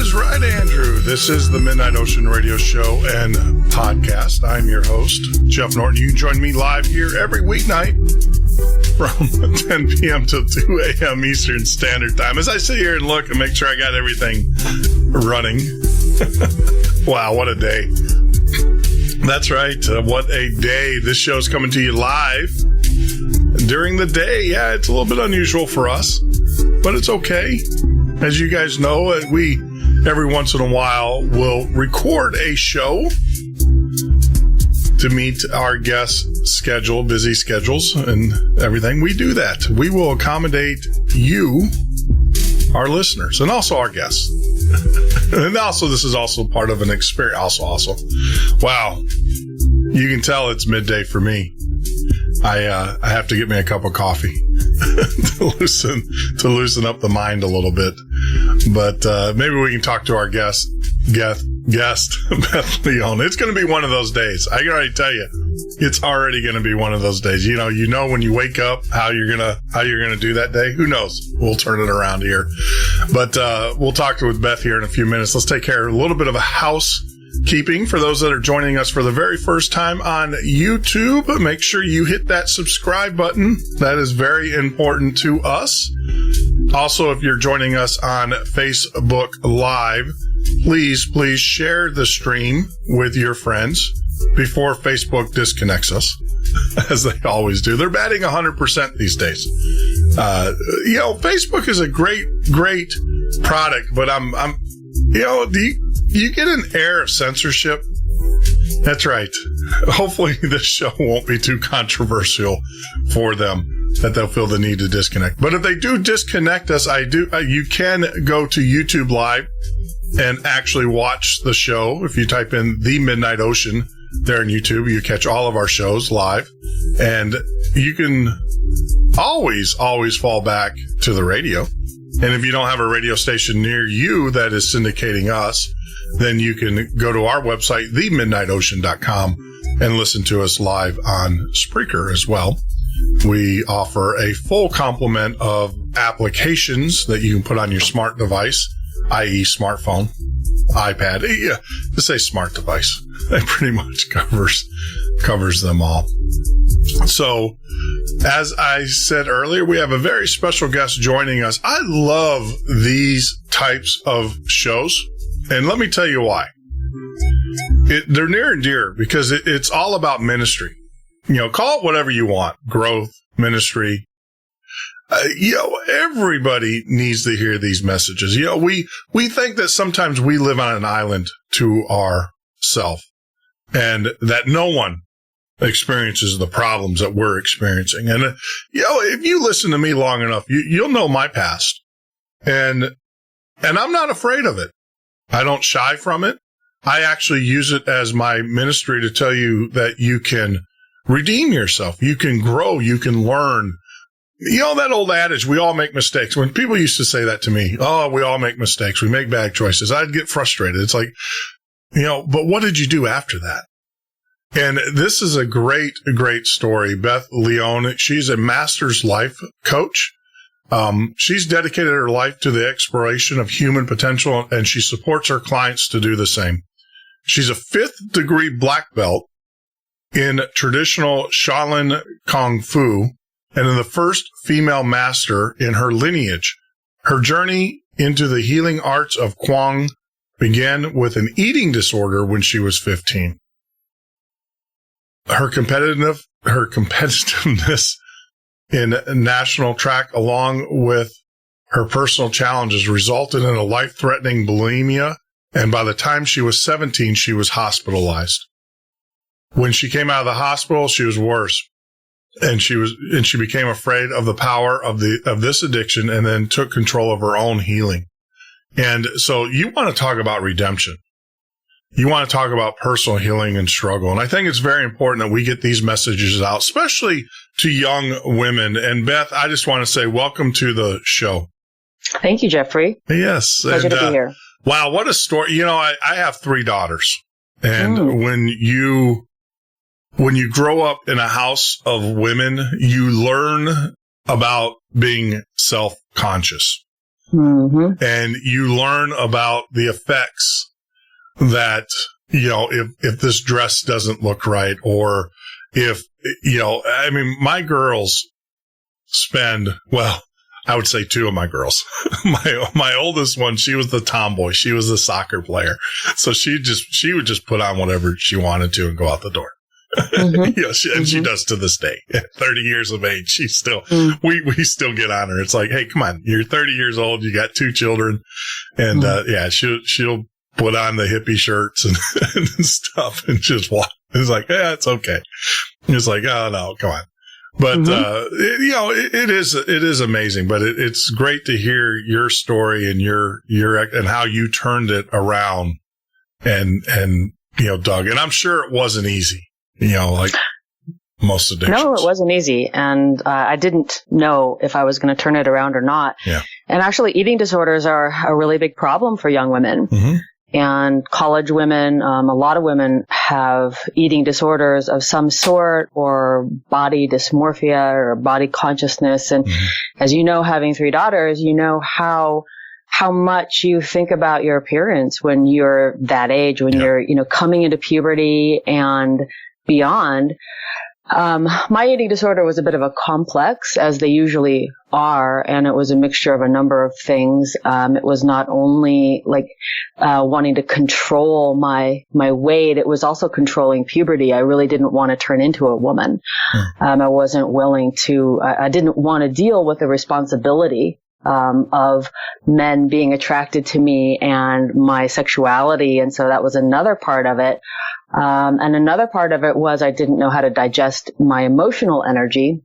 is right, Andrew. This is the Midnight Ocean Radio Show and podcast. I'm your host, Jeff Norton. You can join me live here every weeknight from 10 p.m. till 2 a.m. Eastern Standard Time as I sit here and look and make sure I got everything running. Wow, what a day. That's right. What a day. This show's coming to you live during the day. Yeah, it's a little bit unusual for us, but it's okay. As you guys know, we every once in a while will record a show to meet our guests' schedule, busy schedules and everything. We do that. We will accommodate you, our listeners, and also our guests. And also, this is also part of an experience. Also. Wow. You can tell it's midday for me. I have to get me a cup of coffee to loosen up the mind a little bit. But maybe we can talk to our guest Beth Leone. It's going to be one of those days. I can already tell you, it's already going to be one of those days. You know when you wake up how you're gonna do that day. Who knows? We'll turn it around here. But we'll talk with Beth here in a few minutes. Let's take care of a little bit of a housekeeping for those that are joining us for the very first time on YouTube. Make sure you hit that subscribe button. That is very important to us. Also, if you're joining us on Facebook Live, please share the stream with your friends before Facebook disconnects us, as they always do. They're batting 100% these days. Facebook is a great product, but do you get an air of censorship? That's right. Hopefully this show won't be too controversial for them that they'll feel the need to disconnect. But if they do disconnect us, you can go to YouTube Live and actually watch the show. If you type in The Midnight Ocean there on YouTube, you catch all of our shows live. And you can always fall back to the radio. And if you don't have a radio station near you that is syndicating us, then you can go to our website, themidnightocean.com, and listen to us live on Spreaker as well. We offer a full complement of applications that you can put on your smart device, i.e. smartphone, iPad. Yeah, just say smart device. That pretty much covers them all. So, as I said earlier, we have a very special guest joining us. I love these types of shows, and let me tell you why. They're near and dear because it's all about ministry. Call it whatever you want. Growth, ministry. Everybody needs to hear these messages. We think that sometimes we live on an island to ourselves and that no one experiences the problems that we're experiencing. And, if you listen to me long enough, you'll know my past. And I'm not afraid of it. I don't shy from it. I actually use it as my ministry to tell you that you can redeem yourself. You can grow. You can learn. That old adage, we all make mistakes. When people used to say that to me, oh, we all make mistakes. We make bad choices. I'd get frustrated. It's like, but what did you do after that? And this is a great story. Beth Leone, she's a master's life coach. She's dedicated her life to the exploration of human potential, and she supports her clients to do the same. She's a 5th degree black belt in traditional Shaolin Kung Fu and in the first female master in her lineage. Her journey into the healing arts of qigong began with an eating disorder when she was 15. Her competitiveness in national track, along with her personal challenges, resulted in a life-threatening bulimia, and by the time she was 17, she was hospitalized. When she came out of the hospital, she was worse, and she became afraid of the power of this addiction, and then took control of her own healing. And so, you want to talk about redemption. You want to talk about personal healing and struggle. And I think it's very important that we get these messages out, especially to young women. And Beth, I just want to say welcome to the show. Thank you, Jeffrey. Yes. Pleasure to be here. Wow, what a story. I have 3 daughters. And when you grow up in a house of women, you learn about being self-conscious. Mm-hmm. And you learn about the effects that, if this dress doesn't look right, or if, my girls I would say two of my girls. My oldest one, she was the tomboy. She was the soccer player. So she would just put on whatever she wanted to and go out the door. Mm-hmm. She does to this day. At 30 years of age, she's still, we still get on her. It's like, hey, come on, you're 30 years old, you got 2 children. And, she'll put on the hippie shirts and, and stuff and just walk. It's like, yeah, it's okay. It's like, oh no, come on. But, it is amazing, but it's great to hear your story and and how you turned it around and, Doug, and I'm sure it wasn't easy, like most addictions. No, it wasn't easy. And I didn't know if I was going to turn it around or not. Yeah. And actually eating disorders are a really big problem for young women. Mm-hmm. And college women, a lot of women have eating disorders of some sort, or body dysmorphia or body consciousness. And as you know, having 3 daughters, you know how much you think about your appearance when you're that age, when you're, coming into puberty and beyond. My eating disorder was a bit of a complex, as they usually are, and it was a mixture of a number of things. It was not only like wanting to control my weight, it was also controlling puberty. I really didn't want to turn into a woman. I wasn't willing to, I didn't want to deal with the responsibility of men being attracted to me and my sexuality. And so that was another part of it. And another part of it was I didn't know how to digest my emotional energy.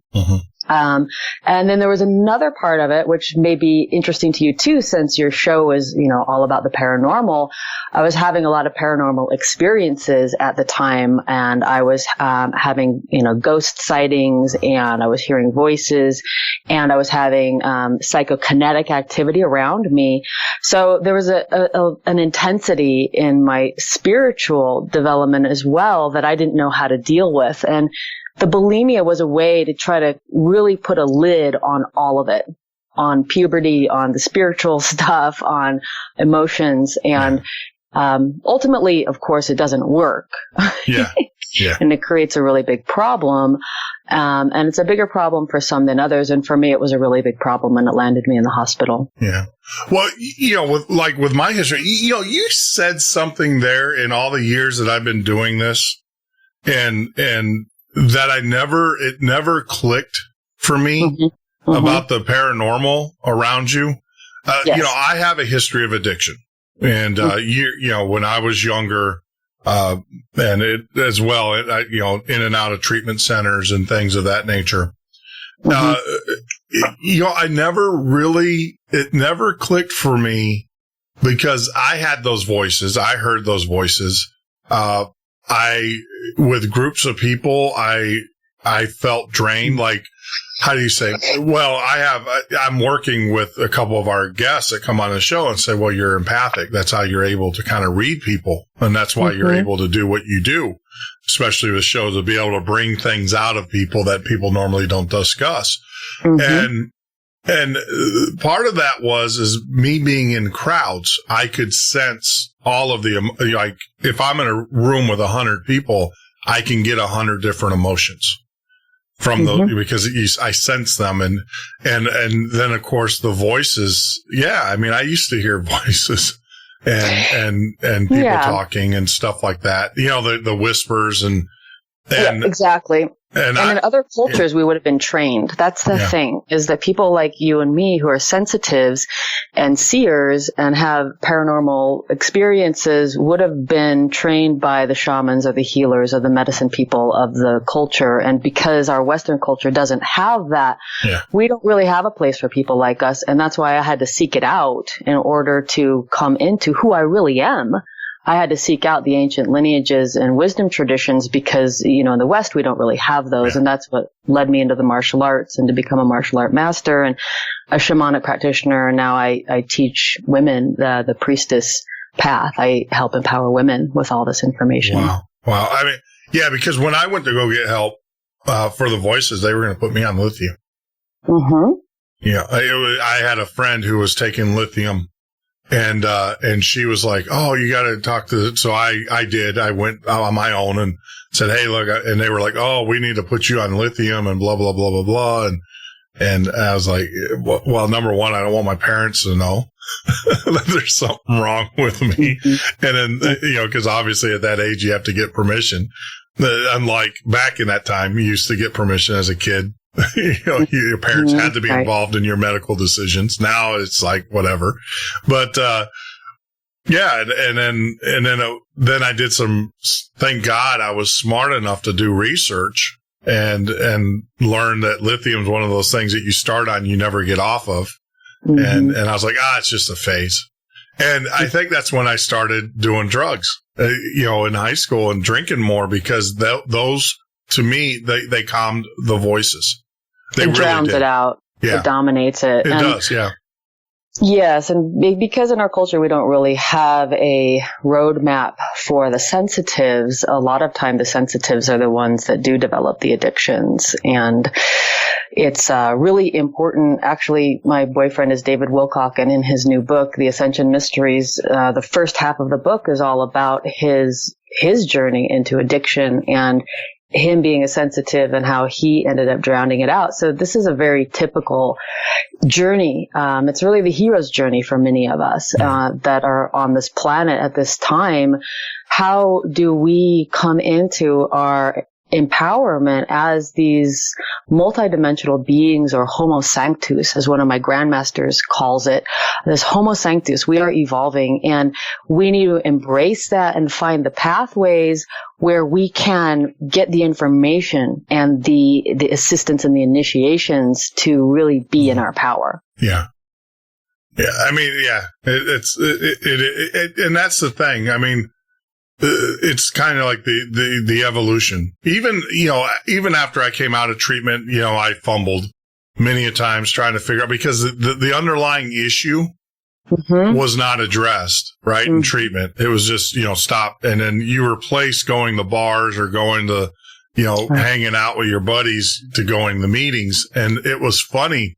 And then there was another part of it, which may be interesting to you too, since your show is, all about the paranormal. I was having a lot of paranormal experiences at the time, and I was having, ghost sightings, and I was hearing voices, and I was having psychokinetic activity around me. So there was an intensity in my spiritual development as well that I didn't know how to deal with. And the bulimia was a way to try to really put a lid on all of it, on puberty, on the spiritual stuff, on emotions. And ultimately, of course, it doesn't work. Yeah. Yeah. And it creates a really big problem. And it's a bigger problem for some than others. And for me, it was a really big problem, and it landed me in the hospital. Yeah. Well, with my history, you said something there in all the years that I've been doing this, and that it never clicked for me about the paranormal around you. Yes. I have a history of addiction, and when I was younger, and it as well, in and out of treatment centers and things of that nature. It never clicked for me, because I had those voices. I heard those voices. With groups of people, I felt drained. Like, how do you say? Well, I'm working with a couple of our guests that come on the show and say, well, you're empathic. That's how you're able to kind of read people. And that's why you're able to do what you do, especially with shows, to be able to bring things out of people that people normally don't discuss. And part of that is me being in crowds. I could sense all of the, like, if I'm in a room with 100 people, I can get 100 different emotions from because I sense them. And then of course the voices. Yeah. I mean, I used to hear voices and people talking and stuff like that, the whispers and exactly. And in other cultures, we would have been trained. That's the thing, is that people like you and me who are sensitives and seers and have paranormal experiences would have been trained by the shamans or the healers or the medicine people of the culture. And because our Western culture doesn't have that, we don't really have a place for people like us. And that's why I had to seek it out in order to come into who I really am. I had to seek out the ancient lineages and wisdom traditions because, in the West, we don't really have those. And that's what led me into the martial arts and to become a martial art master and a shamanic practitioner. And now I teach women the Priestess Path. I help empower women with all this information. Wow. I mean, because when I went to go get help for the voices, they were going to put me on lithium. Yeah. I had a friend who was taking lithium, and she was like, "Oh, you got to talk to," so I did. I went on my own and said, "Hey, look," and they were like, "Oh, we need to put you on lithium and blah, blah, blah, blah, blah." And I was like, well, number one, I don't want my parents to know that there's something wrong with me. And then, cause obviously at that age, you have to get permission. Unlike back in that time, you used to get permission as a kid. Your parents had to be involved in your medical decisions. Now it's like whatever. But, yeah. And then I did thank God I was smart enough to do research and learn that lithium is one of those things that you start on, you never get off of. And I was like, it's just a phase. And I think that's when I started doing drugs, in high school and drinking more, because those, to me, they calmed the voices. It really drowns it out. Yeah. It dominates it. It does. Yeah. Yes, and because in our culture we don't really have a roadmap for the sensitives, a lot of time the sensitives are the ones that do develop the addictions. And it's really important. Actually, my boyfriend is David Wilcock, and in his new book, The Ascension Mysteries, the first half of the book is all about his journey into addiction and him being a sensitive and how he ended up drowning it out. So this is a very typical journey. It's really the hero's journey for many of us that are on this planet at this time. How do we come into our empowerment as these multidimensional beings, or homo sanctus, as one of my grandmasters calls it, this homo sanctus? We are evolving, and we need to embrace that and find the pathways where we can get the information and the assistance and the initiations to really be in our power. Yeah. Yeah. I mean, yeah, and that's the thing. I mean, it's kind of like the evolution. Even after I came out of treatment, I fumbled many a times trying to figure out, because the underlying issue was not addressed, right? In treatment. It was just, stop. And then you replace going to bars or going to, hanging out with your buddies to going to meetings. And it was funny.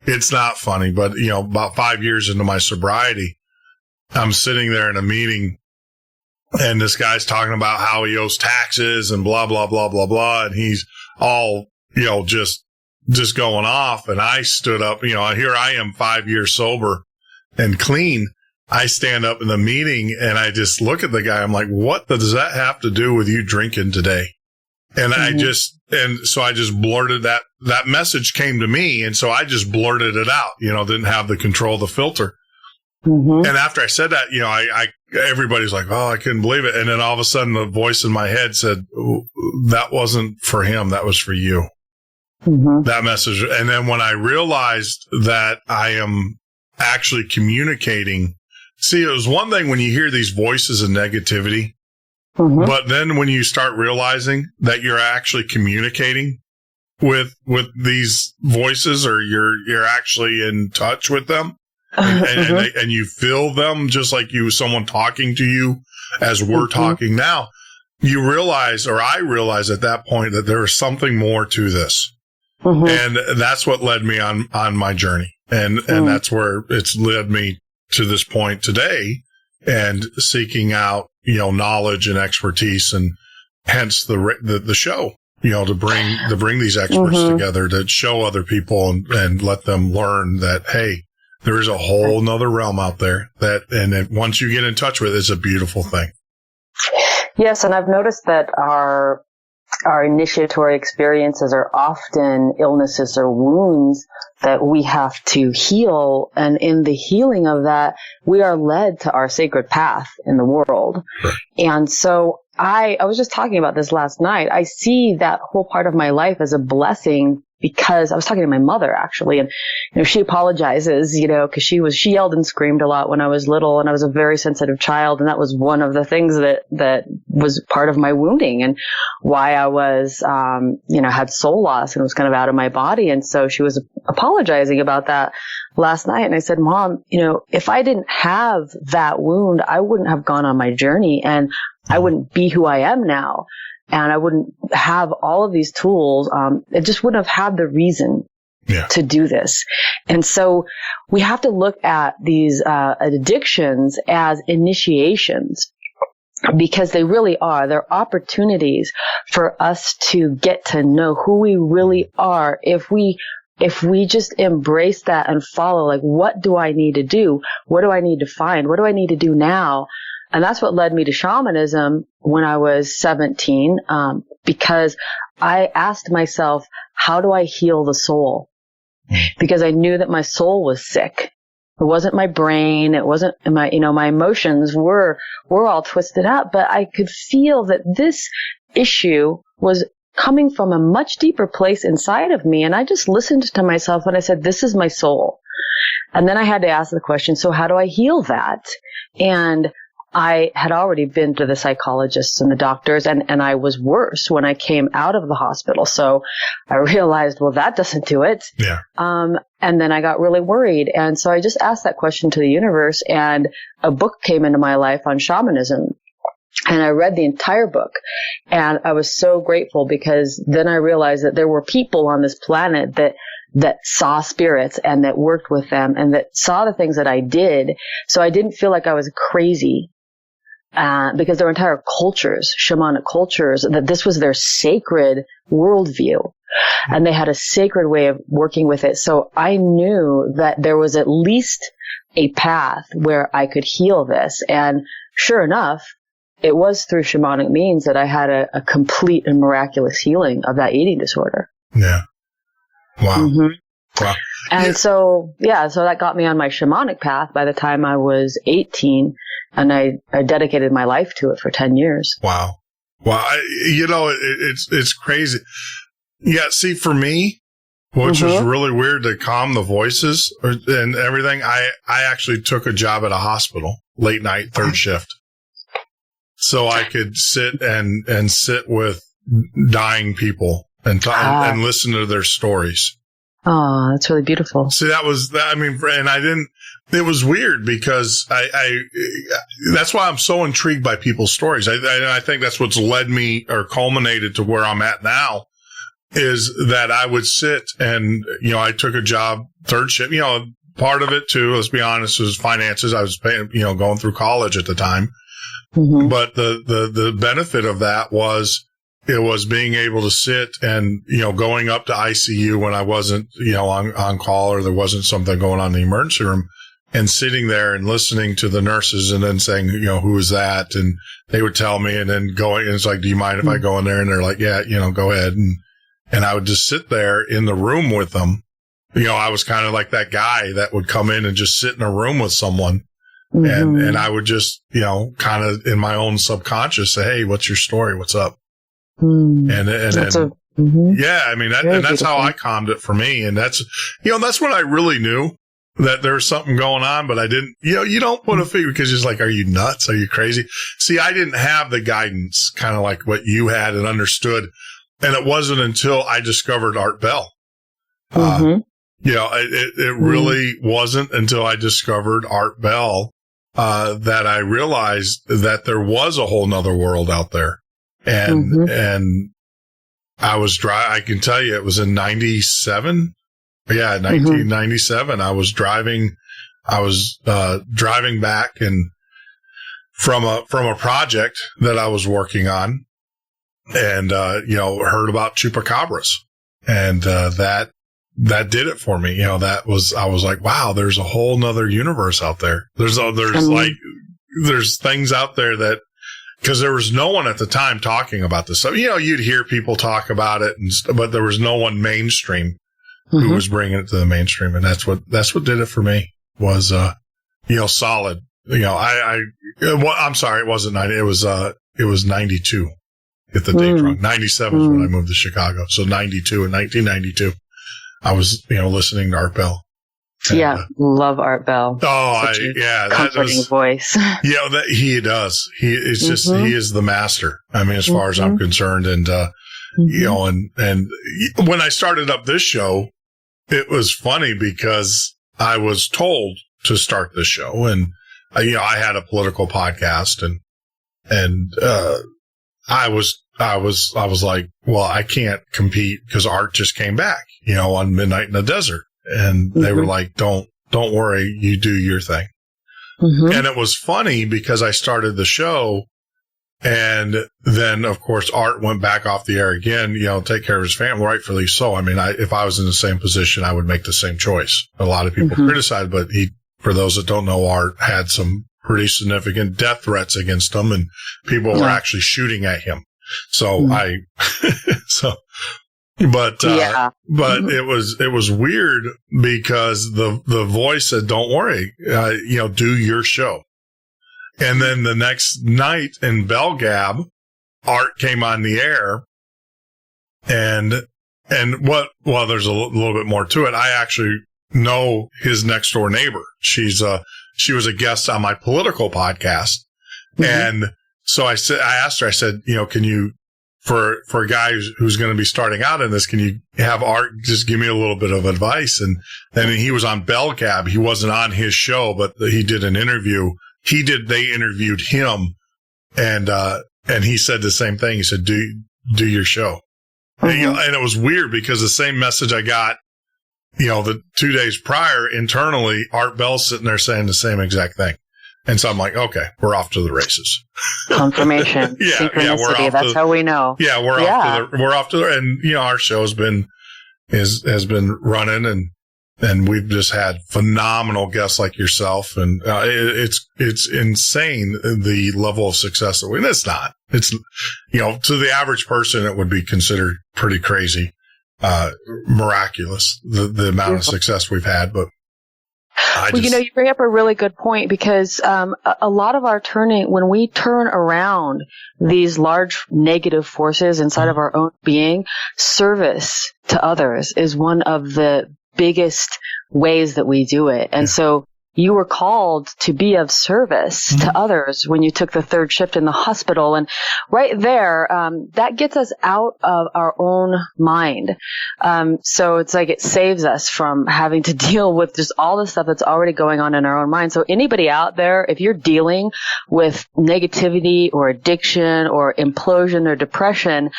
It's not funny, but about 5 years into my sobriety, I'm sitting there in a meeting, and this guy's talking about how he owes taxes and blah, blah, blah, blah, blah. And he's all, just going off. And I stood up, here I am 5 years sober and clean. I stand up in the meeting and I just look at the guy. I'm like, what does that have to do with you drinking today? And so I just blurted that message came to me. And so I just blurted it out, didn't have the control, the filter. And after I said that, everybody's like, oh, I couldn't believe it. And then all of a sudden the voice in my head said, that wasn't for him. That was for you. That message. And then when I realized that I am actually communicating, see, it was one thing when you hear these voices of negativity, but then when you start realizing that you're actually communicating with these voices, or you're actually in touch with them, and you feel them just like someone talking to you as we're talking now, you realize, or I realized at that point, that there is something more to this. And that's what led me on my journey. And that's where it's led me to this point today, and seeking out, knowledge and expertise, and hence the show, to bring these experts together, to show other people and let them learn that, hey, there is a whole nother realm out there and once you get in touch with it, it's a beautiful thing. Yes. And I've noticed that our initiatory experiences are often illnesses or wounds that we have to heal. And in the healing of that, we are led to our sacred path in the world. Right. And so I was just talking about this last night. I see that whole part of my life as a blessing, because I was talking to my mother actually, and she apologizes, because she yelled and screamed a lot when I was little, and I was a very sensitive child, and that was one of the things that was part of my wounding and why I was had soul loss and was kind of out of my body. And so she was apologizing about that last night, and I said, Mom, if I didn't have that wound, I wouldn't have gone on my journey, and I wouldn't be who I am now. And I wouldn't have all of these tools. It just wouldn't have had the reason to do this. And so we have to look at these addictions as initiations, because they really are. They're opportunities for us to get to know who we really are. If we just embrace that and follow, like, what do I need to do? What do I need to find? What do I need to do now? And that's what led me to shamanism when I was 17, because I asked myself, how do I heal the soul? Because I knew that my soul was sick. It wasn't my brain. It wasn't my, my emotions were all twisted up, but I could feel that this issue was coming from a much deeper place inside of me. And I just listened to myself and I said, this is my soul. And then I had to ask the question, so how do I heal that? And I had already been to the psychologists and the doctors, and I was worse when I came out of the hospital. So I realized, well, that doesn't do it. Yeah. And then I got really worried. And so I just asked that question to the universe, and a book came into my life on shamanism. And I read the entire book, and I was so grateful, because then I realized that there were people on this planet that saw spirits and that worked with them and that saw the things that I did. So I didn't feel like I was crazy. Because there were entire cultures, shamanic cultures, that this was their sacred worldview. And they had a sacred way of working with it. So I knew that there was at least a path where I could heal this. And sure enough, it was through shamanic means that I had a complete and miraculous healing of that eating disorder. Yeah. Wow. Mm-hmm. Wow. And so that got me on my shamanic path by the time I was 18. And I dedicated my life to it for 10 years. Wow. Wow. It's crazy. Yeah. See, for me, which is really weird to calm the voices and everything, I actually took a job at a hospital, late night, third shift. So I could sit and sit with dying people and listen to their stories. Oh, that's really beautiful. See, it was weird because that's why I'm so intrigued by people's stories. I think that's what's led me or culminated to where I'm at now, is that I would sit and, I took a job, third shift, part of it too, let's be honest, was finances. I was paying, going through college at the time. Mm-hmm. But the benefit of that was, it was being able to sit and, going up to ICU when I wasn't, on call, or there wasn't something going on in the emergency room, and sitting there and listening to the nurses and then saying, who is that? And they would tell me, and then going, and it's like, do you mind if I go in there? And they're like, yeah, go ahead. And I would just sit there in the room with them. I was kind of like that guy that would come in and just sit in a room with someone. Mm-hmm. And I would just, kind of in my own subconscious say, hey, what's your story? What's up? Mm. And yeah, I mean, that's how I calmed it for me. And that's when I really knew that there was something going on, but I didn't, you don't put a figure, because it's like, are you nuts? Are you crazy? See, I didn't have the guidance kind of like what you had and understood. And it wasn't until I discovered Art Bell. It really wasn't until I discovered Art Bell, that I realized that there was a whole nother world out there. And I was I can tell you, it was in 97. Yeah, 1997. I was driving back and from a project that I was working on, and, heard about chupacabras, and, that did it for me. I was like, wow, there's a whole nother universe out there. There's things out there that, because there was no one at the time talking about this stuff. You'd hear people talk about it, but there was no one mainstream who was bringing it to the mainstream. And that's what did it for me, was, solid. I'm sorry, it wasn't 90. It was 92. Get the date wrong. 97 is when I moved to Chicago. So 92, in 1992, I was, listening to Art Bell. And, love Art Bell. Oh, comforting voice. Yeah, he does. He is the master. I mean, as far as I'm concerned, and and when I started up this show, it was funny because I was told to start this show, and I had a political podcast, and I was I was like, well, I can't compete because Art just came back, on Midnight in the Desert. And they were like, don't worry, you do your thing. Mm-hmm. And it was funny because I started the show, and then, of course, Art went back off the air again, take care of his family, rightfully so. I mean, if I was in the same position, I would make the same choice. A lot of people criticize, but for those that don't know, Art had some pretty significant death threats against him, and people were actually shooting at him. So but it was weird because the voice said, don't worry, do your show. And then the next night in Belgab, Art came on the air, and there's a little bit more to it. I actually know his next door neighbor. She was a guest on my political podcast. Mm-hmm. And so I asked her, I said, can you, for a guy who's going to be starting out in this, can you have Art just give me a little bit of advice? And then he was on Belgab. He wasn't on his show, but he did an interview. They interviewed him, and he said the same thing. He said, do your show. Mm-hmm. And it was weird because the same message I got, the 2 days prior internally, Art Bell's sitting there saying the same exact thing. And so I'm like, okay, we're off to the races. Confirmation. Synchronicity. That's how we know. Yeah, we're off to and our show has been running, and we've just had phenomenal guests like yourself, and it's insane the level of success that it's not. It's to the average person it would be considered pretty crazy, miraculous the amount of success we've had, but. You bring up a really good point because a lot of our when we turn around these large negative forces inside of our own being, service to others is one of the biggest ways that we do it. And so you were called to be of service to others when you took the third shift in the hospital. And right there, that gets us out of our own mind. So it's like it saves us from having to deal with just all the stuff that's already going on in our own mind. So anybody out there, if you're dealing with negativity or addiction or implosion or depression,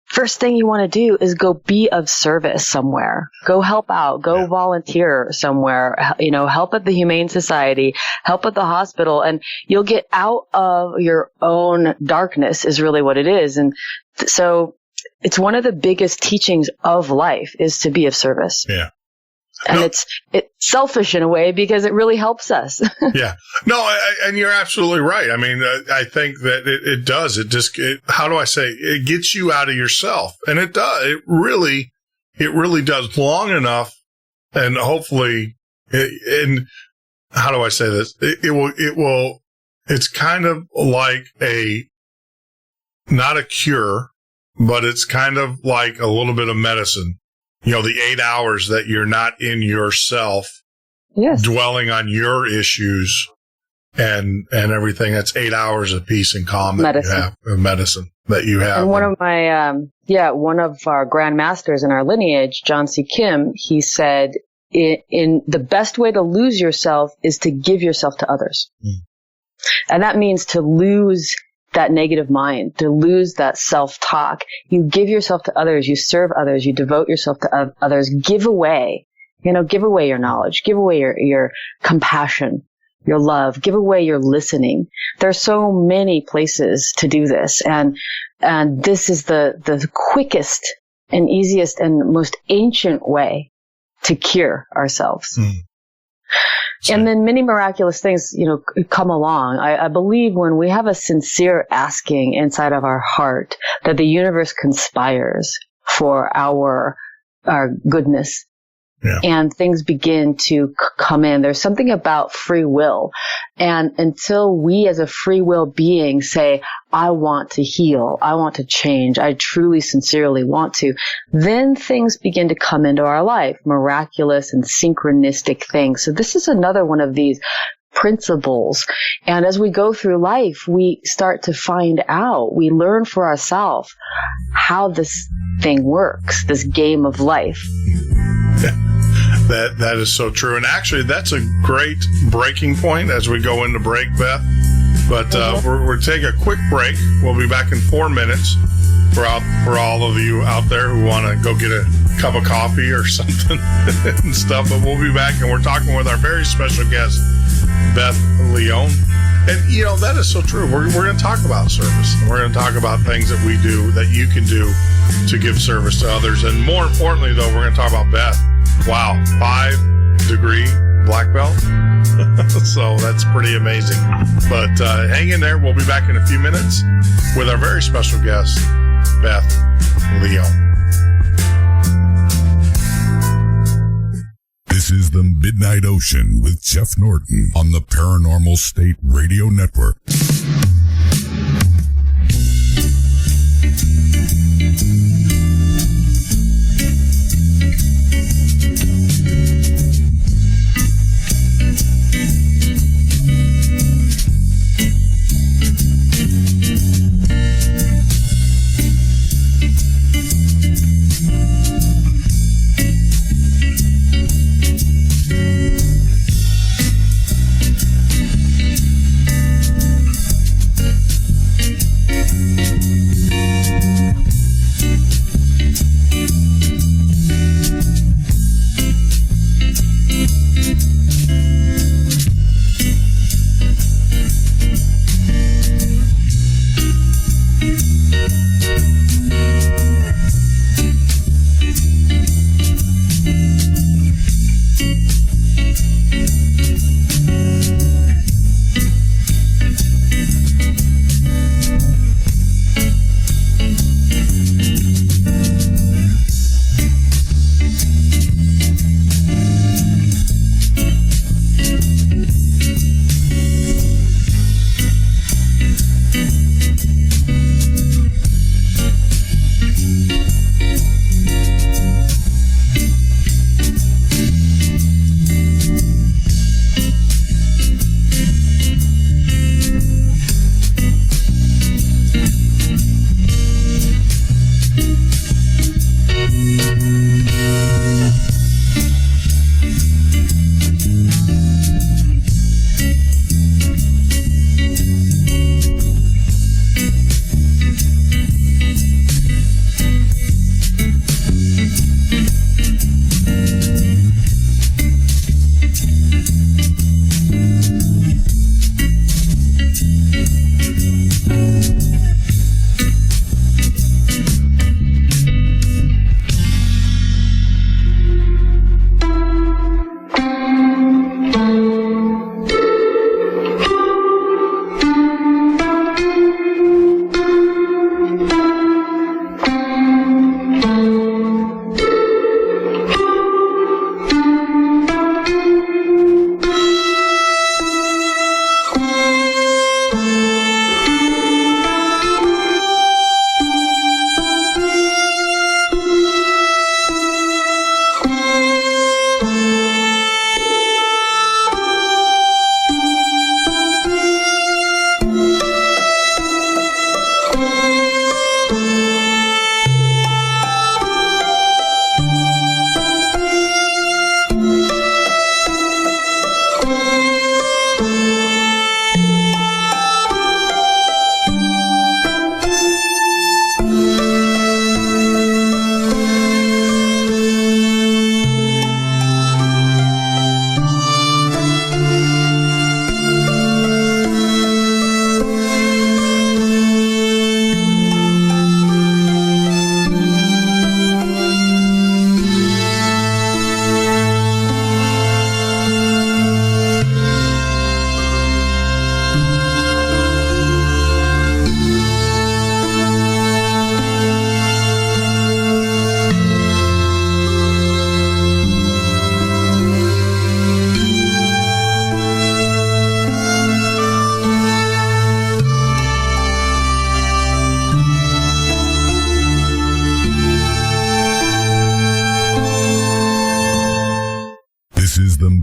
first thing you want to do is go be of service somewhere. Go help out. Go volunteer somewhere. Help at the Humane Society. Help at the hospital. And you'll get out of your own darkness is really what it is. And so it's one of the biggest teachings of life is to be of service. Yeah. And it's selfish in a way because it really helps us. Yeah. No, and you're absolutely right. I mean, I think that it does. How do I say? It gets you out of yourself. And it does. It really does long enough. And hopefully, and how do I say this? It will, it's kind of like not a cure, but it's kind of like a little bit of medicine. The 8 hours that you're not in yourself, dwelling on your issues and everything. That's 8 hours of peace and calm medicine that you have. And one of our grandmasters in our lineage, John C. Kim, he said, in the best way to lose yourself is to give yourself to others. And that means to lose that negative mind, to lose that self-talk. You give yourself to others, you serve others, you devote yourself to others, give away your knowledge, give away your compassion, your love, give away your listening. There's so many places to do this. And this is the quickest and easiest and most ancient way to cure ourselves. And then many miraculous things, come along. I believe when we have a sincere asking inside of our heart that the universe conspires for our goodness. Yeah. And things begin to come in. There's something about free will. And until we as a free will being say, I want to heal, I want to change, I truly, sincerely want to, then things begin to come into our life, miraculous and synchronistic things. So this is another one of these principles. And as we go through life, we start to find out, we learn for ourselves how this thing works, this game of life. Yeah. That is so true. And actually, that's a great breaking point as we go into break, Beth. But we're taking a quick break. We'll be back in 4 minutes. for all of you out there who want to go get a cup of coffee or something and stuff. But we'll be back, and we're talking with our very special guest, Beth Leone. And, that is so true. We're going to talk about service. And we're going to talk about things that we do, that you can do to give service to others. And more importantly, though, we're going to talk about Beth. Wow, 5-degree black belt. So that's pretty amazing. But hang in there. We'll be back in a few minutes with our very special guest, Beth Leone. This is the Midnight Ocean with Jeff Norton on the Paranormal State Radio Network.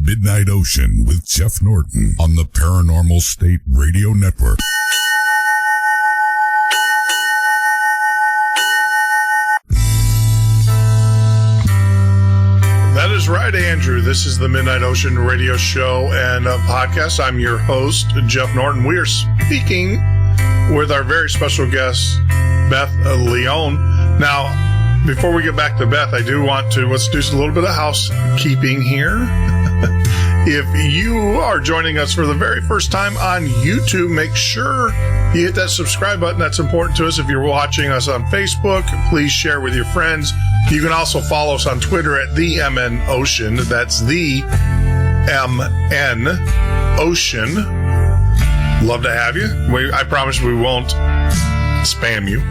Midnight Ocean with Jeff Norton on the Paranormal State Radio Network. That is right, Andrew. This is the Midnight Ocean radio show and podcast. I'm your host, Jeff Norton. We are speaking with our very special guest, Beth Leone. Now, before we get back to Beth, I do want to, let's do a little bit of housekeeping here. If you are joining us for the very first time on YouTube, make sure you hit that subscribe button. That's important to us. If you're watching us on Facebook, please share with your friends. You can also follow us on Twitter at the MN Ocean. That's the MN Ocean. Love to have you. I promise we won't spam you.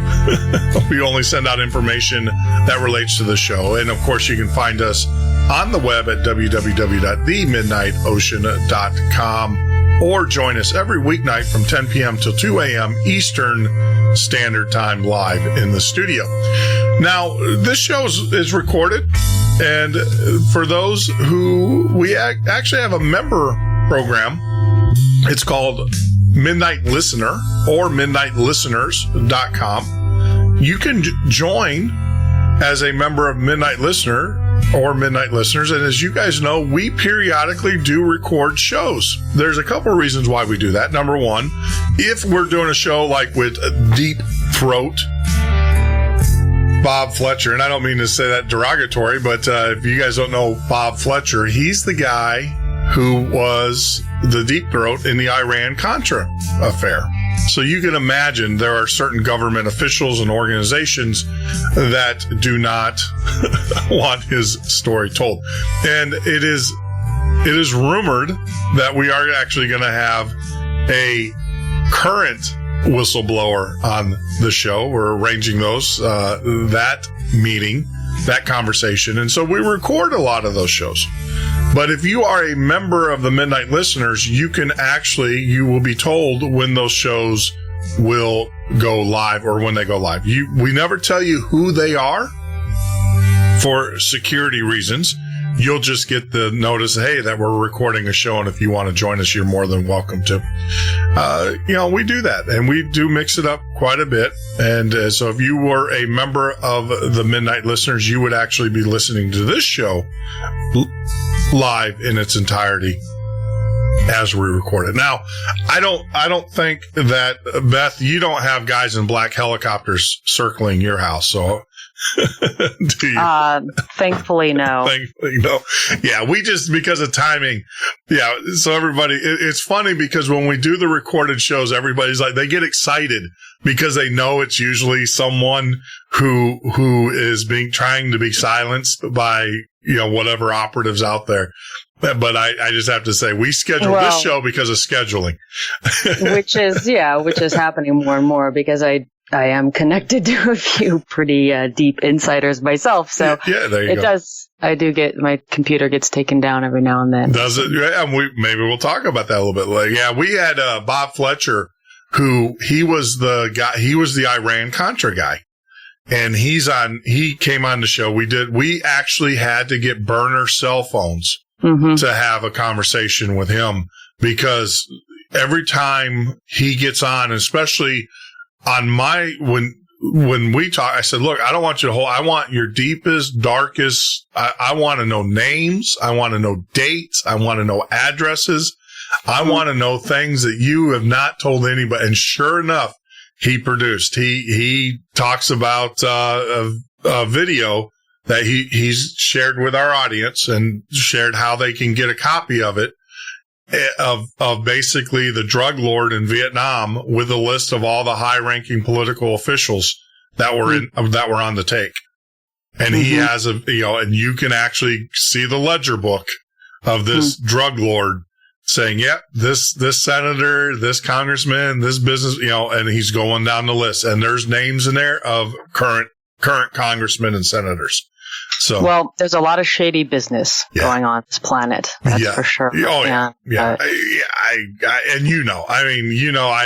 We only send out information that relates to the show. And of course, you can find us on the web at www.themidnightocean.com or join us every weeknight from 10 p.m. till 2 a.m. Eastern Standard Time live in the studio. Now, this show is recorded, and for those who we actually have a member program, it's called Midnight Listener or midnightlisteners.com. You can join as a member of Midnight Listener or Midnight Listeners. And as you guys know, we periodically do record shows. There's a couple of reasons why we do that. Number one, if we're doing a show like with Deep Throat, Bob Fletcher, and I don't mean to say that derogatory, but if you guys don't know Bob Fletcher, he's the guy who was the Deep Throat in the Iran-Contra affair. So you can imagine there are certain government officials and organizations that do not want his story told. And it is rumored that we are actually going to have a current whistleblower on the show. We're arranging that meeting, that conversation. And so we record a lot of those shows. But if you are a member of the Midnight Listeners, you will be told when those shows will go live or when they go live. We never tell you who they are for security reasons. You'll just get the notice, hey, that we're recording a show, and if you want to join us, you're more than welcome to. We do that, and we do mix it up quite a bit. And so if you were a member of the Midnight Listeners, you would actually be listening to this show live in its entirety as we record it. Now, I don't think that, Beth, you don't have guys in black helicopters circling your house, so do you? Thankfully, no. Thankfully, no. Yeah, we just, because of timing. Yeah, so everybody, it's funny because when we do the recorded shows, everybody's like, they get excited because they know it's usually someone who is trying to be silenced by, whatever operatives out there. But I just have to say, we schedule this show because of scheduling. which is happening more and more because I am connected to a few pretty deep insiders myself. So yeah, there you go. I do get, my computer gets taken down every now and then. Does it? Yeah, maybe we'll talk about that a little bit later. Yeah, we had Bob Fletcher, who he was the Iran-Contra guy. And he came on the show. We actually had to get burner cell phones to have a conversation with him because every time he gets on, especially on when we talk, I said, look, I don't want you to I want your deepest, darkest, I want to know names. I want to know dates. I want to know addresses. I want to know things that you have not told anybody. And sure enough, he produced. He talks about a video that he's shared with our audience and shared how they can get a copy of it, of basically the drug lord in Vietnam with a list of all the high-ranking political officials that were on the take. And he has and you can actually see the ledger book of this drug lord saying, yep, this senator, this congressman, this business, and he's going down the list. And there's names in there of current congressmen and senators. So, well, there's a lot of shady business going on this planet. That's for sure. Oh, yeah. And I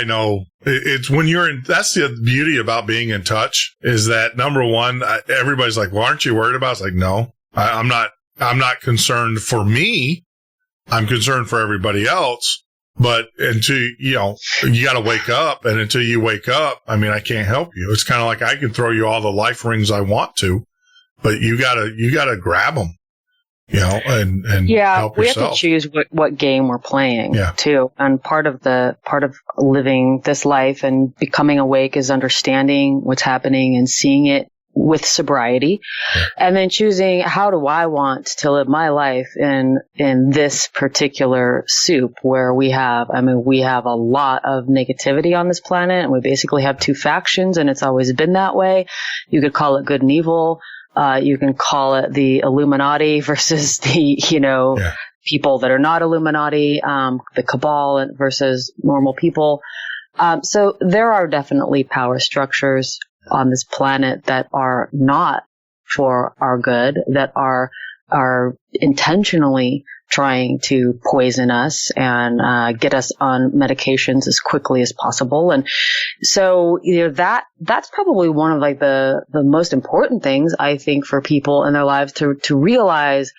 know it's when you're in, that's the beauty about being in touch is that number one, everybody's like, well, aren't you worried about it? It's like, no, I'm not concerned for me. I'm concerned for everybody else, but until, you got to wake up, and until you wake up, I can't help you. It's kind of like I can throw you all the life rings I want to, but you gotta grab them. and help we yourself. have to choose what game we're playing too. And part of living this life and becoming awake is understanding what's happening and seeing it with sobriety, and then choosing how do I want to live my life in this particular soup where we have a lot of negativity on this planet, and we basically have two factions, and it's always been that way. You could call it good and evil. You can call it the Illuminati versus the, people that are not Illuminati, the cabal versus normal people. So there are definitely power structures on this planet that are not for our good, that are intentionally trying to poison us and get us on medications as quickly as possible. And so that's probably one of like the most important things, I think, for people in their lives to realize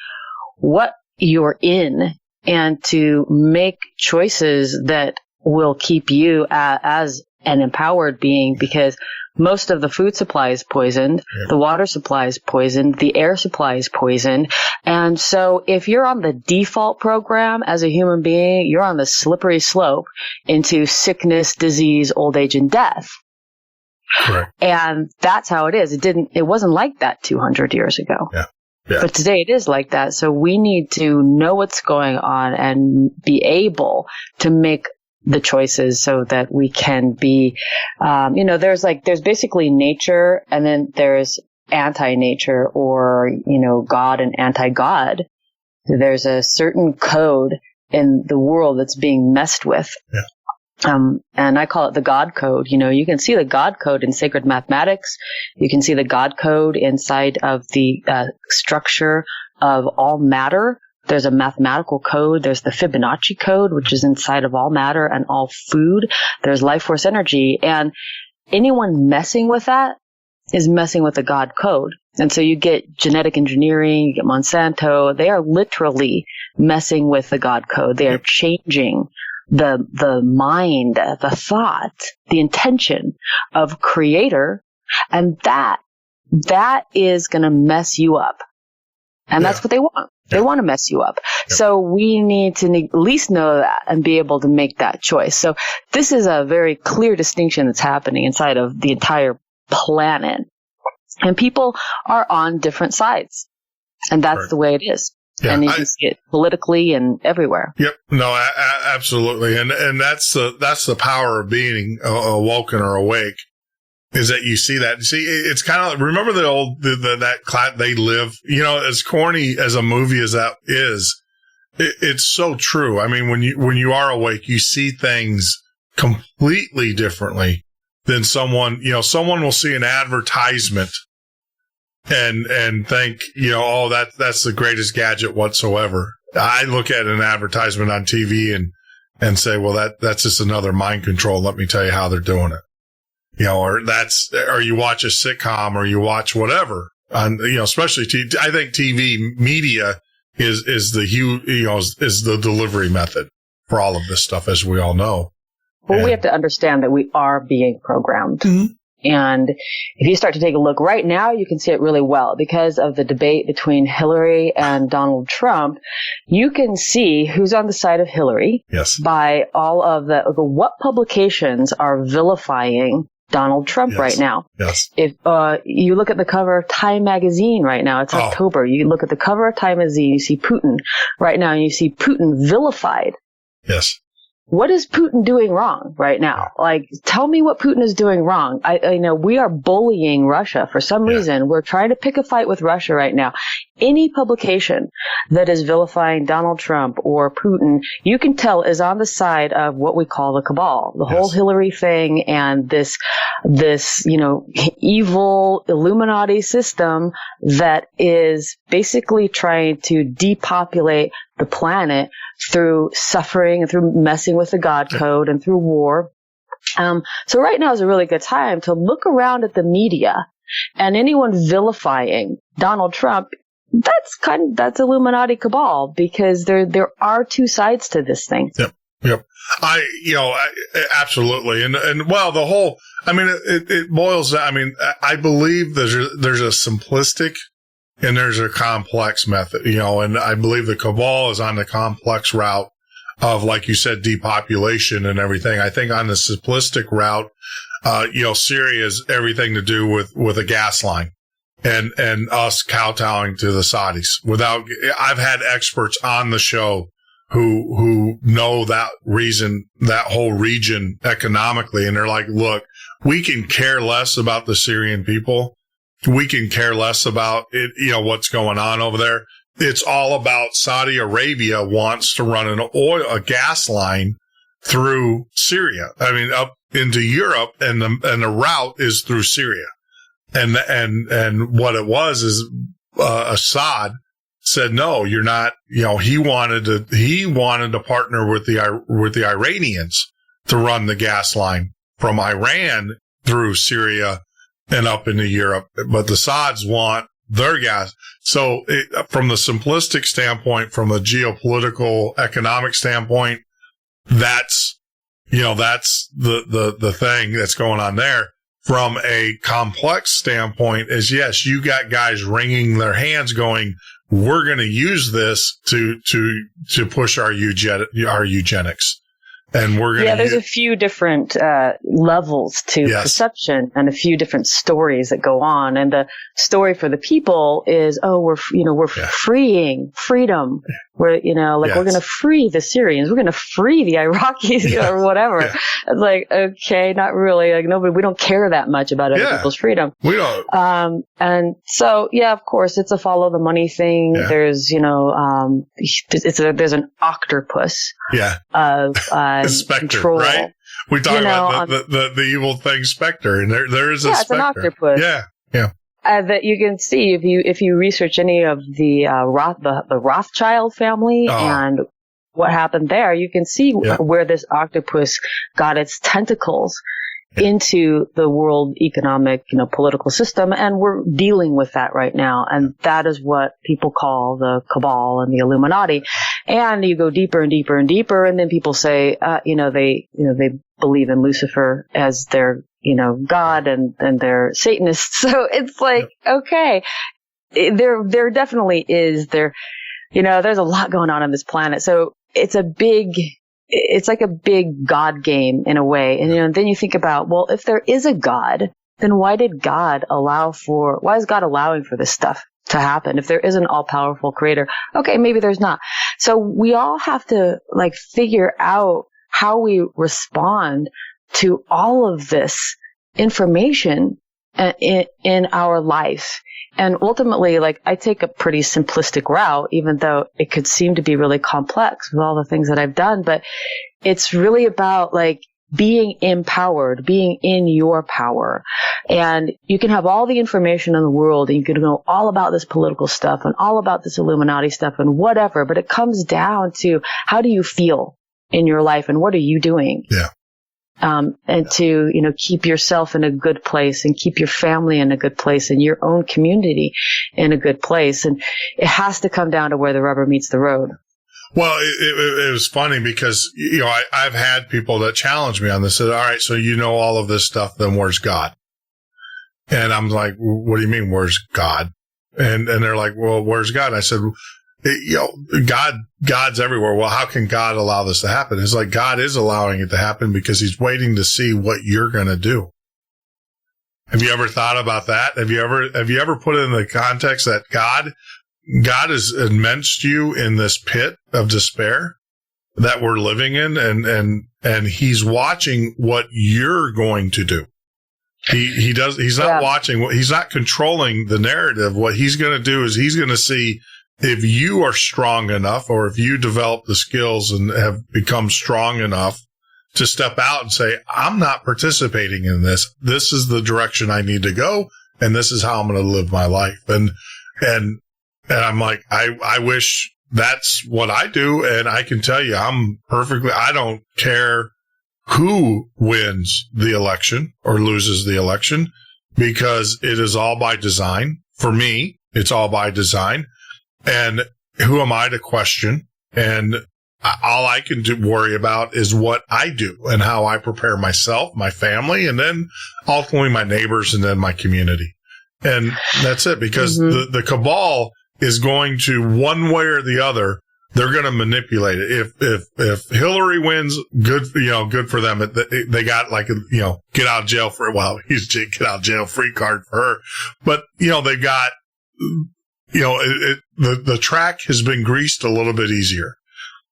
what you're in and to make choices that will keep you as an empowered being, because most of the food supply is poisoned, the water supply is poisoned, the air supply is poisoned. And so if you're on the default program as a human being, you're on the slippery slope into sickness, disease, old age, and death. Correct. And that's how it is. It wasn't like that 200 years ago. Yeah. But today it is like that. So we need to know what's going on and be able to make the choices so that we can be, there's basically nature, and then there's anti-nature, or, God and anti-God. There's a certain code in the world that's being messed with. Yeah. And I call it the God code. You can see the God code in sacred mathematics. You can see the God code inside of the structure of all matter. There's a mathematical code. There's the Fibonacci code, which is inside of all matter and all food. There's life force energy. And anyone messing with that is messing with the God code. And so you get genetic engineering, you get Monsanto. They are literally messing with the God code. They are changing the mind, the thought, the intention of creator. And that is going to mess you up. And that's what they want. They want to mess you up. Yep. So we need to at least know that and be able to make that choice. So this is a very clear distinction that's happening inside of the entire planet. And people are on different sides. And that's the way it is. Yeah, and you can see it politically and everywhere. Yep. No, absolutely. And that's the power of being awoken or awake. Is that you see that? See, it's kind of, remember the old, that class, They Live, as corny as a movie as that is, it's so true. I mean, when you are awake, you see things completely differently than someone will see an advertisement and think, that's the greatest gadget whatsoever. I look at an advertisement on TV and say, well, that's just another mind control. Let me tell you how they're doing it. Or you watch a sitcom or you watch whatever on, especially I think TV media is the delivery method for all of this stuff, as we all know. Well, we have to understand that we are being programmed. Mm-hmm. And if you start to take a look right now, you can see it really well because of the debate between Hillary and Donald Trump. You can see who's on the side of Hillary by all of what publications are vilifying Donald Trump right now. Yes. If you look at the cover of Time magazine right now, it's October. You look at the cover of Time magazine, you see Putin right now, and you see Putin vilified. Yes. What is Putin doing wrong right now? Like, tell me what Putin is doing wrong. I know we are bullying Russia for some reason. We're trying to pick a fight with Russia right now. Any publication that is vilifying Donald Trump or Putin, you can tell is on the side of what we call the cabal, the whole Hillary thing and this, evil Illuminati system that is basically trying to depopulate the planet through suffering and through messing with the God code and through war. So right now is a really good time to look around at the media, and anyone vilifying Donald Trump, that's Illuminati cabal, because there are two sides to this thing. Yep. Absolutely. And well, the whole, it boils down. I believe there's a simplistic and there's a complex method, and I believe the cabal is on the complex route of, like you said, depopulation and everything. I think on the simplistic route, Syria is everything to do with a gas line and us kowtowing to the Saudis. I've had experts on the show who know that whole region economically. And they're like, look, we can care less about the Syrian people. We can care less about it, what's going on over there. It's all about Saudi Arabia wants to run a gas line through Syria. I mean, up into Europe, and the route is through Syria. And what it was is, Assad said, no, you're not, he wanted to partner with the Iranians to run the gas line from Iran through Syria and up into Europe. But the Saudis want their gas. So from the simplistic standpoint, from a geopolitical economic standpoint, that's the thing that's going on there. From a complex standpoint is, yes, you got guys wringing their hands going, we're going to use this to push our eugenics. And we're going to. Yeah, there's a few different levels to perception and a few different stories that go on. And the story for the people is, we're freeing freedom. We're, we're going to free the Syrians. We're going to free the Iraqis or whatever. Yeah. It's like, okay, not really. Like, we don't care that much about other people's freedom. We don't. And so, of course, it's a follow the money thing. Yeah. There's, there's an octopus. Yeah. Of, Spectre, control. Right? We talk about the evil thing, Spectre, and there is a Spectre. It's an octopus. Yeah. Yeah. That you can see if you research any of the Rothschild family and what happened there, you can see where this octopus got its tentacles into the world economic, political system, and we're dealing with that right now, and that is what people call the cabal and the Illuminati. And you go deeper and deeper and deeper, and then people say, they believe in Lucifer as their God, and they're Satanists. So it's like, okay, there definitely is there's a lot going on this planet. So it's like a big God game in a way. And, then you think about, well, if there is a God, then why is God allowing for this stuff to happen? If there is an all-powerful creator, okay, maybe there's not. So we all have to figure out how we respond to all of this information in our life. And ultimately, I take a pretty simplistic route, even though it could seem to be really complex with all the things that I've done. But it's really about being empowered, being in your power. And you can have all the information in the world, and you can know all about this political stuff and all about this Illuminati stuff and whatever. But it comes down to, how do you feel in your life and what are you doing? Yeah. And to, keep yourself in a good place and keep your family in a good place and your own community in a good place. And it has to come down to where the rubber meets the road. Well, it was funny because, I've had people that challenge me on this. Said, all right, so all of this stuff, then where's God? And I'm like, what do you mean, where's God? And they're like, well, where's God? And I said, God's everywhere. Well, how can God allow this to happen? It's like God is allowing it to happen because he's waiting to see what you're going to do. Have you ever thought about that? Have you ever put it in the context that God has immersed you in this pit of despair that we're living in, and he's watching what you're going to do. He's not watching, he's not controlling the narrative. What he's going to do is he's going to see if you are strong enough, or if you develop the skills and have become strong enough to step out and say, I'm not participating in this. This is the direction I need to go, and this is how I'm going to live my life. And I'm like, I wish that's what I do. And I can tell you, I don't care who wins the election or loses the election, because it is all by design. For me, it's all by design. And who am I to question? And all I can worry about is what I do and how I prepare myself, my family, and then ultimately my neighbors, and then my community. And that's it, because the cabal is going to, one way or the other, they're going to manipulate it. If Hillary wins, good for them. They got get out of jail for, get out of jail free card for her. But, they got, the track has been greased a little bit easier.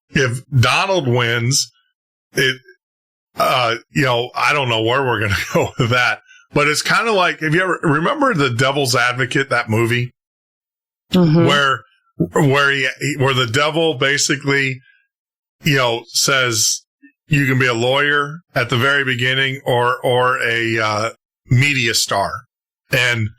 If Donald wins, I don't know where we're going to go with that, but it's kind of like, have you ever remember The Devil's Advocate, that movie where the devil basically, says you can be a lawyer at the very beginning or a media star. And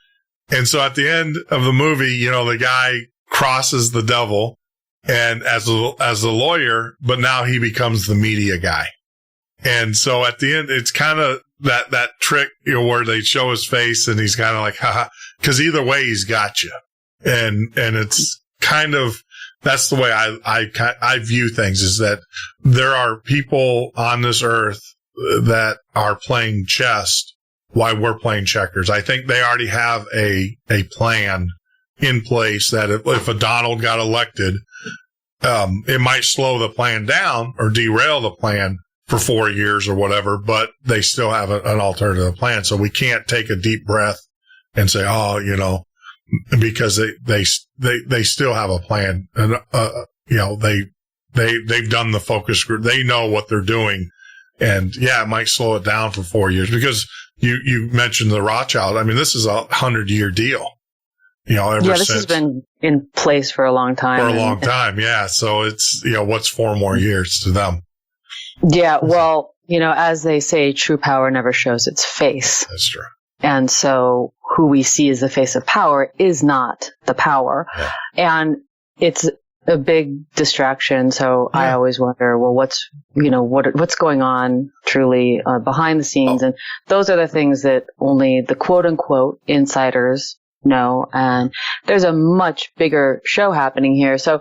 so at the end of the movie, the guy crosses the devil and as a lawyer, but now he becomes the media guy. And so at the end, it's kind of that trick, where they show his face and he's kind of like, haha, because either way he's got you. And it's kind of, that's the way I view things, is that there are people on this earth that are playing chess while we're playing checkers. I think they already have a plan in place that if a Donald got elected, it might slow the plan down or derail the plan for 4 years or whatever, but they still have an alternative plan. So we can't take a deep breath and say, because they still have a plan, and they've done the focus group. They know what they're doing, and it might slow it down for 4 years, because you mentioned the Rothschild. I mean, this is a 100-year deal. This has been in place for a long time. So it's what's 4 more years to them? Yeah, well, as they say, true power never shows its face. That's true. And so who we see as the face of power is not the power. Yeah. And it's a big distraction. So I always wonder, well, what's going on truly behind the scenes? And those are the things that only the quote unquote insiders know. And there's a much bigger show happening here. So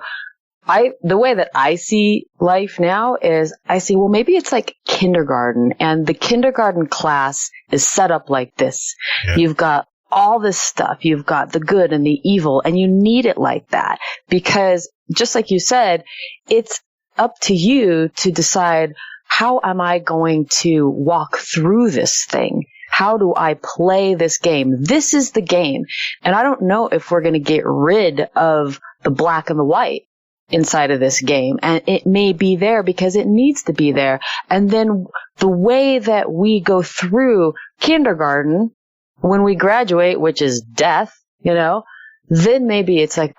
the way that I see life now is I see, well, maybe it's like kindergarten, and the kindergarten class is set up like this. Yeah. You've got all this stuff. You've got the good and the evil, and you need it like that, because just like you said, it's up to you to decide, how am I going to walk through this thing? How do I play this game? This is the game. And I don't know if we're going to get rid of the black and the white inside of this game, and it may be there because it needs to be there. And then the way that we go through kindergarten when we graduate, which is death, then maybe it's like,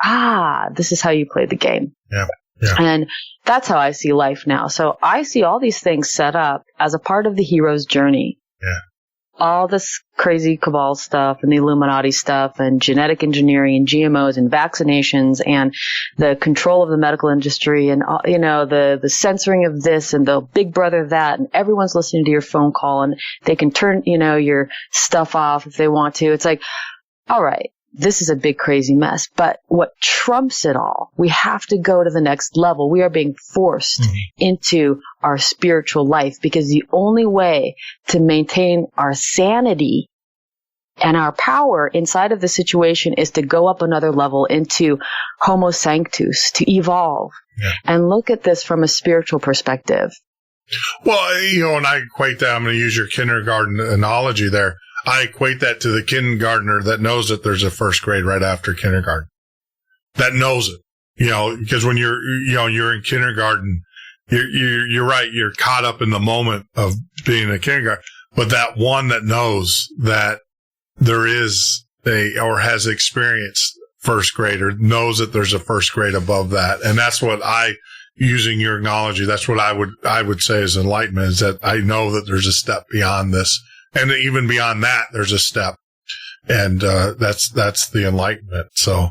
this is how you play the game. Yeah. And that's how I see life now. So I see all these things set up as a part of the hero's journey. Yeah. All this crazy cabal stuff and the Illuminati stuff and genetic engineering and GMOs and vaccinations and the control of the medical industry and, the censoring of this and the big brother that, and everyone's listening to your phone call and they can turn, your stuff off if they want to. It's like, all right, this is a big crazy mess. But what trumps it all, we have to go to the next level. We are being forced into our spiritual life, because the only way to maintain our sanity and our power inside of the situation is to go up another level into Homo Sanctus, to evolve and look at this from a spiritual perspective. Well, and I equate that, I'm going to use your kindergarten analogy there. I equate that to the kindergartner that knows that there's a first grade right after kindergarten. That knows it, because when you're in kindergarten, you're right. You're caught up in the moment of being in kindergarten, but that one that knows that there is or has experienced first grader knows that there's a first grade above that. And that's what using your analogy, that's what I would say is enlightenment, is that I know that there's a step beyond this. And even beyond that, there's a step. And, that's the enlightenment. So,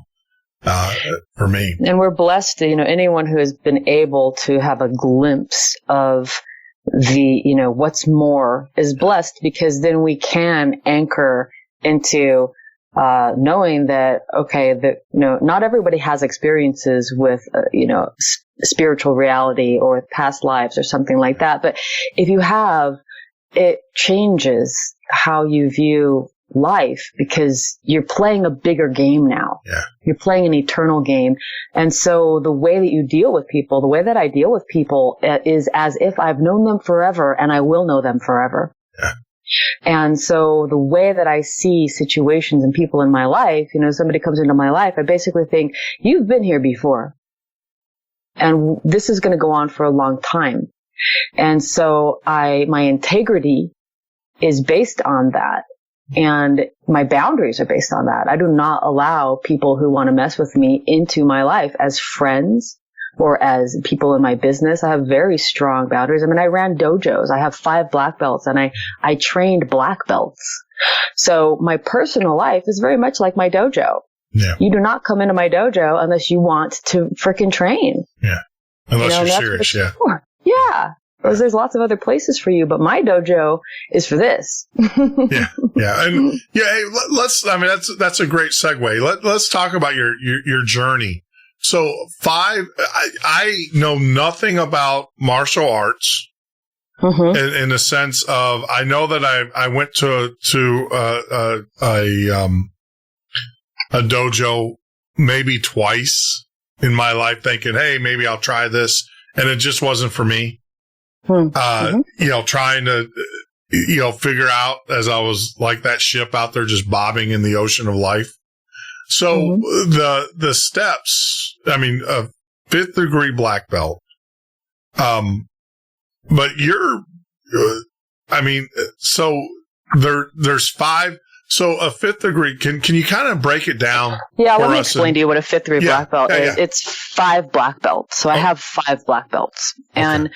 for me. And we're blessed, anyone who has been able to have a glimpse of the, what's more is blessed, because then we can anchor into, knowing that, okay, that, not everybody has experiences with, spiritual reality or past lives or something like that. But if you have, it changes how you view life because you're playing a bigger game now. Yeah. You're playing an eternal game. And so the way that you deal with people, the way that I deal with people is as if I've known them forever and I will know them forever. Yeah. And so the way that I see situations and people in my life, somebody comes into my life, I basically think, you've been here before. And this is going to go on for a long time. And so my integrity is based on that. And my boundaries are based on that. I do not allow people who want to mess with me into my life as friends or as people in my business. I have very strong boundaries. I mean, I ran dojos. I have 5 black belts and I trained black belts. So my personal life is very much like my dojo. Yeah. You do not come into my dojo unless you want to frickin' train. Yeah. Unless you're serious. Yeah. Yeah. Because there's lots of other places for you, but my dojo is for this. Yeah. And hey, that's a great segue. Let's talk about your journey. So I know nothing about martial arts in the sense of, I know that I went to a dojo maybe twice in my life thinking, hey, maybe I'll try this. And it just wasn't for me. Trying to, figure out as I was like that ship out there just bobbing in the ocean of life. So the steps, a 5th degree black belt. But so there's 5. So a 5th degree, can you kind of break it down? Yeah, let me explain to you what a 5th degree black belt is. It's 5 black belts. So I have 5 black belts. And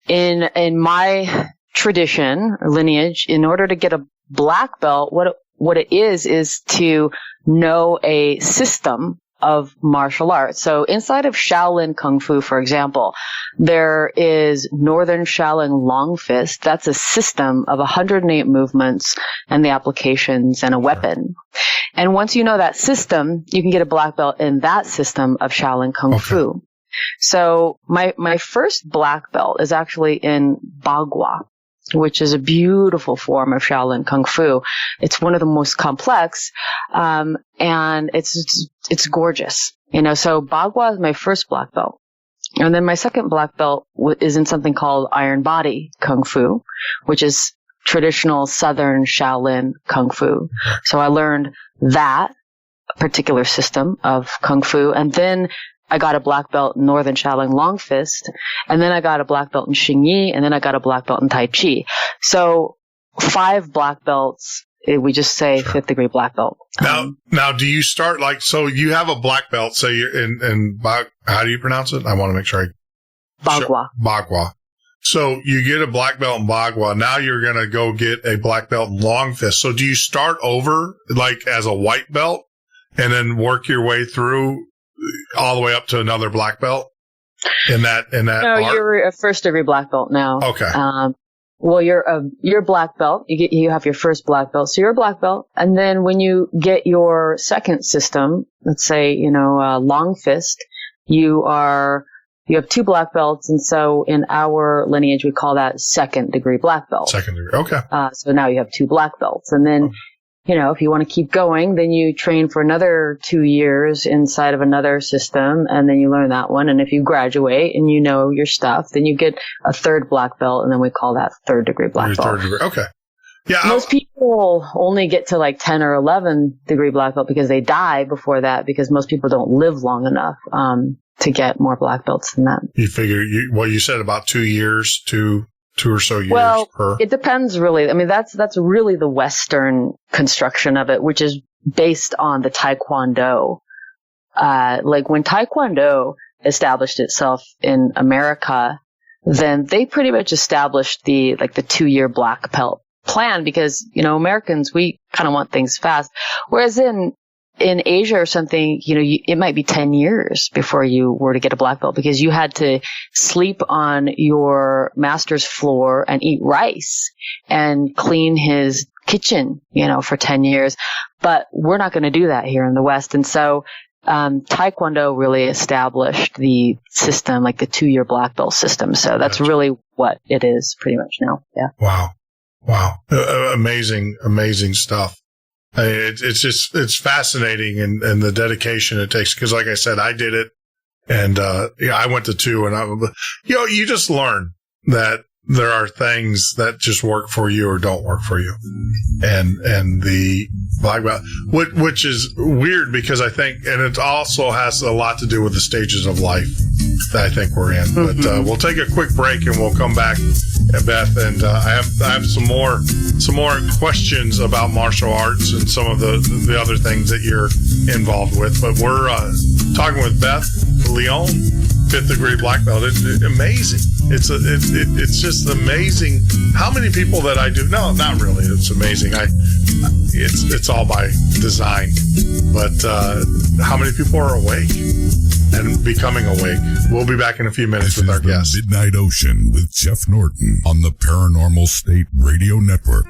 in my tradition, lineage, in order to get a black belt, what it is to know a system of martial arts. So inside of Shaolin Kung Fu, for example, there is Northern Shaolin Long Fist. That's a system of 108 movements and the applications and a weapon. And once you know that system, you can get a black belt in that system of Shaolin Kung Fu. So my first black belt is actually in Bagua, which is a beautiful form of Shaolin Kung Fu. It's one of the most complex, and it's gorgeous. So Bagua is my first black belt. And then my second black belt is in something called Iron Body Kung Fu, which is traditional Southern Shaolin Kung Fu. So I learned that particular system of Kung Fu. And then I got a black belt in Northern Shaolin Long Fist, and then I got a black belt in Xingyi, and then I got a black belt in Tai Chi. So 5 black belts, we just say 5th degree black belt. Now, do you start so you have a black belt, say you're in how do you pronounce it? I want to make sure Bagua. Bagua. So you get a black belt in Bagua. Now you're going to go get a black belt in Long Fist. So do you start over as a white belt and then work your way through all the way up to another black belt in that No, art? you're a 1st degree black belt now. Okay. Well, you're black belt. You have your first black belt. So you're a black belt. And then when you get your second system, let's say, Long Fist, you have 2 black belts. And so in our lineage, we call that 2nd degree black belt. 2nd degree. Okay. So now you have 2 black belts. And then, if you want to keep going, then you train for another 2 years inside of another system, and then you learn that one. And if you graduate and you know your stuff, then you get a 3rd black belt, and then we call that 3rd degree black belt. 3rd degree. Okay. Yeah. Most people only get to 10 or 11 degree black belt because they die before that, because most people don't live long enough to get more black belts than that. You figure you said about 2 years, two or so years. Well, per. It depends really. That's really the Western construction of it, which is based on the Taekwondo. When Taekwondo established itself in America, then they pretty much established the 2-year black belt plan, because, Americans, we kind of want things fast. Whereas in Asia or something, it might be 10 years before you were to get a black belt, because you had to sleep on your master's floor and eat rice and clean his kitchen, for 10 years. But we're not going to do that here in the West. And so, Taekwondo really established the system, the 2-year black belt system. So that's really what it is pretty much now. Yeah. Wow. Amazing stuff. It's fascinating and the dedication it takes. Cause like I said, I did it and, I went to 2 and you just learn that there are things that just work for you or don't work for you. And the black belt, which is weird because I think, and it also has a lot to do with the stages of life that I think we're in. But we'll take a quick break and we'll come back, Beth. And I have some more questions about martial arts and some of the other things that you're involved with. But we're talking with Beth Leone, 5th degree black belt. It's amazing. It's just amazing how many people that I do. No, not really. It's amazing. It's all by design, but how many people are awake and becoming awake? We'll be back in a few minutes with our guest. Midnight Ocean with Jeff Norton on the Paranormal State Radio Network.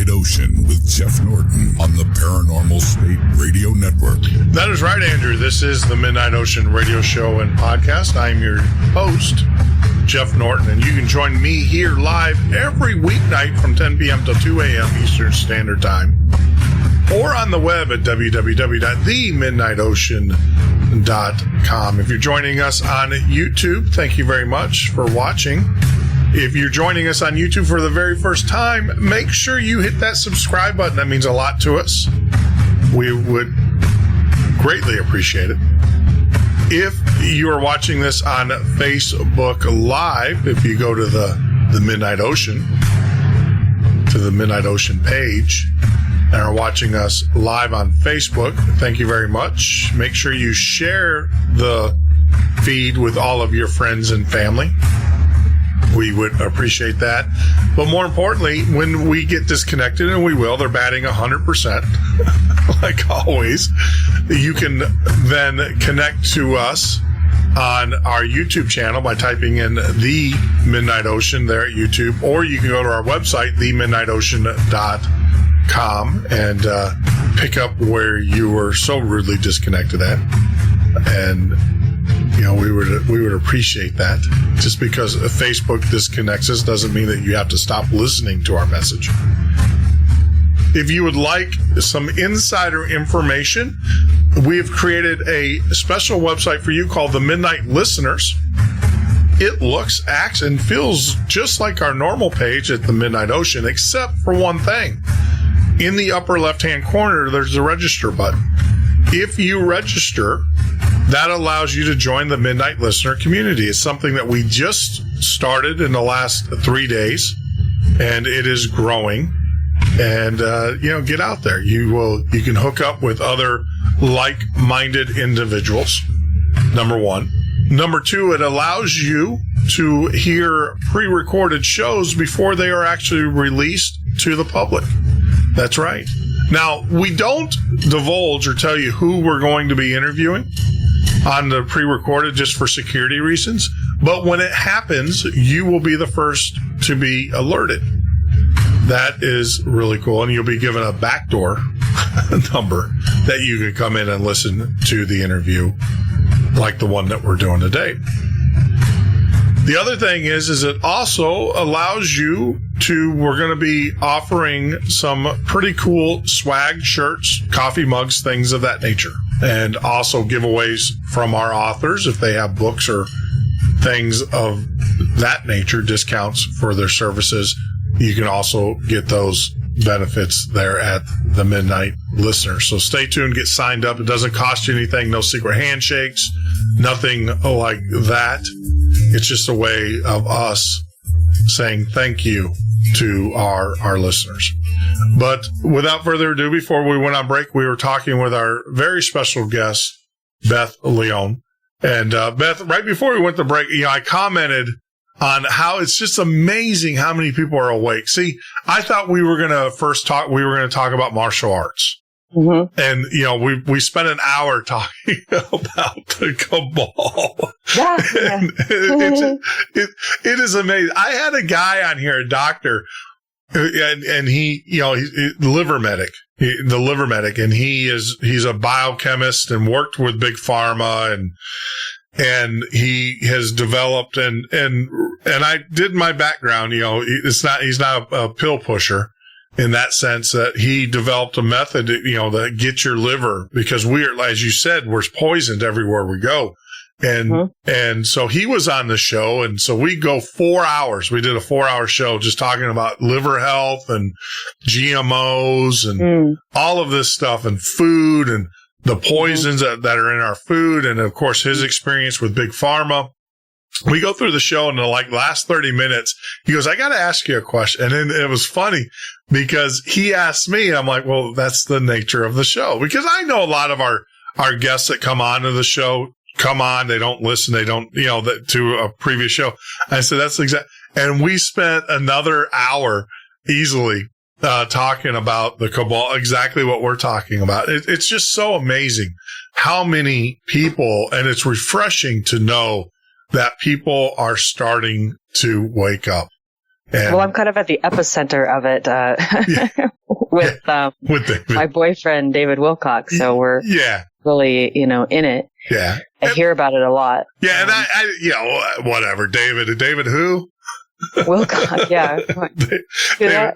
Midnight Ocean with Jeff Norton on the Paranormal State Radio Network. That is right, Andrew. This is the Midnight Ocean radio show and podcast. I'm your host, Jeff Norton, and you can join me here live every weeknight from 10 p.m. to 2 a.m. Eastern Standard Time, or on the web at www.themidnightocean.com. If you're joining us on YouTube, thank you very much for watching. If you're joining us on YouTube for the very first time, make sure you hit that subscribe button. That means a lot to us. We would greatly appreciate it. If you are watching this on Facebook Live, if you go to the Midnight Ocean, to the Midnight Ocean page, and are watching us live on Facebook, thank you very much. Make sure you share the feed with all of your friends and family. We would appreciate that. But more importantly, when we get disconnected, and we will, they're batting 100%, like always, you can then connect to us on our YouTube channel by typing in The Midnight Ocean there at YouTube, or you can go to our website, themidnightocean.com, and pick up where you were so rudely disconnected at. And you know, we would appreciate that. Just because Facebook disconnects us doesn't mean that you have to stop listening to our message. If you would like some insider information, we have created a special website for you called The Midnight Listeners. It looks, acts, and feels just like our normal page at the Midnight Ocean, except for one thing. In the upper left-hand corner, there's a register button. If you register, that allows you to join the Midnight Listener community. It's something that we just started in the last 3 days, and it is growing. And, get out there. You can hook up with other like-minded individuals, number one. Number two, it allows you to hear pre-recorded shows before they are actually released to the public. That's right. Now, we don't divulge or tell you who we're going to be interviewing on the pre-recorded just for security reasons. But when it happens, you will be the first to be alerted. That is really cool. And you'll be given a backdoor number that you can come in and listen to the interview like the one that we're doing today. The other thing is it also allows you to, we're going to be offering some pretty cool swag, shirts, coffee mugs, things of that nature. And also giveaways from our authors if they have books or things of that nature, discounts for their services. You can also get those benefits there at the Midnight Listener. So stay tuned, get signed up. It doesn't cost you anything, no secret handshakes, nothing like that. It's just a way of us saying thank you to our listeners. But without further ado, before we went on break, we were talking with our very special guest, Beth Leone. And Beth, right before we went to break, I commented on how it's just amazing how many people are awake. See, I thought we were going to talk about martial arts. Mm-hmm. And, we spent an hour talking about the cabal. Yeah. And it is amazing. I had a guy on here, a doctor, and he, he's liver medic, and he's a biochemist and worked with big pharma, and he has developed and I did my background, he's not a pill pusher in that sense, that he developed a method, that gets your liver, because as you said, we're poisoned everywhere we go. And so he was on the show. And so we go 4 hours. We did a 4-hour show just talking about liver health and GMOs and all of this stuff, and food and the poisons that are in our food. And of course, his experience with big pharma. We go through the show, and in the last 30 minutes, he goes, I got to ask you a question. And then it was funny because he asked me, I'm like, well, that's the nature of the show, because I know a lot of our guests that come on to the show come on, they don't listen, they don't, to a previous show. I said, that's exact. And we spent another hour easily talking about the cabal, exactly what we're talking about. It's just so amazing how many people, and it's refreshing to know that people are starting to wake up. Well, I'm kind of at the epicenter of it with David. my boyfriend, David Wilcox. So we're really, in it. Yeah. I hear about it a lot. Yeah. And I whatever. David who? Wilcox, yeah. Well,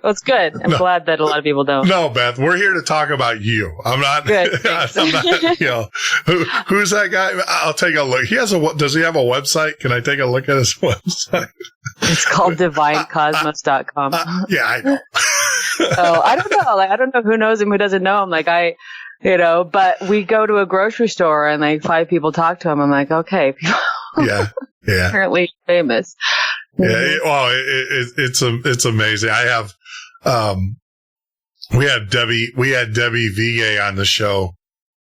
it's good. I'm glad that a lot of people don't. No, Beth, we're here to talk about you. I'm not. Good. I'm not. Who's that guy? I'll take a look. Does he have a website? Can I take a look at his website? It's called divinecosmos.com. Yeah, I know. So I don't know. I don't know who knows him, who doesn't know him. But we go to a grocery store and 5 people talk to him. I'm like, okay. Yeah. Apparently famous. Yeah. Well, it's amazing. I have, we had Debbie Vigay on the show,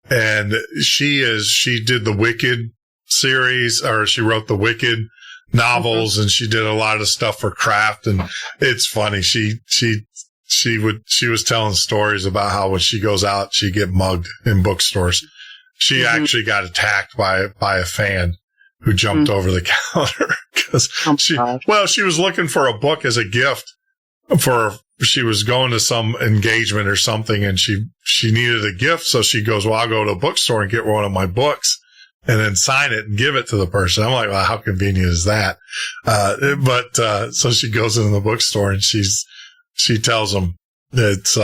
and she did the Wicked series, or she wrote the Wicked novels, and she did a lot of stuff for craft. And it's funny. She was telling stories about how when she goes out, she get mugged in bookstores. She actually got attacked by a fan who jumped over the counter because she was looking for a book as a gift she was going to some engagement or something, and she needed a gift. So she goes, well, I'll go to a bookstore and get one of my books and then sign it and give it to the person. I'm like, well, how convenient is that? So she goes into the bookstore and she tells them it's,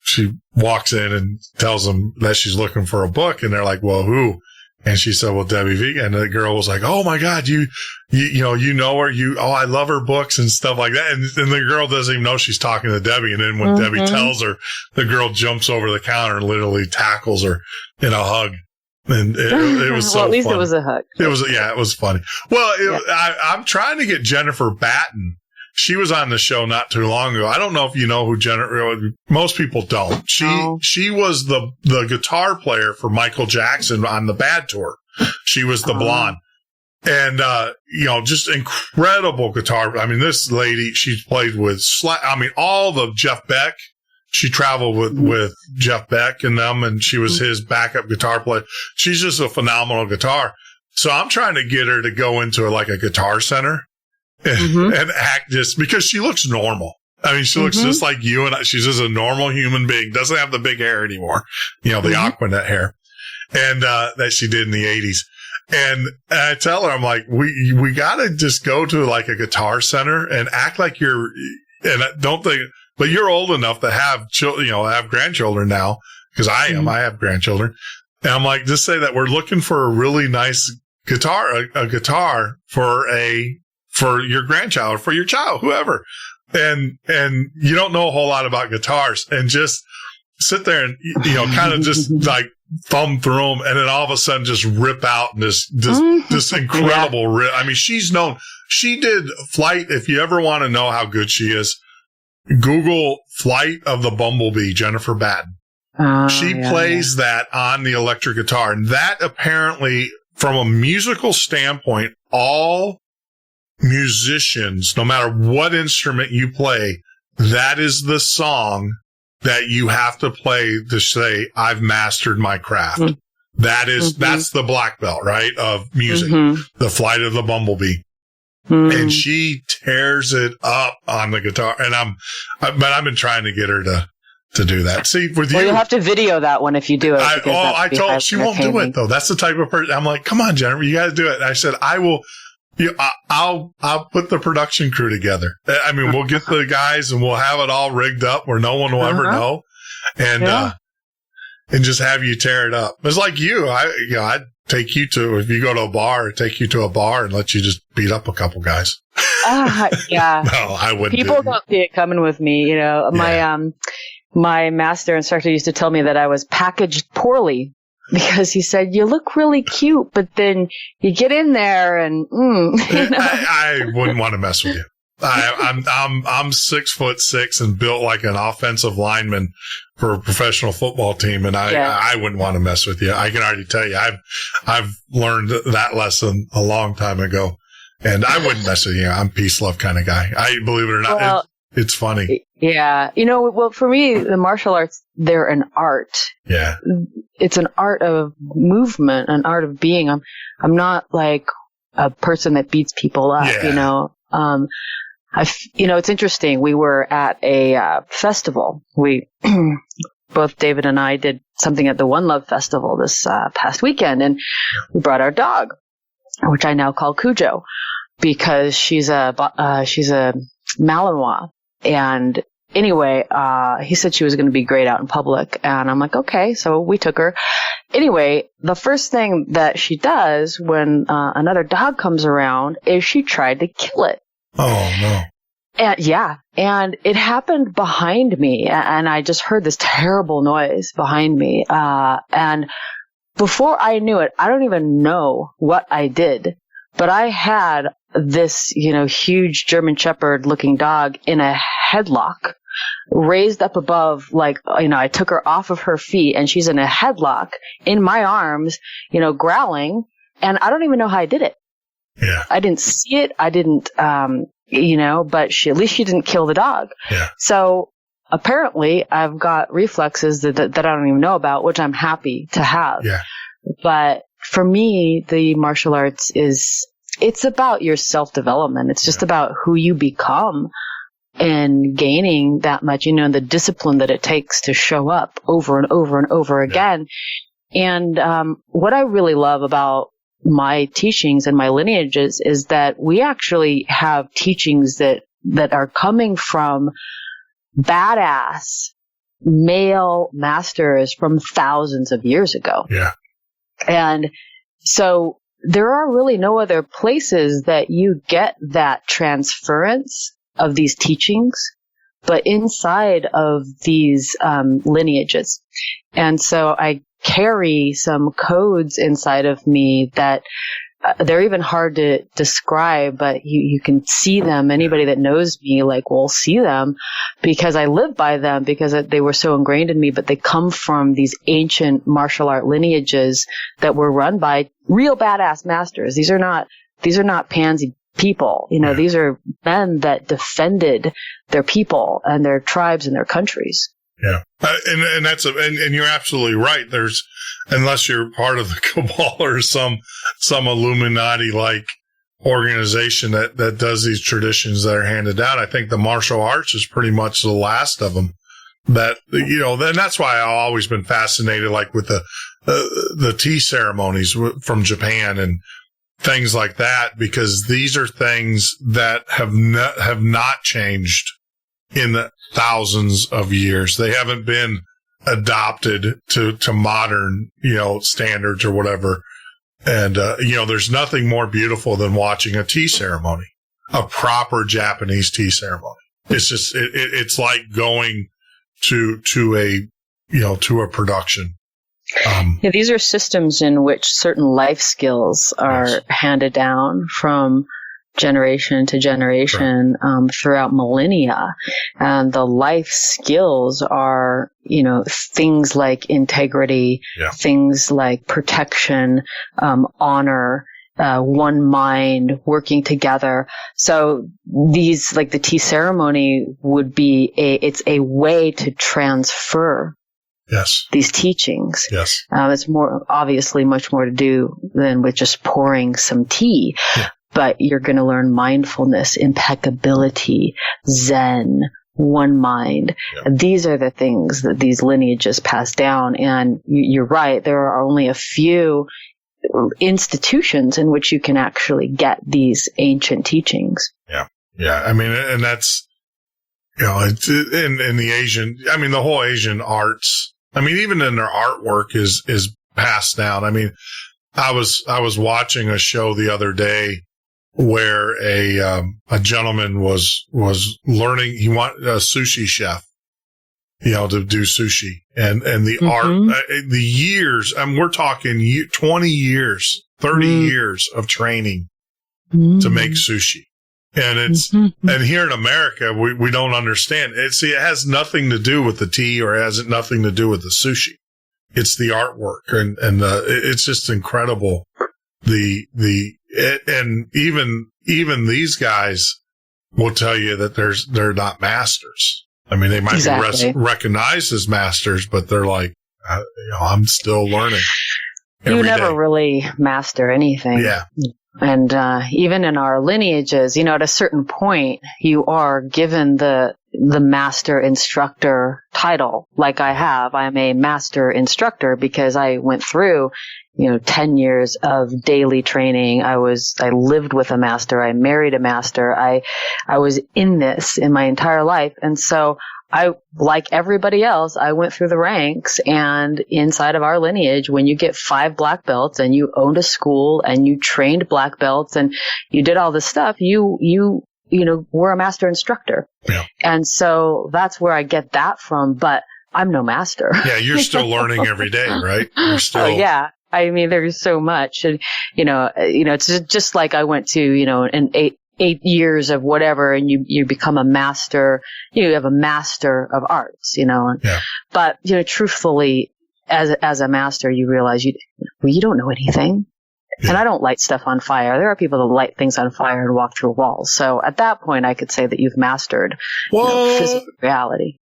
she walks in and tells them that she's looking for a book, and they're like, well, who? And she said, well, Debbie V. And the girl was like, oh my God, you know her, I love her books and stuff like that. And the girl doesn't even know she's talking to Debbie. And then when Debbie tells her, the girl jumps over the counter and literally tackles her in a hug. And it was so well, at least funny. It was a hug. It was funny. Well, I'm trying to get Jennifer Batten. She was on the show not too long ago. I don't know if you know who Jennifer, most people don't. She was the guitar player for Michael Jackson on the Bad Tour. She was the blonde. And, just incredible guitar. I mean, this lady, she's played with, all the Jeff Beck. She traveled with Jeff Beck and them, and she was his backup guitar player. She's just a phenomenal guitar. So I'm trying to get her to go into a guitar center. And act just because she looks normal. I mean, she looks just like you and I. She's just a normal human being. Doesn't have the big hair anymore. The Aquanet hair. And, that she did in the 80s. And I tell her, I'm like, we gotta just go to a guitar center and act like you're, and I don't think, but you're old enough to have have grandchildren now. Cause I am, I have grandchildren. And I'm like, just say that we're looking for a really nice guitar, a guitar for your grandchild, for your child, whoever. And you don't know a whole lot about guitars, and just sit there and, kind of just thumb through them, and then all of a sudden just rip out this incredible rip. I mean, she did Flight. If you ever want to know how good she is, Google Flight of the Bumblebee, Jennifer Batten. She plays that on the electric guitar. And that apparently, from a musical standpoint, all musicians, no matter what instrument you play, that is the song that you have to play to say, I've mastered my craft. That's the black belt, right, of music, the Flight of the Bumblebee. And she tears it up on the guitar. And I've been trying to get her to do that. See, with you, you'll have to video that one if you do it. I told her she won't do it though. That's the type of person. I'm like, come on, Jennifer, you got to do it. And I said, I will. I'll put the production crew together. I mean, we'll get the guys and we'll have it all rigged up where no one will ever know, and just have you tear it up. It's like you. I'd take you to, if you go to a bar, take you to a bar and let you just beat up a couple guys. Yeah. No, I wouldn't. People don't see it coming with me. My master instructor used to tell me that I was packaged poorly. Because he said, you look really cute, but then you get in there and, I wouldn't want to mess with you. I'm 6'6" and built like an offensive lineman for a professional football team. And I wouldn't want to mess with you. I can already tell you, I've learned that lesson a long time ago, and I wouldn't mess with you. I'm peace, love kind of guy. Believe it or not, it's funny. Yeah. Well, for me, the martial arts, they're an art. Yeah. It's an art of movement, an art of being. I'm not like a person that beats people up, It's interesting. We were at a festival. Both David and I did something at the One Love Festival this past weekend, and we brought our dog, which I now call Cujo, because she's a Malinois. And anyway, he said she was going to be great out in public, and I'm like, okay, so we took her. Anyway, the first thing that she does when another dog comes around is she tried to kill it. Oh, no. And it happened behind me, and I just heard this terrible noise behind me. And before I knew it, I don't even know what I did, but I had this, huge German Shepherd looking dog in a headlock, raised up above, I took her off of her feet, and she's in a headlock in my arms, growling, and I don't even know how I did it. Yeah. I didn't see it. I didn't, but at least she didn't kill the dog. Yeah. So apparently I've got reflexes that I don't even know about, which I'm happy to have. Yeah. But for me, the martial arts it's about your self-development. It's just about who you become and gaining that much, the discipline that it takes to show up over and over and over again. And what I really love about my teachings and my lineages is that we actually have teachings that are coming from badass male masters from thousands of years ago. Yeah. And so there are really no other places that you get that transference of these teachings, but inside of these lineages. And so I carry some codes inside of me that they're even hard to describe, but you can see them. Anybody that knows me, will see them because I live by them because they were so ingrained in me, but they come from these ancient martial art lineages that were run by real badass masters. These are not pansy people. These are men that defended their people and their tribes and their countries. Yeah. And that's and you're absolutely right. Unless you're part of the cabal or some Illuminati like organization that does these traditions that are handed down, I think the martial arts is pretty much the last of them that, and that's why I've always been fascinated, with the tea ceremonies from Japan and things like that, because these are things that have not changed in the thousands of years. They haven't been adopted to modern, standards or whatever. And, there's nothing more beautiful than watching a tea ceremony, a proper Japanese tea ceremony. It's just, it's like going to a production. These are systems in which certain life skills are handed down from generation to generation, throughout millennia. And the life skills are, things like integrity, things like protection, honor, one mind, working together. So these, the tea ceremony would be it's a way to transfer these teachings. Yes. It's obviously much more to do than with just pouring some tea. Yeah. But you're going to learn mindfulness, impeccability, Zen, one mind. Yeah. These are the things that these lineages pass down. And you're right. There are only a few institutions in which you can actually get these ancient teachings. Yeah. Yeah. I mean, and that's, it's in the Asian, the whole Asian arts. Even in their artwork is passed down. I was watching a show the other day where a gentleman was learning. He wanted a sushi chef, to do sushi, and the art, the years. We're talking 20 years, 30 years of training to make sushi. And it's, and here in America, we don't understand. It has nothing to do with the tea or it has nothing to do with the sushi. It's the artwork and it's just incredible. And even these guys will tell you that they're not masters. They might be recognized as masters, but they're like, I'm still learning. You never really master anything. Yeah. And even in our lineages, at a certain point, you are given the master instructor title. Like I have, I'm a master instructor because I went through, 10 years of daily training. I lived with a master. I married a master. I was in this in my entire life. And so like everybody else, I went through the ranks, and inside of our lineage, when you get 5 black belts and you owned a school and you trained black belts and you did all this stuff, you were a master instructor. Yeah. And so that's where I get that from, but I'm no master. Yeah. You're still learning every day, right? You're still. Oh, yeah. I mean, there's so much, and, it's just like I went to, an 8 years of whatever, and you become a master, you have a master of arts, Yeah. But, truthfully, as a master, you realize you don't know anything. Yeah. And I don't light stuff on fire. There are people that light things on fire and walk through walls. So at that point, I could say that you've mastered physical reality.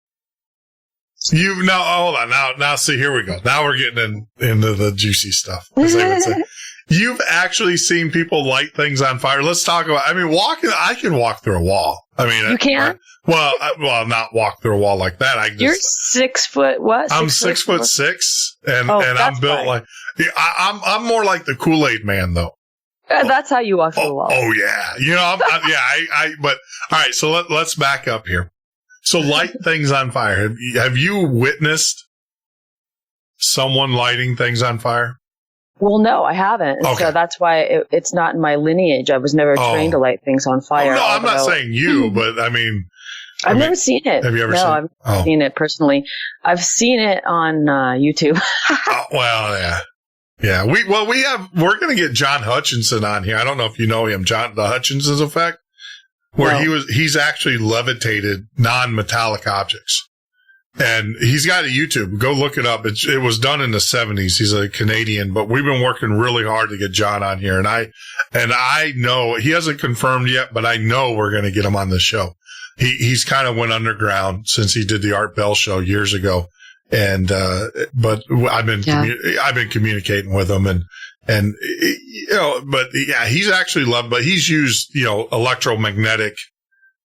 Hold on. Now, see, here we go. Now we're getting into the juicy stuff, as they would say. You've actually seen people light things on fire. Let's talk about, I can walk through a wall. You can? Not walk through a wall like that. You're 6 foot, what? I'm 6'6", and I'm built like, I'm more like the Kool-Aid man though. That's how you walk through a wall. Oh yeah. But all right. So let's back up here. So light things on fire. Have you witnessed someone lighting things on fire? Well, no, I haven't. Okay. So that's why it's not in my lineage. I was never trained to light things on fire. No, I'm not saying you, but I've never seen it. Have you ever seen it? No, I've seen it personally. I've seen it on YouTube. Well, yeah. Yeah. We're going to get John Hutchinson on here. I don't know if you know him, the Hutchinson's effect, where he's actually levitated non-metallic objects. And he's got a YouTube. Go look it up. It was done in the 70s. He's a Canadian, but we've been working really hard to get John on here. And I know he hasn't confirmed yet, but I know we're going to get him on the show. He's kind of went underground since he did the Art Bell show years ago. And, but I've been communicating with him and, but yeah, he's actually loved, but he's used, electromagnetic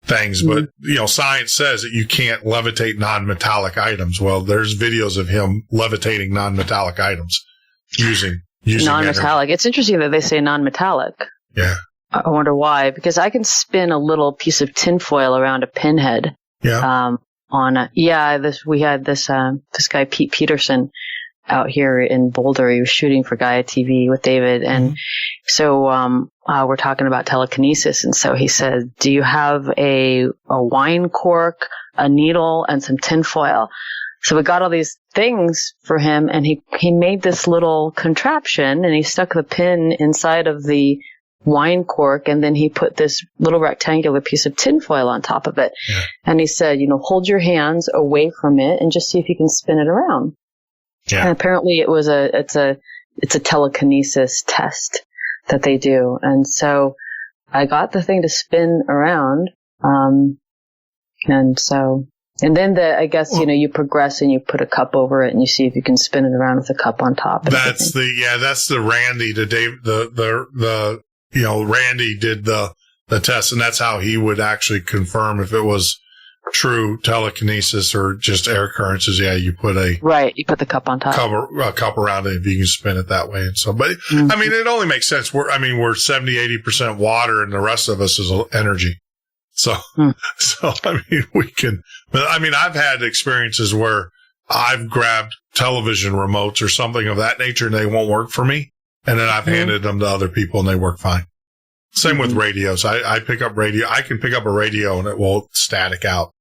things, but science says that you can't levitate non-metallic items. Well, there's videos of him levitating non-metallic items using non-metallic. Energy. It's interesting that they say non-metallic. Yeah. I wonder why, because I can spin a little piece of tinfoil around a pinhead. Yeah. We had this guy, Pete Peterson, out here in Boulder. He was shooting for Gaia TV with David. And so, we're talking about telekinesis. And so he said, do you have a wine cork, a needle, and some tinfoil? So we got all these things for him, and he made this little contraption, and he stuck the pin inside of the wine cork, and then he put this little rectangular piece of tinfoil on top of it. Yeah. And he said, hold your hands away from it and just see if you can spin it around. Yeah. And apparently it's a telekinesis test that they do. And so I got the thing to spin around. And then I guess, you progress and you put a cup over it and you see if you can spin it around with a cup on top. That's the Randy, Randy did the test, and that's how he would actually confirm if it was true telekinesis or just air currents. Yeah, you put you put the cup on top, a cup around it if you can spin it that way. And so, but it only makes sense. We're 70-80% water, and the rest of us is energy. So, we can. But I've had experiences where I've grabbed television remotes or something of that nature, and they won't work for me. And then I've handed them to other people and they work fine. Same with radios. I pick up radio. I can pick up a radio and it will static out.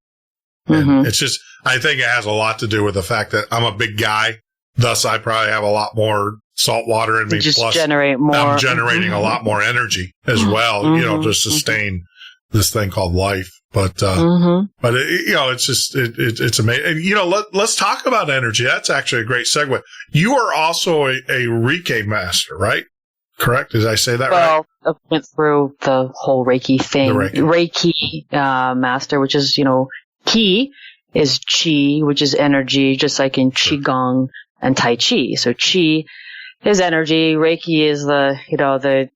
And it's just, I think it has a lot to do with the fact that I'm a big guy. Thus, I probably have a lot more salt water in me. Plus, generate more. I'm generating a lot more energy as well, to sustain this thing called life. But it's amazing. And, let's talk about energy. That's actually a great segue. You are also a Reiki master, right? Correct? Did I say that right? Well, I went through the whole Reiki thing. Reiki master, which is, Ki is chi, which is energy, just like in qigong and tai chi. So chi is energy. Reiki is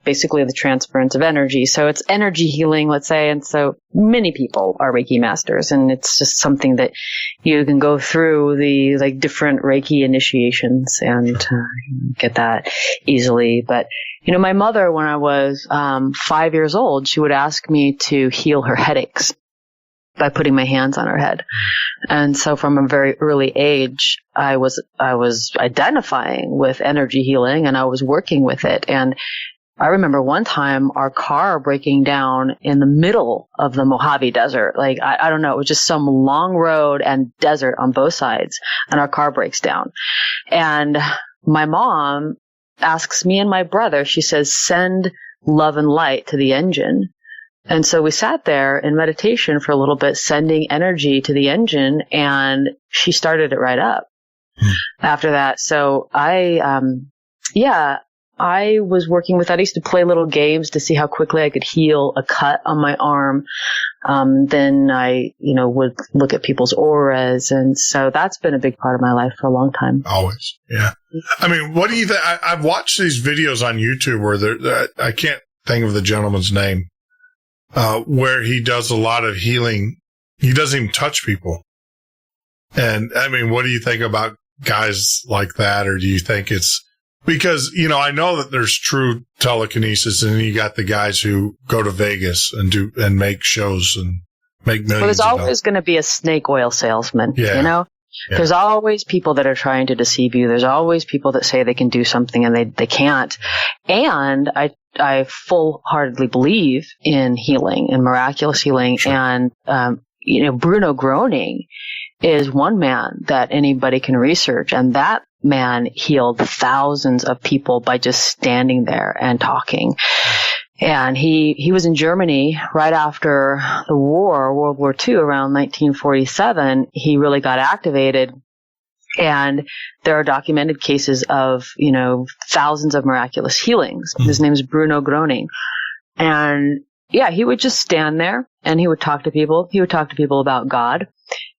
basically the transference of energy. So it's energy healing, let's say. And so many people are Reiki masters, and it's just something that you can go through the different Reiki initiations and get that easily. But, my mother, when I was 5 years old, she would ask me to heal her headaches by putting my hands on her head. And so from a very early age, I was identifying with energy healing, and I was working with it. And I remember one time our car breaking down in the middle of the Mojave Desert. I don't know, it was just some long road and desert on both sides, and our car breaks down. And my mom asks me and my brother, she says, send love and light to the engine. And so we sat there in meditation for a little bit, sending energy to the engine, and she started it right up after that. So I was working with that. I used to play little games to see how quickly I could heal a cut on my arm. Then I, would look at people's auras. And so that's been a big part of my life for a long time. Always. Yeah. I mean, what do you think? I've watched these videos on YouTube where I can't think of the gentleman's name. Where he does a lot of healing. He doesn't even touch people. And I mean, what do you think about guys like that? Or do you think it's because, I know that there's true telekinesis, and you got the guys who go to Vegas and make shows and make millions. Well, there's always going to be a snake oil salesman, Yeah. There's always people that are trying to deceive you. There's always people that say they can do something and they can't. And I full-heartedly believe in healing and miraculous healing. Sure. And, Bruno Groening is one man that anybody can research. And that man healed thousands of people by just standing there and talking. And he was in Germany right after the war, World War II, around 1947. He really got activated. And there are documented cases of, thousands of miraculous healings. Mm-hmm. His name is Bruno Groening. And he would just stand there and he would talk to people. He would talk to people about God.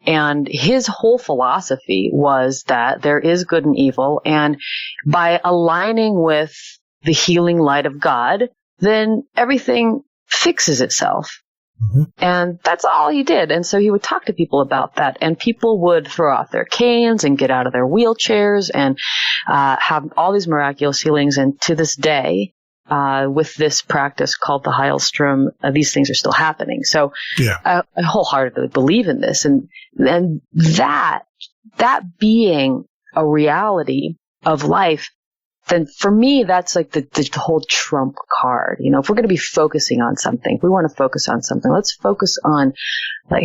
And his whole philosophy was that there is good and evil. And by aligning with the healing light of God, then everything fixes itself. Mm-hmm. And that's all he did. And so he would talk to people about that. And people would throw off their canes and get out of their wheelchairs and have all these miraculous healings. And to this day, with this practice called the Heilstrom, these things are still happening. So I wholeheartedly believe in this. And that being a reality of life, then for me, that's like the whole trump card. If we're going to be focusing on something, if we want to focus on something, let's focus on,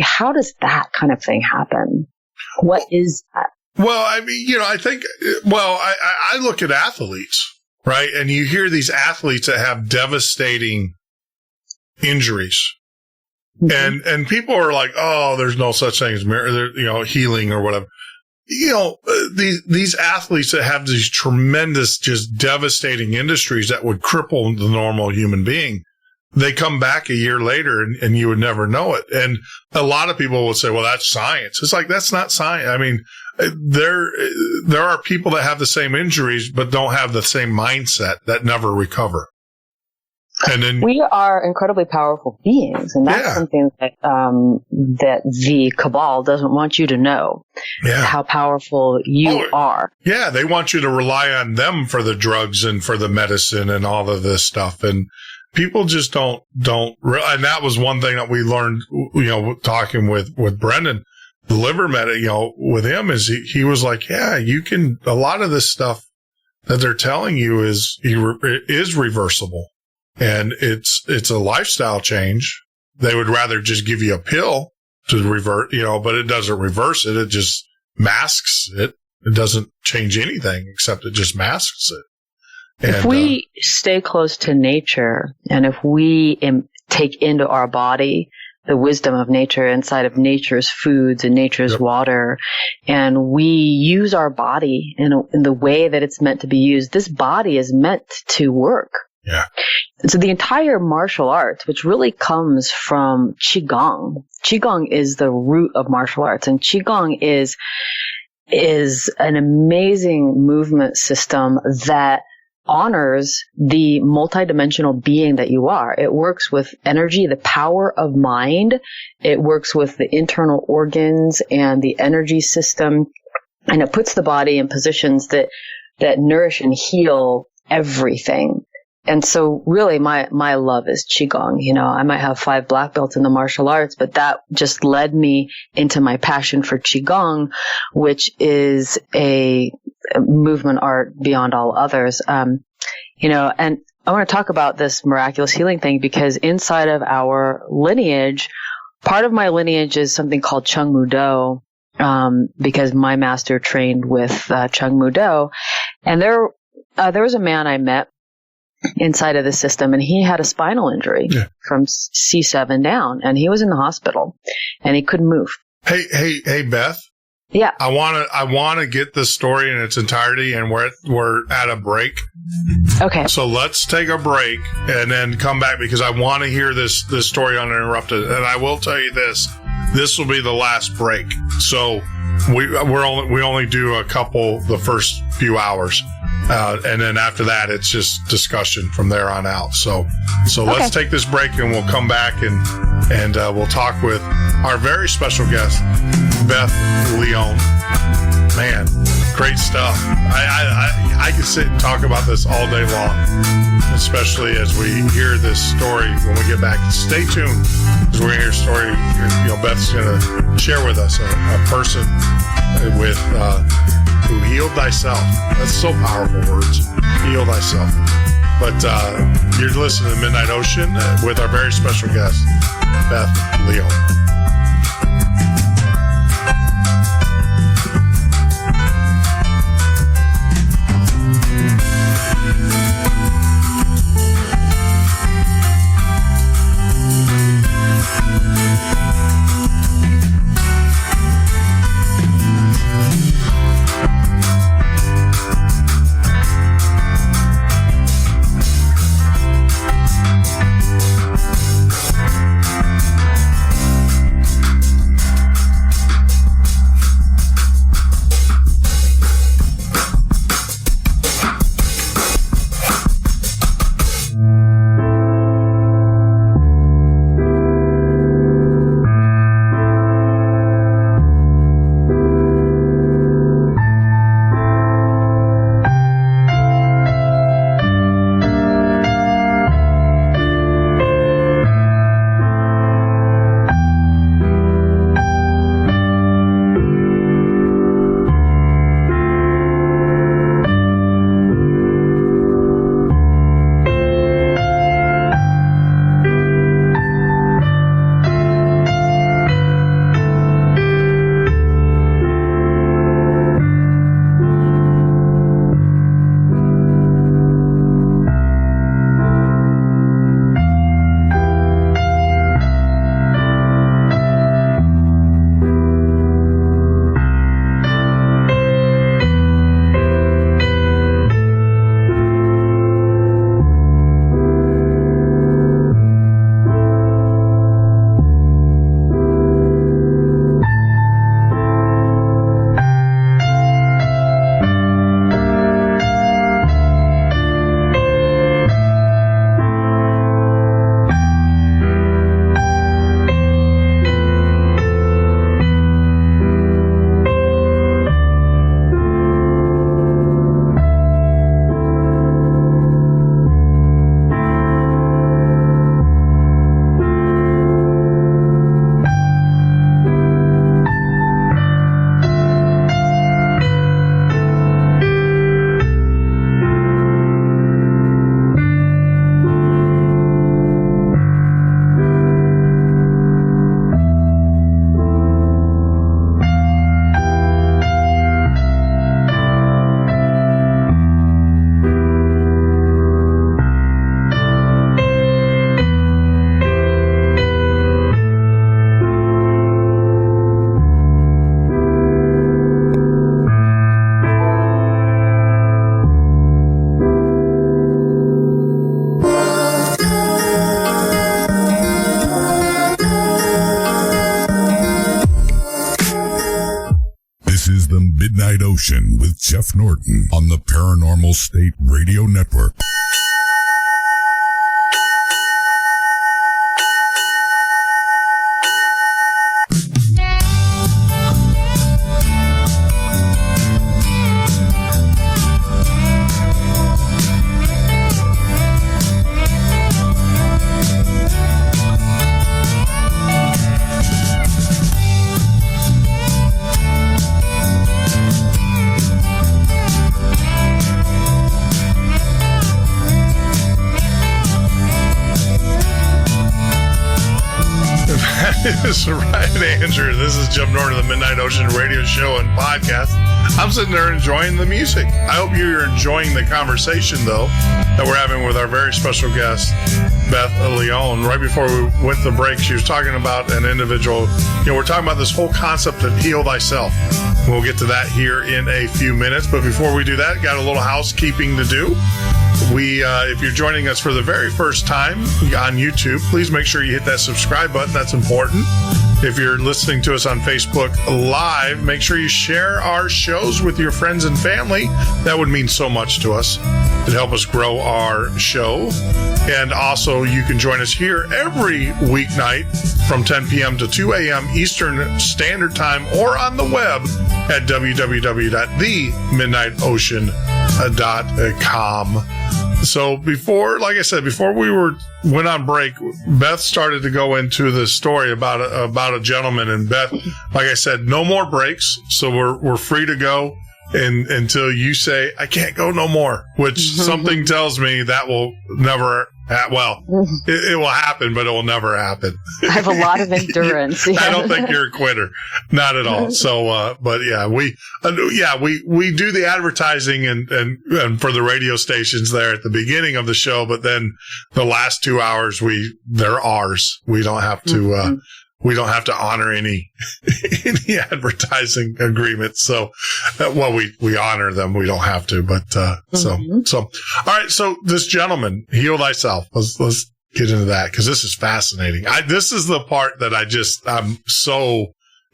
how does that kind of thing happen? What is that? Well, I mean, I think, I look at athletes, right? And you hear these athletes that have devastating injuries. Mm-hmm. And people are like, oh, there's no such thing as, healing or whatever. These athletes that have these tremendous, just devastating injuries that would cripple the normal human being, they come back a year later and you would never know it. And a lot of people would say, well, that's science. It's like, that's not science. I mean, there are people that have the same injuries, but don't have the same mindset that never recover. And then we are incredibly powerful beings, and that's something that that the cabal doesn't want you to know. Yeah. How powerful you are. Yeah, they want you to rely on them for the drugs and for the medicine and all of this stuff, and people just don't. And that was one thing that we learned, talking with Brendan, the liver medic, with him, is he was like, yeah, you can. A lot of this stuff that they're telling you is reversible. And it's a lifestyle change. They would rather just give you a pill to revert, but it doesn't reverse it. It just masks it. It doesn't change anything except it just masks it. If we stay close to nature, and if we take into our body the wisdom of nature inside of nature's foods and nature's water, and we use our body in the way that it's meant to be used, this body is meant to work. Yeah. So the entire martial arts, which really comes from qigong. Qigong is the root of martial arts, and qigong is is an amazing movement system that honors the multidimensional being that you are. It works with energy, the power of mind. It works with the internal organs and the energy system. And it puts the body in positions that nourish and heal everything. And so really my love is qigong. I might have 5 black belts in the martial arts, but that just led me into my passion for qigong, which is a movement art beyond all others. And I want to talk about this miraculous healing thing because inside of our lineage, part of my lineage is something called Chung Mu Do, because my master trained with Chung Mu Do. And there was a man I met inside of the system, and he had a spinal injury from C7 down, and he was in the hospital, and he couldn't move. Hey, Beth. Yeah. I want to get this story in its entirety, and we're at a break. Okay. So let's take a break and then come back because I want to hear this story uninterrupted. And I will tell you this will be the last break. So we only do a couple the first few hours. And then after that, it's just discussion from there on out. So let's take this break and we'll come back and we'll talk with our very special guest, Beth Leone. Man, great stuff. I could sit and talk about this all day long, especially as we hear this story when we get back. Stay tuned because we're going to hear a story. Beth's going to share with us a person with who healed thyself. That's so powerful words. Heal thyself. But you're listening to Midnight Ocean with our very special guest, Beth Leone. Midnight Ocean with Jeff Norton on the Paranormal State Radio Network. That's right, Andrew. This is Jeff Norton of the Midnight Ocean Radio Show and Podcast. I'm sitting there enjoying the music. I hope you're enjoying the conversation, though, that we're having with our very special guest, Beth Leone. Right before we went to the break, she was talking about an individual. We're talking about this whole concept of heal thyself. We'll get to that here in a few minutes. But before we do that, got a little housekeeping to do. If you're joining us for the very first time on YouTube, please make sure you hit that subscribe button. That's important. If you're listening to us on Facebook Live, make sure you share our shows with your friends and family. That would mean so much to us. It'd help us grow our show. And also, you can join us here every weeknight from 10 p.m. to 2 a.m. Eastern Standard Time or on the web at www.themidnightocean.com. So before we went on break, Beth started to go into the story about a gentleman, and Beth, like I said, no more breaks. So we're free to go until you say, I can't go no more, which something tells me that will never it will happen, but it will never happen. I have a lot of endurance. Yeah. I don't think you're a quitter. Not at all. So, but yeah, we do the advertising and for the radio stations there at the beginning of the show, but then the last 2 hours, they're ours. We don't have to, we don't have to honor any advertising agreements. So, we honor them. We don't have to, but, so, all right. So this gentleman, heal thyself. Let's get into that, because this is fascinating. This is the part that I'm so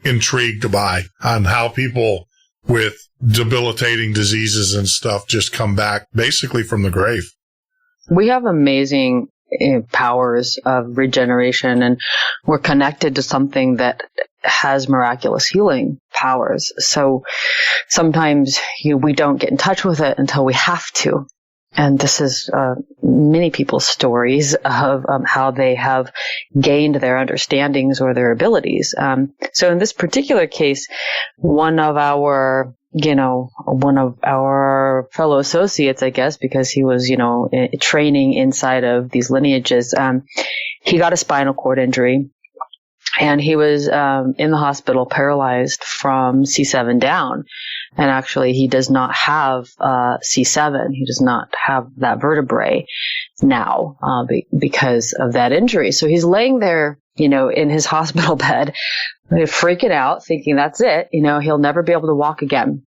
intrigued by, on how people with debilitating diseases and stuff just come back basically from the grave. We have amazing powers of regeneration, and we're connected to something that has miraculous healing powers. So sometimes we don't get in touch with it until we have to. And this is many people's stories of how they have gained their understandings or their abilities. So in this particular case, one of our fellow associates, I guess, because he was, training inside of these lineages, he got a spinal cord injury, and he was in the hospital paralyzed from C7 down. And actually, he does not have C7. He does not have that vertebrae now because of that injury. So he's laying there, in his hospital bed, freaking out, thinking that's it. He'll never be able to walk again.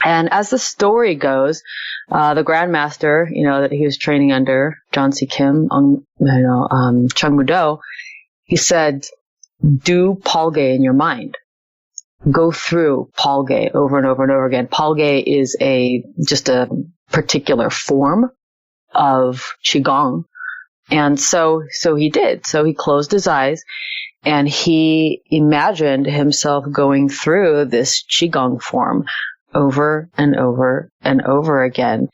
And as the story goes, the grandmaster, that he was training under, John C. Kim, Chung Mudo, he said, do Palge in your mind. Go through Palge over and over and over again. Palge is just a particular form of qigong. And so he did. So he closed his eyes and he imagined himself going through this qigong form over and over and over again.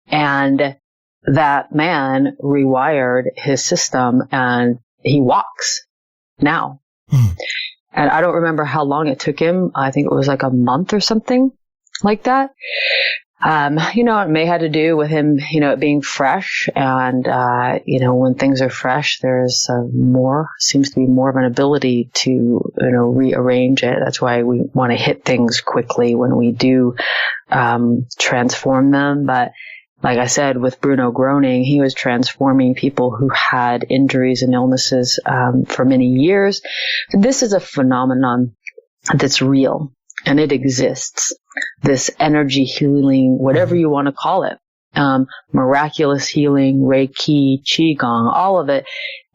And that man rewired his system, and he walks now. And I don't remember how long it took him. I think it was like a month or something like that. It may have to do with him, it being fresh. And, when things are fresh, there's seems to be more of an ability to, rearrange it. That's why we want to hit things quickly when we do, transform them. But like I said, with Bruno Groening, he was transforming people who had injuries and illnesses, for many years. This is a phenomenon that's real. And it exists. This energy healing, whatever you want to call it, miraculous healing, Reiki, Qigong, all of it.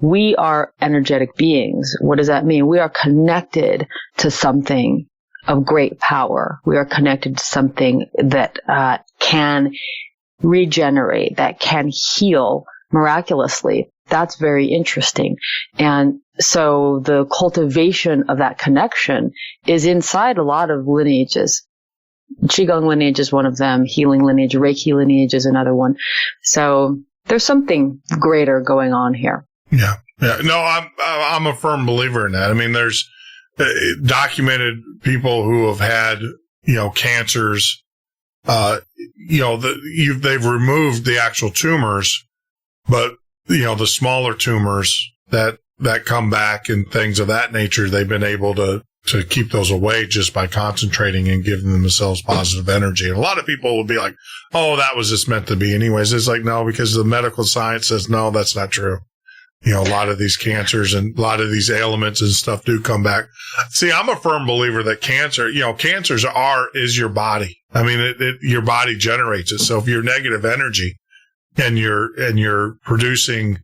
We are energetic beings. What does that mean? We are connected to something of great power. We are connected to something that can regenerate, that can heal miraculously. That's very interesting. And so the cultivation of that connection is inside a lot of lineages. Qigong lineage is one of them. Healing lineage, Reiki lineage is another one. So there's something greater going on here. Yeah. No, I'm a firm believer in that. I mean, there's documented people who have had, cancers, they've removed the actual tumors, but, the smaller tumors that come back and things of that nature, they've been able to keep those away just by concentrating and giving themselves positive energy. And a lot of people will be like, oh, that was just meant to be anyways. It's like, no, because the medical science says, no, that's not true. A lot of these cancers and a lot of these ailments and stuff do come back. See, I'm a firm believer that cancers is your body. I mean, your body generates it. So if you're negative energy and you're producing,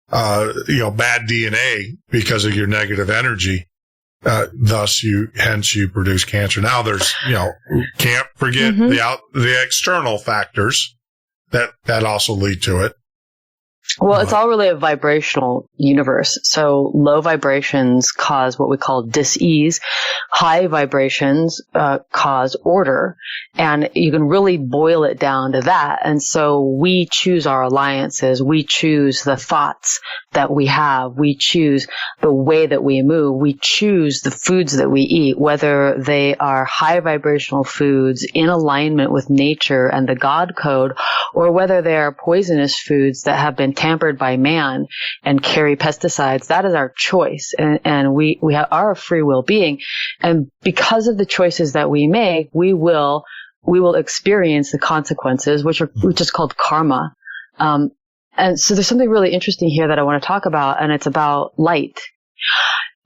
bad DNA because of your negative energy, thus you produce cancer. Now there's, can't forget the external factors that also lead to it. Well, it's all really a vibrational universe. So low vibrations cause what we call dis-ease. High vibrations cause order. And you can really boil it down to that. And so we choose our alliances. We choose the thoughts that we have. We choose the way that we move. We choose the foods that we eat, whether they are high vibrational foods in alignment with nature and the God code, or whether they are poisonous foods that have been tampered by man and carry pesticides. That is our choice. And we are a free will being. And because of the choices that we make, we will experience the consequences, which is called karma. And so there's something really interesting here that I want to talk about, and it's about light.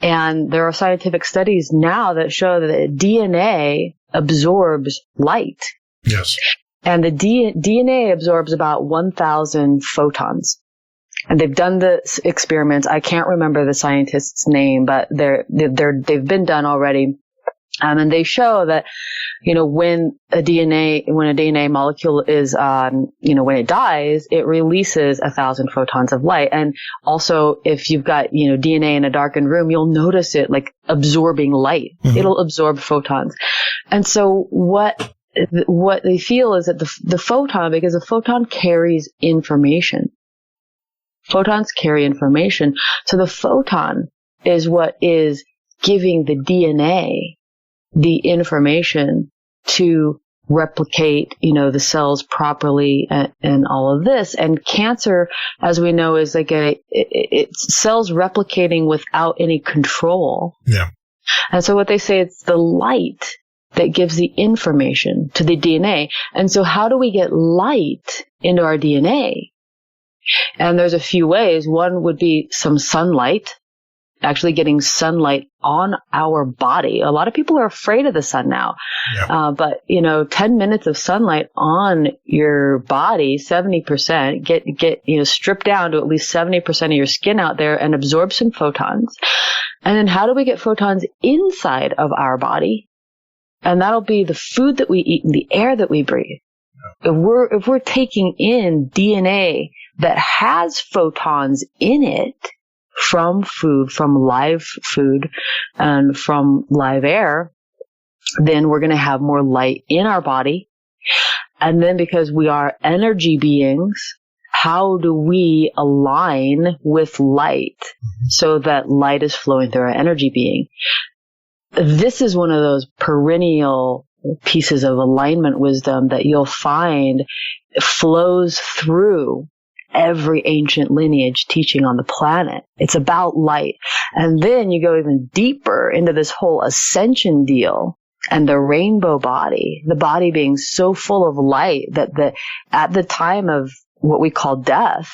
And there are scientific studies now that show that DNA absorbs light. Yes. And the DNA absorbs about 1,000 photons. And they've done the experiments. I can't remember the scientist's name, but they've been done already. And they show that, when a DNA molecule is, when it dies, it releases 1,000 photons of light. And also, if you've got, DNA in a darkened room, you'll notice it like absorbing light. Mm-hmm. It'll absorb photons. And so what they feel is that the photon, because a photon carries information. Photons carry information. So the photon is what is giving the DNA the information to replicate, the cells properly and all of this. And cancer, as we know, is like it's cells replicating without any control. Yeah. And so what they say, it's the light that gives the information to the DNA. And so how do we get light into our DNA? And there's a few ways. One would be some sunlight, actually getting sunlight on our body. A lot of people are afraid of the sun now. Yeah. But 10 minutes of sunlight on your body, 70%, get stripped down to at least 70% of your skin out there and absorb some photons. And then how do we get photons inside of our body? And that'll be the food that we eat and the air that we breathe. Yeah. If we're taking in DNA that has photons in it from food, from live food and from live air, then we're going to have more light in our body. And then because we are energy beings, how do we align with light so that light is flowing through our energy being? This is one of those perennial pieces of alignment wisdom that you'll find flows through every ancient lineage teaching on the planet. It's about light. And then you go even deeper into this whole ascension deal and the rainbow body, the body being so full of light that at the time of what we call death,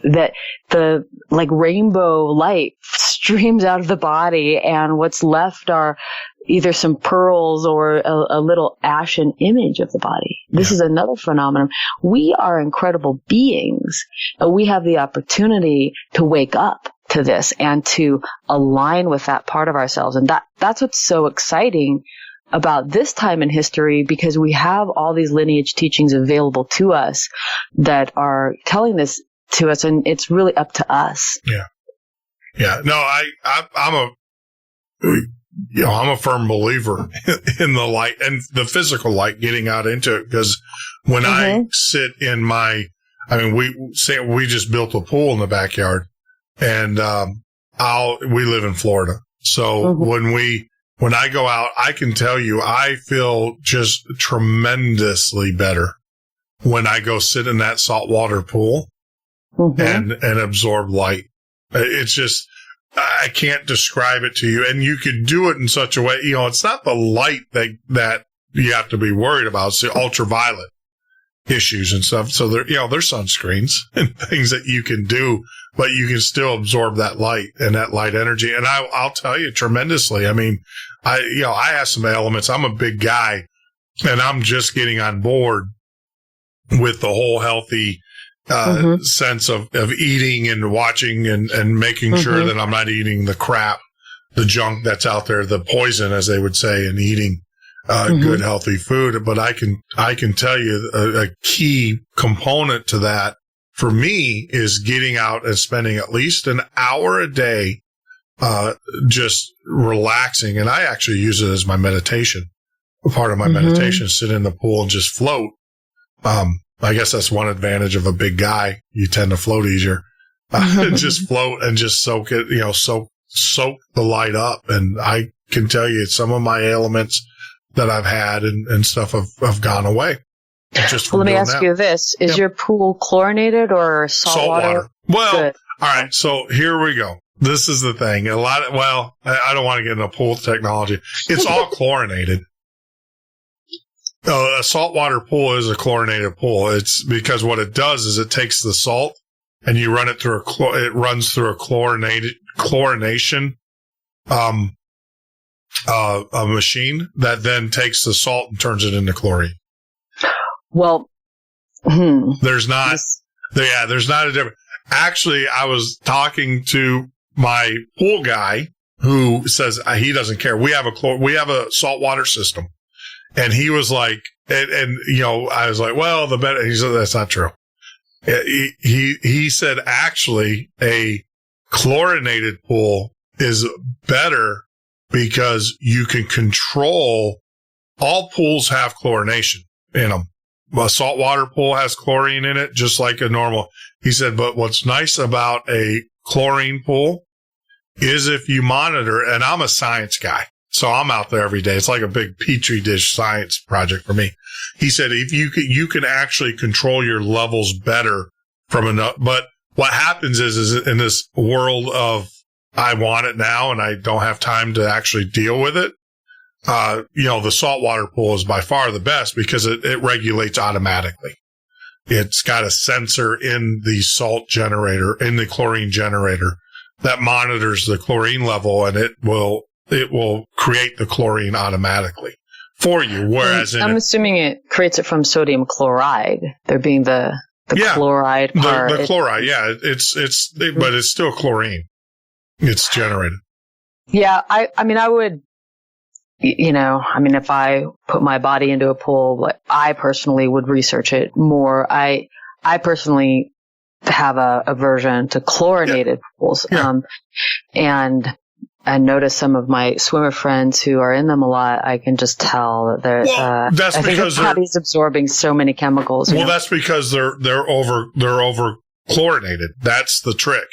that the rainbow light streams out of the body, and what's left are either some pearls or a little ashen image of the body. This is another phenomenon. We are incredible beings. We have the opportunity to wake up to this and to align with that part of ourselves. And that's what's so exciting about this time in history because we have all these lineage teachings available to us that are telling this to us, and it's really up to us. Yeah. Yeah. No, I'm a firm believer in the light and the physical light, getting out into it. Because when I sit in we just built a pool in the backyard, and we live in Florida. So when I go out, I can tell you, I feel just tremendously better when I go sit in that saltwater pool and absorb light. It's just, I can't describe it to you. And you could do it in such a way, it's not the light that you have to be worried about. It's the ultraviolet issues and stuff. So there's sunscreens and things that you can do, but you can still absorb that light and that light energy. And I'll tell you, tremendously. I mean, I have some elements. I'm a big guy, and I'm just getting on board with the whole healthy sense of eating and watching and making sure that I'm not eating the crap, the junk that's out there, the poison, as they would say, and eating good, healthy food. But I can tell you a key component to that for me is getting out and spending at least an hour a day just relaxing. And I actually use it as my meditation. Part of my meditation, sit in the pool and just float. I guess that's one advantage of a big guy. You tend to float easier. Just float and just soak it, soak the light up. And I can tell you some of my ailments that I've had and stuff have gone away. Just let me ask you this. Is your pool chlorinated or saltwater? Well, good. All right. So here we go. This is the thing. I don't want to get into pool technology. It's all chlorinated. A saltwater pool is a chlorinated pool. It's because what it does is it takes the salt and you run it through it runs through a chlorination, a machine that then takes the salt and turns it into chlorine. Well, there's not a difference. Actually, I was talking to my pool guy who says he doesn't care. We have a saltwater system. And he was like, I was like, well, the better. He said, that's not true. He said, actually, a chlorinated pool is better because you can control. All pools have chlorination in them. A saltwater pool has chlorine in it, just like a normal. He said, but what's nice about a chlorine pool is if you monitor, and I'm a science guy. So I'm out there every day. It's like a big petri dish science project for me. He said, if you can actually control your levels better from enough. But what happens is in this world of I want it now and I don't have time to actually deal with it. The saltwater pool is by far the best because it regulates automatically. It's got a sensor in the salt generator, in the chlorine generator that monitors the chlorine level, and it will create the chlorine automatically for you. Whereas I'm assuming it creates it from sodium chloride. There being the chloride part. The chloride, yeah. But it's still chlorine. It's generated. Yeah, I would, if I put my body into a pool, I personally would research it more. I personally have a aversion to chlorinated pools. Yeah. And I notice some of my swimmer friends who are in them a lot. I can just tell that they're. That's I think because their body's absorbing so many chemicals. Well, that's because they're over chlorinated. That's the trick.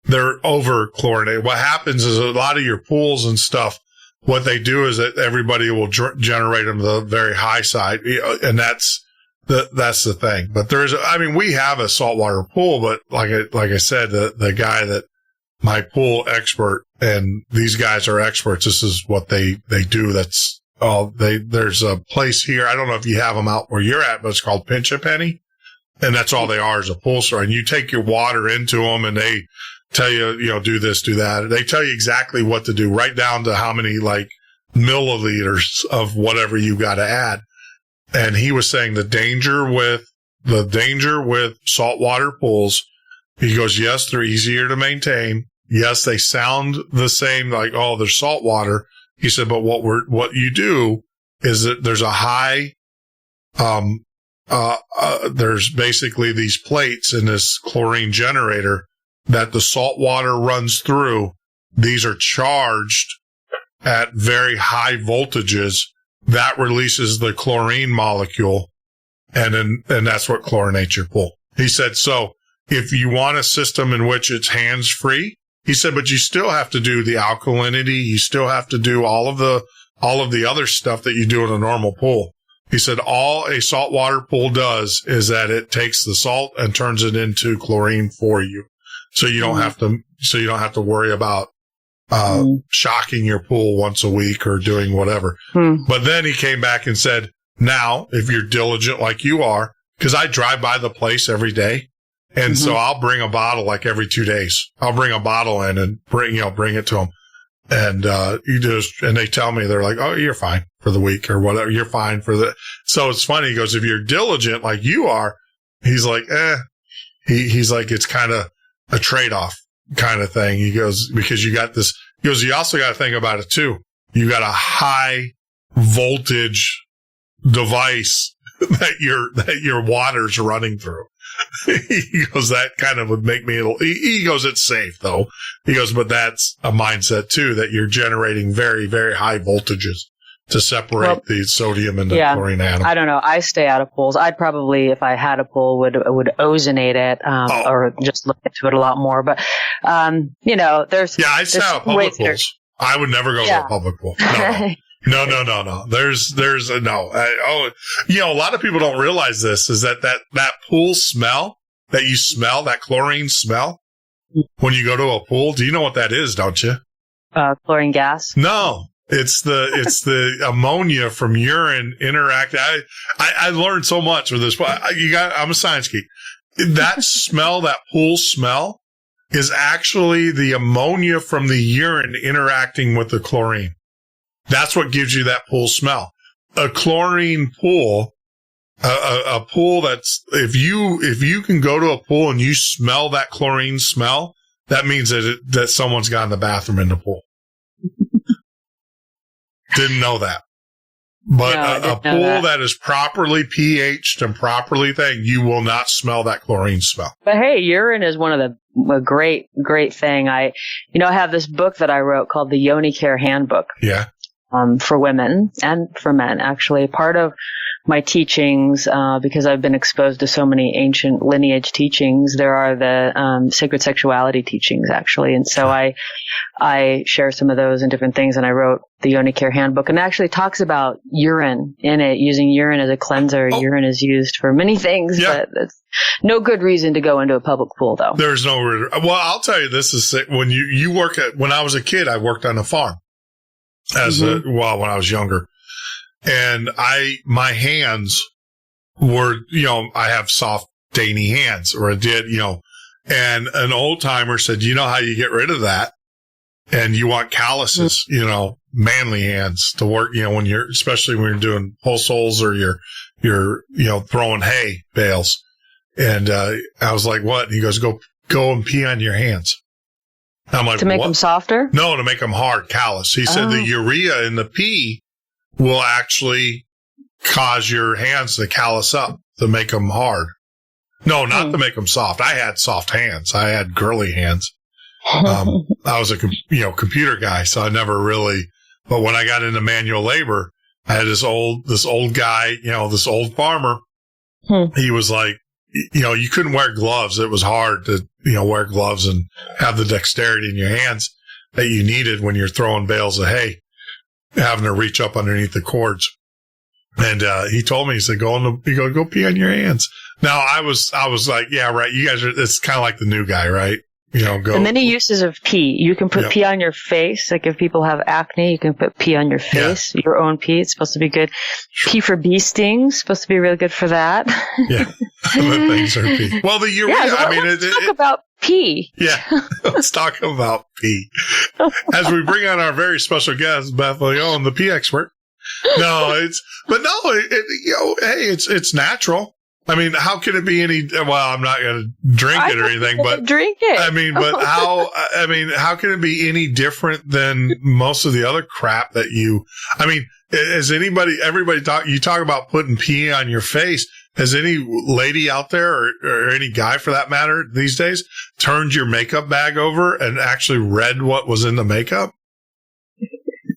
They're over chlorinated. What happens is a lot of your pools and stuff. What they do is that everybody will generate them to the very high side, and that's the thing. But we have a saltwater pool, but like I said, the guy that. My pool expert, and these guys are experts. This is what they do. That's all there's a place here. I don't know if you have them out where you're at, but it's called Pinch a Penny. And that's all they are is a pool store. And you take your water into them and they tell you, do this, do that. They tell you exactly what to do, right down to how many milliliters of whatever you got to add. And he was saying the danger with saltwater pools, he goes, yes, they're easier to maintain. Yes, they sound the same, like, oh, they're salt water. He said, but what you do is that there's a high, there's basically these plates in this chlorine generator that the salt water runs through. These are charged at very high voltages. That releases the chlorine molecule, and that's what chlorinates your pool. He said, so if you want a system in which it's hands-free, he said, but you still have to do the alkalinity. You still have to do all of the other stuff that you do in a normal pool. He said, all a saltwater pool does is that it takes the salt and turns it into chlorine for you. So you don't have to worry about shocking your pool once a week or doing whatever. But then he came back and said, now, if you're diligent like you are, because I drive by the place every day, and so I'll bring a bottle like every 2 days. I'll bring a bottle in and bring it to them. And, and they tell me, they're like, oh, you're fine for the week or whatever. You're fine for the, so it's funny. He goes, if you're diligent like you are, he's like, he's like, it's kind of a trade-off kind of thing. He goes, because you got this, he goes, you also got to think about it too. You got a high voltage device that your water's running through. He goes, that kind of would make me he goes, it's safe though. He goes, but that's a mindset too, that you're generating very, very high voltages to separate the sodium and the chlorine atom. I don't know. I stay out of pools. I'd probably, if I had a pool, would ozonate it, or just look into it a lot more. But, there's. Yeah, I stay out of public pools. I would never go to a public pool. No. No. There's no. A lot of people don't realize this is that pool smell that you smell, that chlorine smell when you go to a pool. Do you know what that is? Don't you? Chlorine gas. No, it's the ammonia from urine interact. I learned so much with this. I'm a science geek. That smell, that pool smell, is actually the ammonia from the urine interacting with the chlorine. That's what gives you that pool smell. A chlorine pool, a pool that's, if you can go to a pool and you smell that chlorine smell, that means that someone's got in the bathroom in the pool. Didn't know that. But a pool that is properly pH'd and properly you will not smell that chlorine smell. But hey, urine is one of a great thing. I have this book that I wrote called the Yoni Care Handbook. Yeah. For women and for men, actually. Part of my teachings, because I've been exposed to so many ancient lineage teachings, there are the sacred sexuality teachings, actually. And so I share some of those and different things, and I wrote the Yoni Care Handbook, and it actually talks about urine in it, using urine as a cleanser. Urine is used for many things, but it's no good reason to go into a public pool, though. There's no reason. Well, I'll tell you, this is when you work when I was a kid, I worked on a farm. When I was younger, and my hands were, I have soft, dainty hands, or I did, and an old timer said, you know how you get rid of that? And you want calluses, manly hands to work, especially when you're doing pulse holes or you're throwing hay bales. And, I was like, what? And he goes, go and pee on your hands. I'm like, to make them softer? No, to make them hard, callous. He said the urea in the pee will actually cause your hands to callous up, to make them hard. No, not to make them soft. I had soft hands. I had girly hands. I was a computer guy, so I never really. But when I got into manual labor, I had this old guy, this old farmer. He was like, you couldn't wear gloves. It was hard to, wear gloves and have the dexterity in your hands that you needed when you're throwing bales of hay, having to reach up underneath the cords. And, he told me, he said, go pee on your hands. Now I was like, yeah, right. You guys it's kind of like the new guy, right? Go. The many uses of pee. You can put pee on your face. Like if people have acne, you can put pee on your face. Your own pee. It's supposed to be good. Pee for bee stings. Supposed to be really good for that. Yeah. Thanks for pee. Well, the urea. Let's talk about pee. Yeah. Let's talk about pee. As we bring on our very special guest, Beth Leone, the pee expert. No, hey, it's natural. I mean, how can it be any, well, I'm not going to drink it or anything, but drink it. I mean, but how can it be any different than most of the other crap that everybody talk about putting pee on your face. Has any lady out there or any guy for that matter these days turned your makeup bag over and actually read what was in the makeup?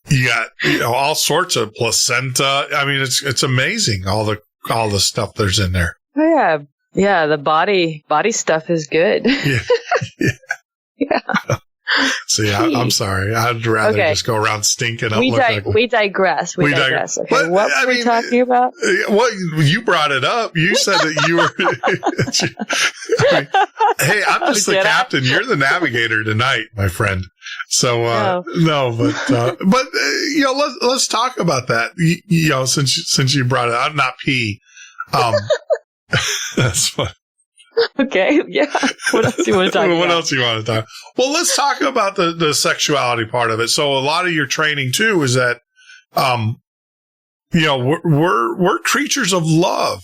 You got, all sorts of placenta. I mean, it's amazing. All the stuff there's in there. Oh, yeah. Yeah. The body stuff is good. Yeah. Yeah. See, I'm sorry. I'd rather just go around stinking up. We digress. We digress. Okay. But, what were we talking about? Well, you brought it up. You said that you were. Hey, I'm just the captain. You're the navigator tonight, my friend. So, but let's talk about that. Since you brought it up, not pee. That's fun. Okay, yeah. What else do you want to talk about? What else do you want to talk? Well, let's talk about the sexuality part of it. So a lot of your training too is that, we're creatures of love.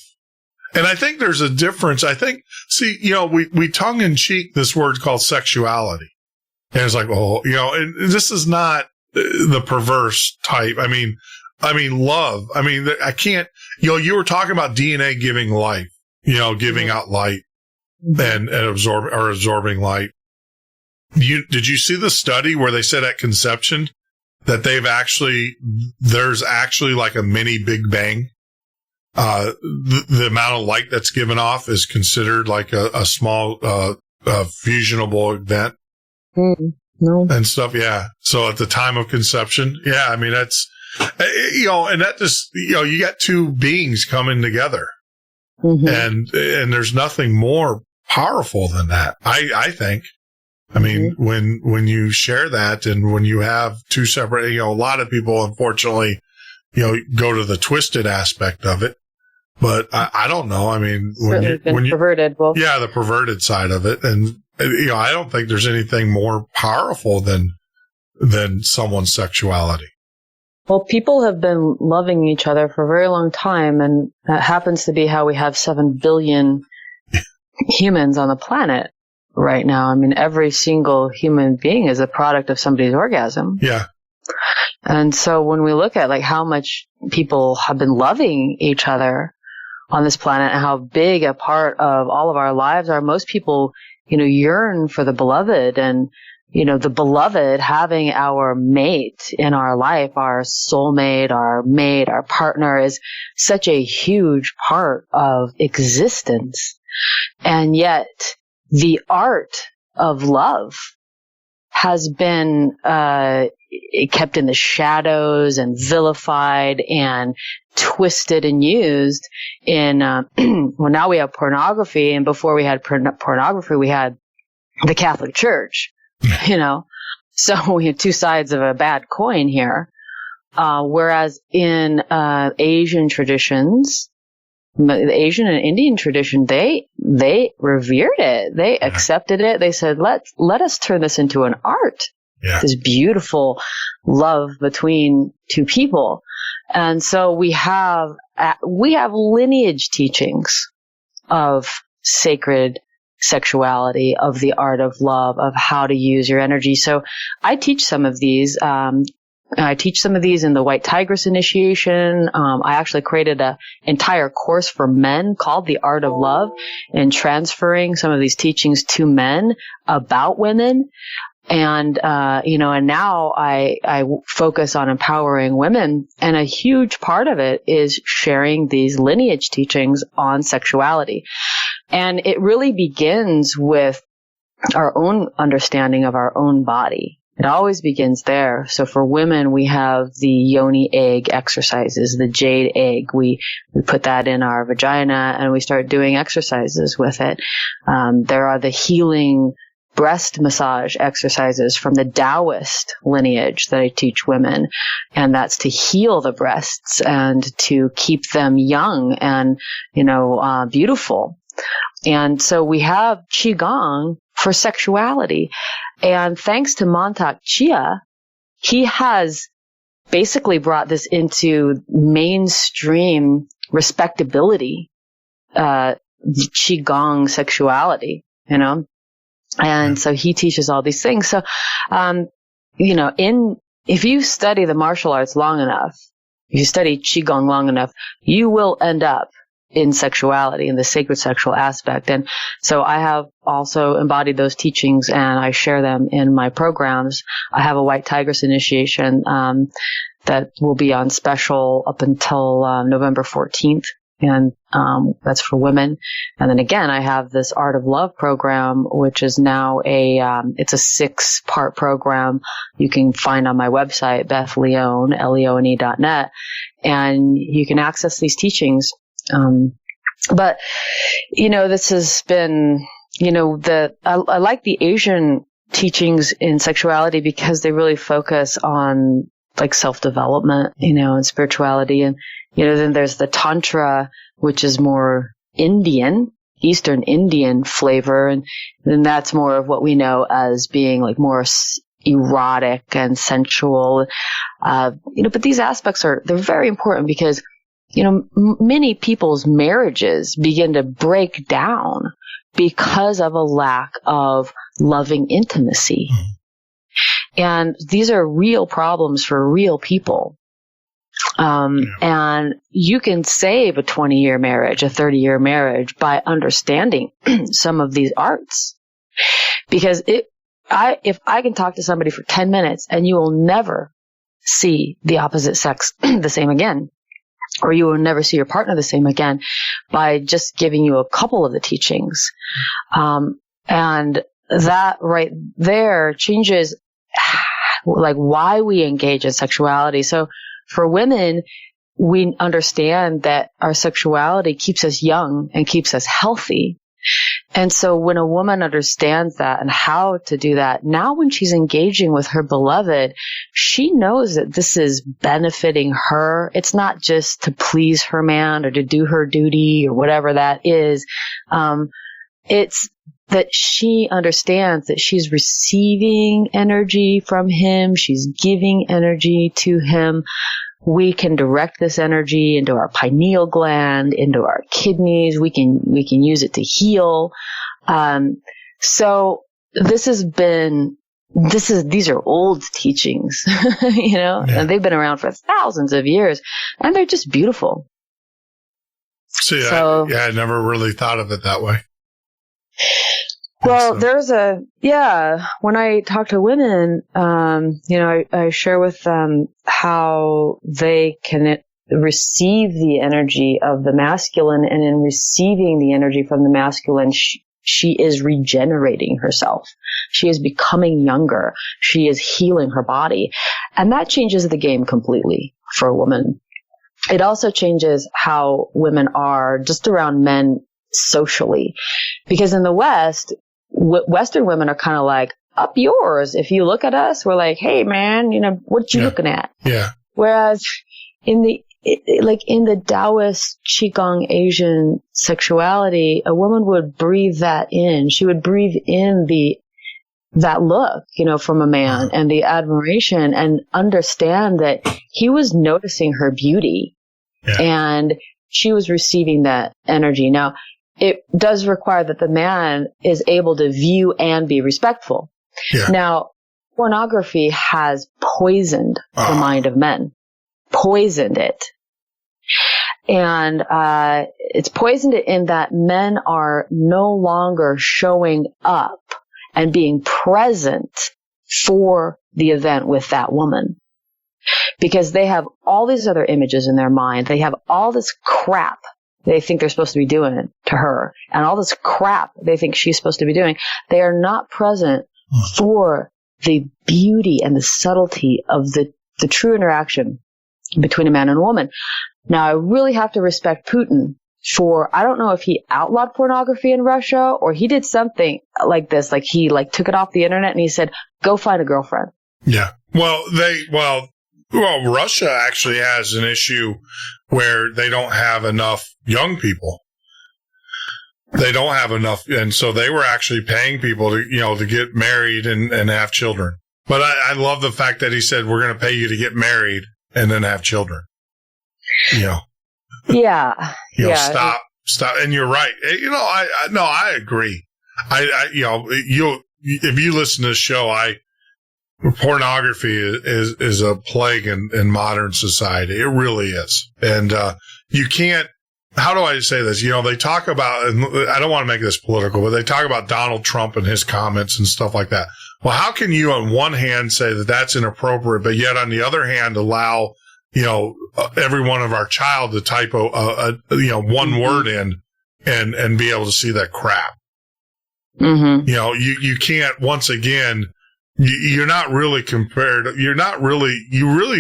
And I think there's a difference. I think, we tongue in cheek this word called sexuality. And it's like, and this is not the perverse type. I mean, love. I mean, I can't, you were talking about DNA giving life, giving out light. And absorbing light. Did you see the study where they said at conception that there's actually like a mini Big Bang? The amount of light that's given off is considered like a small, fusionable event. No. And stuff. Yeah. So at the time of conception. Yeah. I mean, that's, and that just, you got two beings coming together. Mm-hmm. And there's nothing more powerful than that. I think. I mean, when you share that and when you have two separate, a lot of people, unfortunately, go to the twisted aspect of it. But I don't know. I mean, when you perverted, the perverted side of it. And, I don't think there's anything more powerful than someone's sexuality. Well, people have been loving each other for a very long time, and that happens to be how we have 7 billion humans on the planet right now. I mean, every single human being is a product of somebody's orgasm. Yeah. And so when we look at like how much people have been loving each other on this planet and how big a part of all of our lives are, most people, yearn for the beloved and the beloved having our mate in our life, our soulmate, our mate, our partner is such a huge part of existence. And yet the art of love has been kept in the shadows and vilified and twisted and used in, well, now we have pornography, and before we had pornography, we had the Catholic Church. So we have two sides of a bad coin here. Whereas in Asian traditions, the Asian and Indian tradition, they revered it. They accepted it. They said, let us turn this into an art. Yeah. This beautiful love between two people. And so we have lineage teachings of sacred sexuality, of the art of love, of how to use your energy. So I teach some of these. I teach some of these in the White Tigress initiation. I actually created an entire course for men called The Art of Love, and transferring some of these teachings to men about women. And, and now I focus on empowering women. And a huge part of it is sharing these lineage teachings on sexuality. And it really begins with our own understanding of our own body. It always begins there. So for women, we have the yoni egg exercises, the jade egg. We put that in our vagina and we start doing exercises with it. There are the healing breast massage exercises from the Taoist lineage that I teach women. And that's to heal the breasts and to keep them young and, beautiful. And so we have qigong for sexuality. And thanks to Mantak Chia, he has basically brought this into mainstream respectability qigong sexuality, and so he teaches all these things. So, if you study the martial arts long enough, if you study qigong long enough, you will end up in sexuality, in the sacred sexual aspect. And so I have also embodied those teachings, and I share them in my programs. I have a White Tigress initiation that will be on special up until November 14th. And that's for women. And then again, I have this Art of Love program, which is now it's a 6-part program you can find on my website, Beth Leone, leone.net. And you can access these teachings. But, this has been, I like the Asian teachings in sexuality because they really focus on like self-development, and spirituality. And, then there's the Tantra, which is more Eastern Indian flavor. And then that's more of what we know as being like more erotic and sensual. But these aspects they're very important because, many people's marriages begin to break down because of a lack of loving intimacy. And these are real problems for real people. And you can save a 20-year marriage, a 30-year marriage by understanding some of these arts. Because if I can talk to somebody for 10 minutes and you will never see the opposite sex the same again, or you will never see your partner the same again by just giving you a couple of the teachings. And that right there changes like why we engage in sexuality. So for women, we understand that our sexuality keeps us young and keeps us healthy. And so when a woman understands that and how to do that, now when she's engaging with her beloved, she knows that this is benefiting her. It's not just to please her man or to do her duty or whatever that is. It's that she understands that she's receiving energy from him. She's giving energy to him. We can direct this energy into our pineal gland, into our kidneys. We can use it to heal. So these are old teachings, and they've been around for thousands of years, and they're just beautiful. See, I never really thought of it that way. Well, when I talk to women, I share with them how they can receive the energy of the masculine, and in receiving the energy from the masculine, she is regenerating herself. She is becoming younger. She is healing her body. And that changes the game completely for a woman. It also changes how women are just around men socially. Because in the West, Western women are kind of like, up yours. If you look at us, we're like, hey man, what you looking at? Yeah. Whereas in the Taoist qigong Asian sexuality, a woman would breathe that in. She would breathe in that look, from a man and the admiration, and understand that he was noticing her beauty and she was receiving that energy. Now, it does require that the man is able to view and be respectful. Yeah. Now, pornography has poisoned the mind of men. Poisoned it. And it's poisoned it in that men are no longer showing up and being present for the event with that woman. Because they have all these other images in their mind. They have all this crap they think they're supposed to be doing to her, and all this crap they think she's supposed to be doing. They are not present for the beauty and the subtlety of the true interaction between a man and a woman. Now, I really have to respect Putin for, I don't know if he outlawed pornography in Russia or he did something like this, like he took it off the internet and he said, go find a girlfriend. Yeah. Well, Russia actually has an issue where they don't have enough young people. They don't have enough. And so they were actually paying people to get married and have children. But I love the fact that he said, we're going to pay you to get married and then have children. Yeah. And you're right. I agree. If you listen to this show, pornography is a plague in modern society. It really is. And, you can't, how do I say this? They talk about, and I don't want to make this political, but they talk about Donald Trump and his comments and stuff like that. Well, how can you on one hand say that that's inappropriate, but yet on the other hand allow, every one of our child to type one word in and be able to see that crap? Mm-hmm. You can't, once again, you really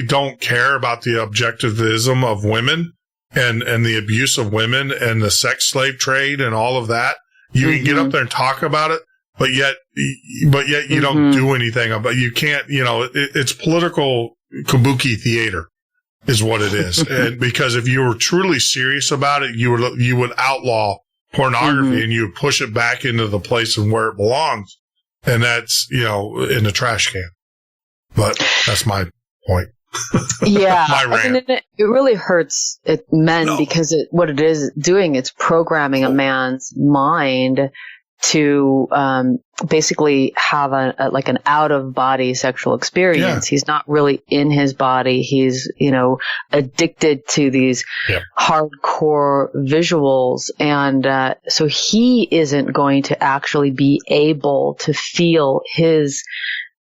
don't care about the objectivism of women and the abuse of women and the sex slave trade and all of that. You can get up there and talk about it, but yet you don't do anything about it. You can't, it's political kabuki theater is what it is. And because if you were truly serious about it, you would outlaw pornography and you would push it back into the place and where it belongs. And that's, in the trash can. But that's my point. Yeah. My rant. It really hurts men because what it is doing, it's programming a man's mind to basically have an out of body sexual experience. Yeah. He's not really in his body. He's addicted to these hardcore visuals, and so he isn't going to actually be able to feel his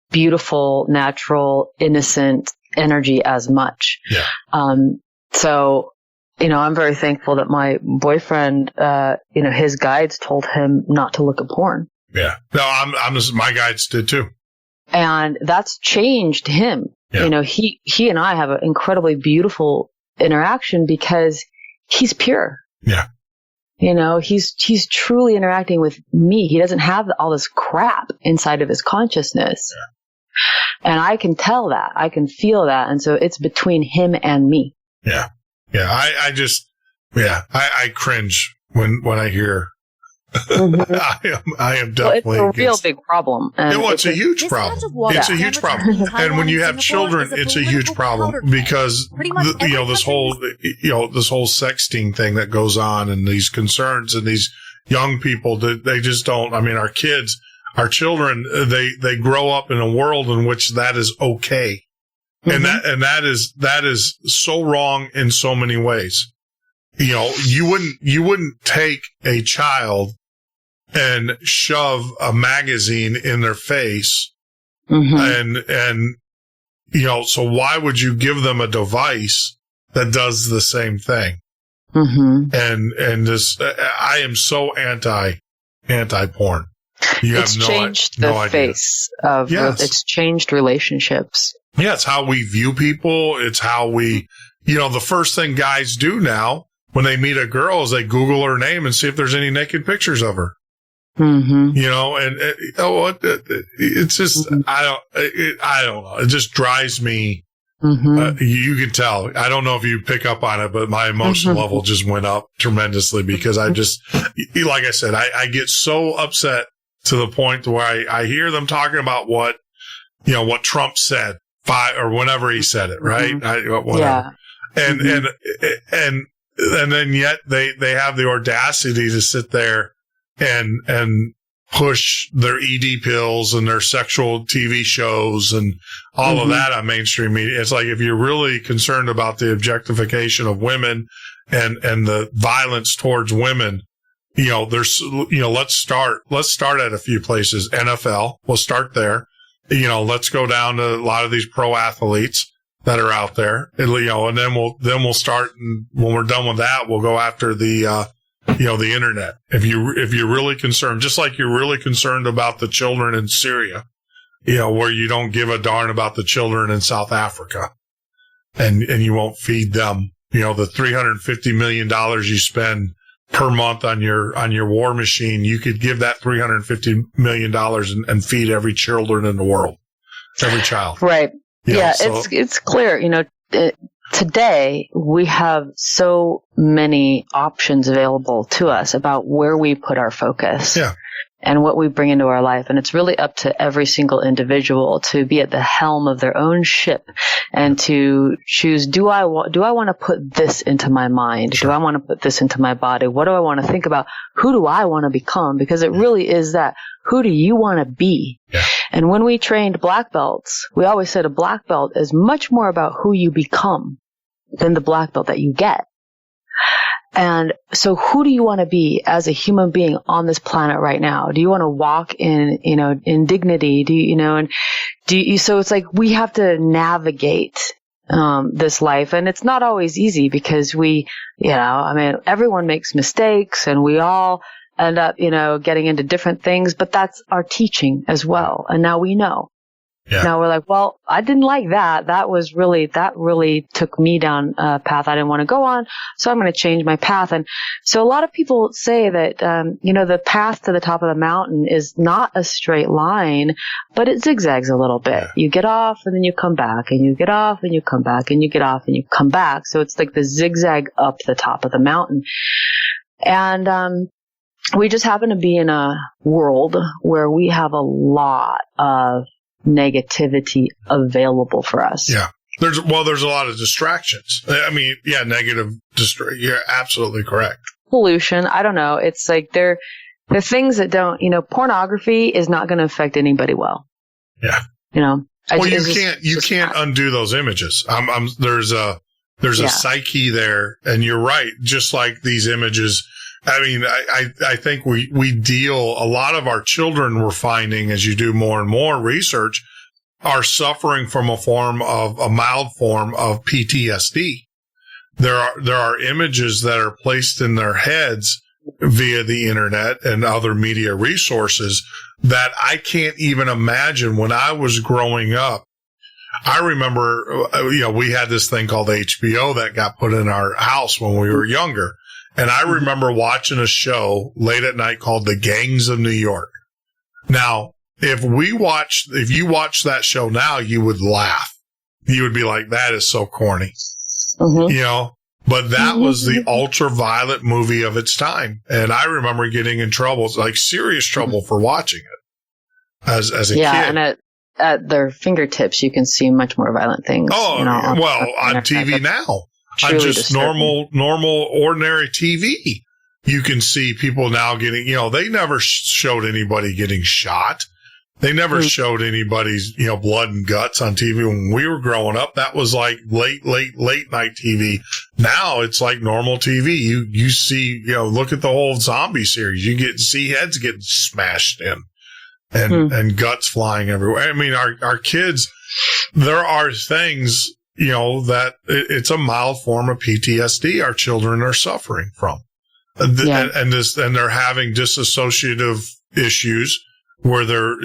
beautiful, natural, innocent energy as much. Yeah. So. I'm very thankful that my boyfriend, his guides told him not to look at porn. Yeah. No, my guides did too. And that's changed him. Yeah. He and I have an incredibly beautiful interaction because he's pure. Yeah. He's truly interacting with me. He doesn't have all this crap inside of his consciousness. Yeah. And I can tell that. I can feel that. And so it's between him and me. Yeah. Yeah, I cringe when I hear. I am definitely. Well, it's a real big problem. It's a huge problem. It's a huge problem, and when you have children, it's a huge problem because this whole sexting thing that goes on, and these concerns, and these young people they just don't. I mean, our children, they grow up in a world in which that is okay. And that is so wrong in so many ways. You wouldn't take a child and shove a magazine in their face. And so why would you give them a device that does the same thing? And this, I am so anti-porn. It's changed the face of, it's changed relationships. Yeah, it's how we view people. It's how we, the first thing guys do now when they meet a girl is they Google her name and see if there's any naked pictures of her. It's just, I don't know. It just drives me. You can tell. I don't know if you pick up on it, but my emotion level just went up tremendously because I just, like I said, I get so upset to the point where I hear them talking about what Trump said. Or whenever he said it, right? Whatever. Yeah. And then yet they have the audacity to sit there and push their ED pills and their sexual TV shows and all of that on mainstream media. It's like, if you're really concerned about the objectification of women and the violence towards women, let's start at a few places. NFL, we'll start there. Let's go down to a lot of these pro athletes that are out there, and then we'll start. And when we're done with that, we'll go after the internet. If you're really concerned, just like you're really concerned about the children in Syria, where you don't give a darn about the children in South Africa, and you won't feed them. The $350 million you spend per month on your war machine, you could give that $350 million and feed every children in the world, every child. Right. It's clear. Today we have so many options available to us about where we put our focus. Yeah. and what we bring into our life. And it's really up to every single individual to be at the helm of their own ship and to choose, do I want to put this into my mind? Sure. Do I want to put this into my body? What do I want to think about? Who do I want to become? Because it really is that. Who do you want to be? Yeah. And when we trained black belts, we always said a black belt is much more about who you become than the black belt that you get. And so who do you want to be as a human being on this planet right now? Do you want to walk in, in dignity? So it's like we have to navigate this life, and it's not always easy because everyone makes mistakes and we all end up, getting into different things, but that's our teaching as well. And now we know. Yeah. Now we're like, well, I didn't like that. That really took me down a path I didn't want to go on. So I'm going to change my path. And so a lot of people say that, the path to the top of the mountain is not a straight line, but it zigzags a little bit. Yeah. You get off and then you come back, and you get off and you come back, and you get off and you come back. So it's like the zigzag up the top of the mountain. And, we just happen to be in a world where we have a lot of negativity available for us. Yeah. There's a lot of distractions. I mean, yeah, negative you're absolutely correct. Pollution. I don't know. It's like they're things that don't, pornography is not going to affect anybody well. Yeah. You can't undo those images. There's a psyche there, and you're right. Just like these images, I mean, I think we deal, a lot of our children, we're finding as you do more and more research, are suffering from a mild form of PTSD. There are images that are placed in their heads via the internet and other media resources that I can't even imagine. When I was growing up, I remember, we had this thing called HBO that got put in our house when we were younger. And I remember watching a show late at night called The Gangs of New York. Now, if you watch that show now, you would laugh. You would be like, that is so corny. Mm-hmm. But that was the ultraviolet movie of its time. And I remember getting in trouble, like serious trouble for watching it as a kid. Yeah, and at their fingertips, you can see much more violent things. Oh, on TV now. On just normal, ordinary TV, you can see people now getting, they never showed anybody getting shot. They never showed anybody's, blood and guts on TV. When we were growing up, that was like late night TV. Now it's like normal TV. You see, look at the whole zombie series. You see heads getting smashed in and guts flying everywhere. I mean, our kids, there are things, that it's a mild form of PTSD our children are suffering from. And they're having dissociative issues where they're,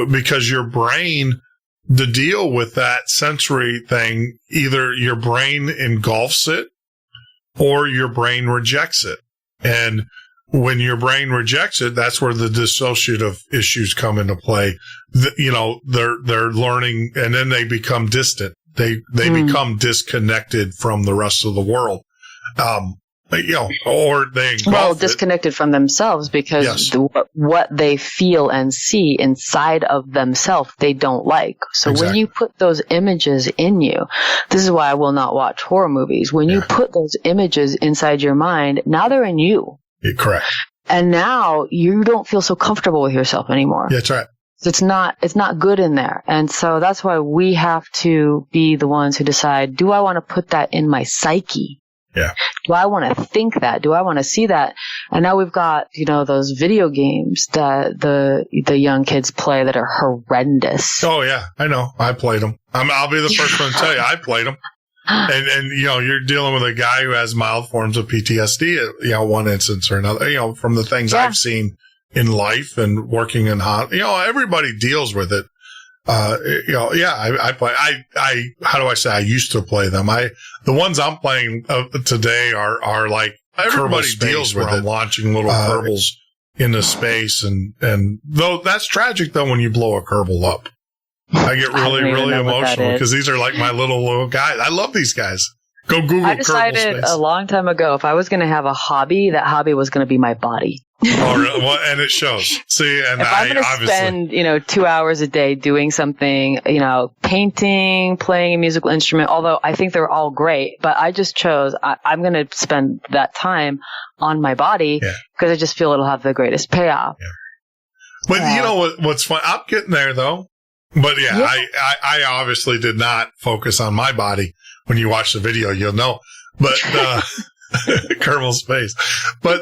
because your brain, to deal with that sensory thing, either your brain engulfs it or your brain rejects it. And when your brain rejects it, that's where the dissociative issues come into play. They're learning, and then they become distant. They become disconnected from the rest of the world. Or they disconnected from themselves because what they feel and see inside of themselves, they don't like. So when you put those images in you, this is why I will not watch horror movies. When you put those images inside your mind, now they're in you. Yeah, correct. And now you don't feel so comfortable with yourself anymore. Yeah, that's right. It's not good in there. And so that's why we have to be the ones who decide, do I want to put that in my psyche? Yeah. Do I want to think that? Do I want to see that? And now we've got, those video games that the young kids play that are horrendous. Oh yeah, I know. I played them. I'll be the first one to tell you I played them. And you're dealing with a guy who has mild forms of PTSD, one instance or another, from the things I've seen in life and working in everybody deals with it. I play. How do I say? I used to play them. The ones I'm playing today are like everybody deals with it. Launching little Kerbals into space, and though that's tragic though when you blow a Kerbal up. I get really emotional because these are like my little guys. I love these guys. Go Google Kerbal space. I decided a long time ago if I was going to have a hobby, that hobby was going to be my body. And it shows. See, and if I'm going to spend, 2 hours a day doing something, painting, playing a musical instrument, although I think they're all great, but I just chose, I'm going to spend that time on my body because I just feel it'll have the greatest payoff. Yeah. But what's fun? I'm getting there though. But I obviously did not focus on my body. When you watch the video, you'll know. But, Kerbal Space. But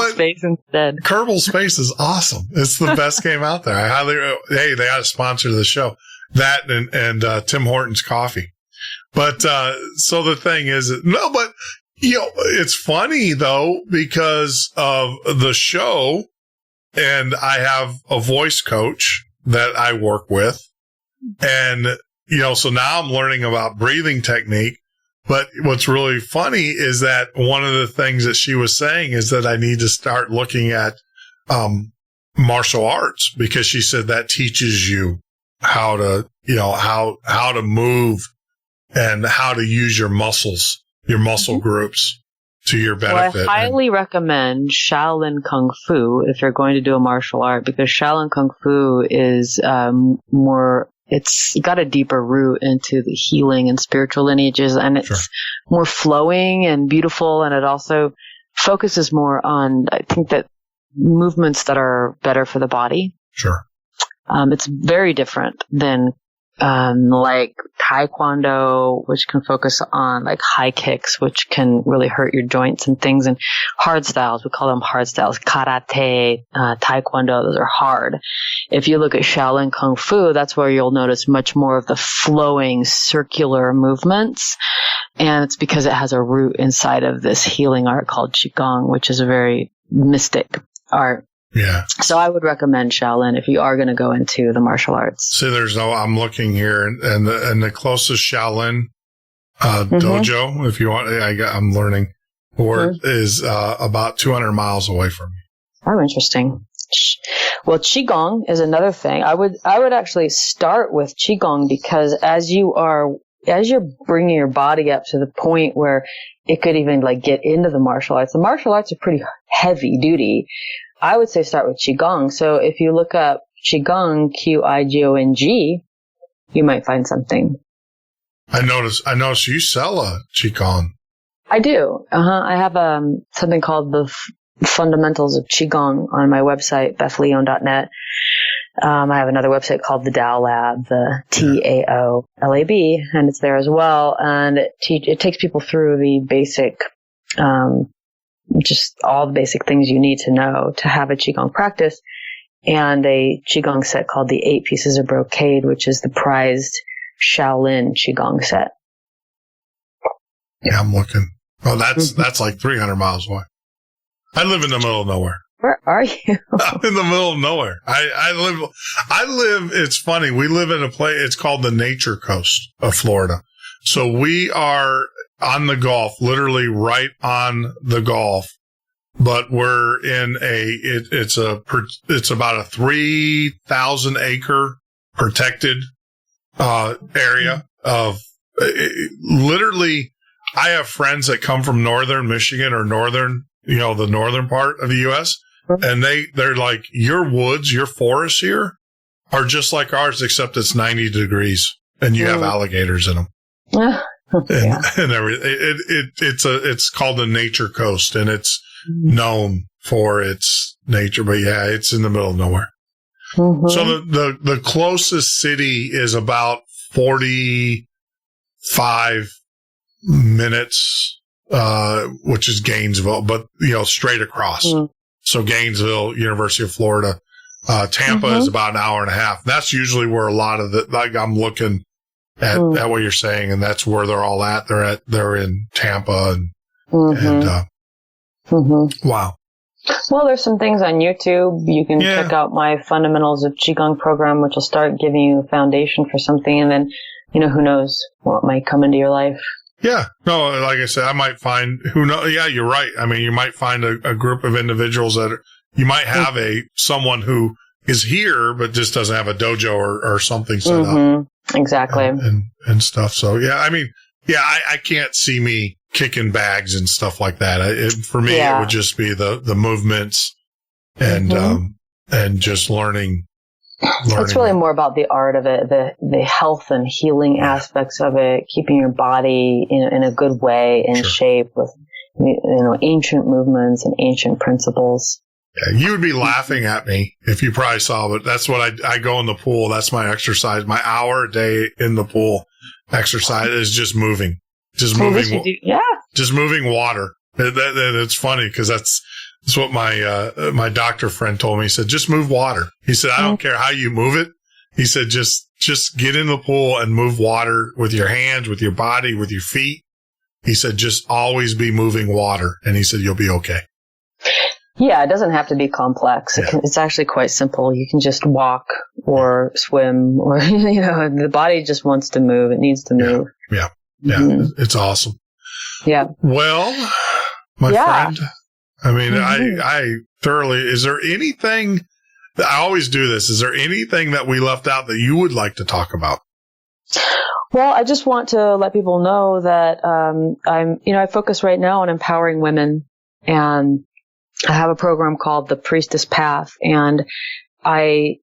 Space instead. Kerbal Space is awesome. It's the best game out there. They ought to sponsor the show. That and Tim Hortons coffee. But, so the thing is, it's funny though, because of the show, and I have a voice coach that I work with. And, so now I'm learning about breathing technique. But what's really funny is that one of the things that she was saying is that I need to start looking at martial arts, because she said that teaches you how to, how to move and how to use your muscles, your muscle groups to your benefit. Well, I highly recommend Shaolin Kung Fu if you're going to do a martial art, because Shaolin Kung Fu is it's got a deeper root into the healing and spiritual lineages, and it's more flowing and beautiful, and it also focuses more on, I think, that movements that are better for the body. Sure. It's very different than like Taekwondo, which can focus on like high kicks, which can really hurt your joints and things, and hard styles. We call them hard styles. Karate, Taekwondo, those are hard. If you look at Shaolin Kung Fu, that's where you'll notice much more of the flowing circular movements. And it's because it has a root inside of this healing art called qigong, which is a very mystic art. Yeah. So I would recommend Shaolin if you are going to go into the martial arts. See, I'm looking here, and the closest Shaolin dojo, if you want, I'm learning, is about 200 miles away from me. Oh, interesting. Well, qigong is another thing. I would actually start with qigong, because as you're bringing your body up to the point where it could even like get into the martial arts. The martial arts are pretty heavy duty. I would say start with qigong. So if you look up qigong, Qigong, you might find something. I notice you sell a qigong. I do. I have something called the Fundamentals of Qigong on my website, BethLeone.net. I have another website called the Tao Lab, the TAOLAB, and it's there as well. And it takes people through the basic, just all the basic things you need to know to have a qigong practice, and a qigong set called the 8 Pieces of Brocade, which is the prized Shaolin qigong set. Yeah, I'm looking. Oh, that's like 300 miles away. I live in the middle of nowhere. Where are you? I'm in the middle of nowhere. I live, it's funny. We live in a place, it's called the Nature Coast of Florida. So we are on the Gulf, literally right on the Gulf, but we're in it's about a 3,000 acre protected, area of literally. I have friends that come from northern Michigan or northern, the northern part of the U.S. And they're like, your woods, your forests here are just like ours, except it's 90 degrees and you have alligators in them. And everything. It's called the Nature Coast, and it's known for its nature, but it's in the middle of nowhere. Mm-hmm. So the closest city is about 45 minutes, which is Gainesville, but straight across. Mm. So Gainesville, University of Florida, Tampa is about an hour and a half. That's usually where a lot of I'm looking at what you're saying, and that's where they're all at. They're in Tampa and wow. Well, there's some things on YouTube. You can check out my Fundamentals of Qigong program, which will start giving you a foundation for something, and then, who knows what might come into your life. Yeah. No, like I said, I might find, who knows? Yeah, you're right. I mean, you might find a group of individuals you might have someone who is here, but just doesn't have a dojo or something set up. Exactly. And stuff. So, I can't see me kicking bags and stuff like that. For me, it would just be the movements and just learning. It's really more about the art of it, the health and healing aspects of it, keeping your body in a good way, in shape with, ancient movements and ancient principles. Yeah, you would be laughing at me if you probably saw, but that's what I go in the pool. That's my exercise. My hour a day in the pool exercise is just moving, just moving water. It's funny because that's what my doctor friend told me. He said, just move water. He said, I don't care how you move it. He said, just get in the pool and move water with your hands, with your body, with your feet. He said, just always be moving water. And he said, you'll be okay. Yeah, it doesn't have to be complex. It's actually quite simple. You can just walk or swim or, the body just wants to move. It needs to move. Yeah. It's awesome. Yeah. Well, my friend, I mean, I thoroughly, is there anything, I always do this, is there anything that we left out that you would like to talk about? Well, I just want to let people know that I focus right now on empowering women, and I have a program called the Priestess Path, and I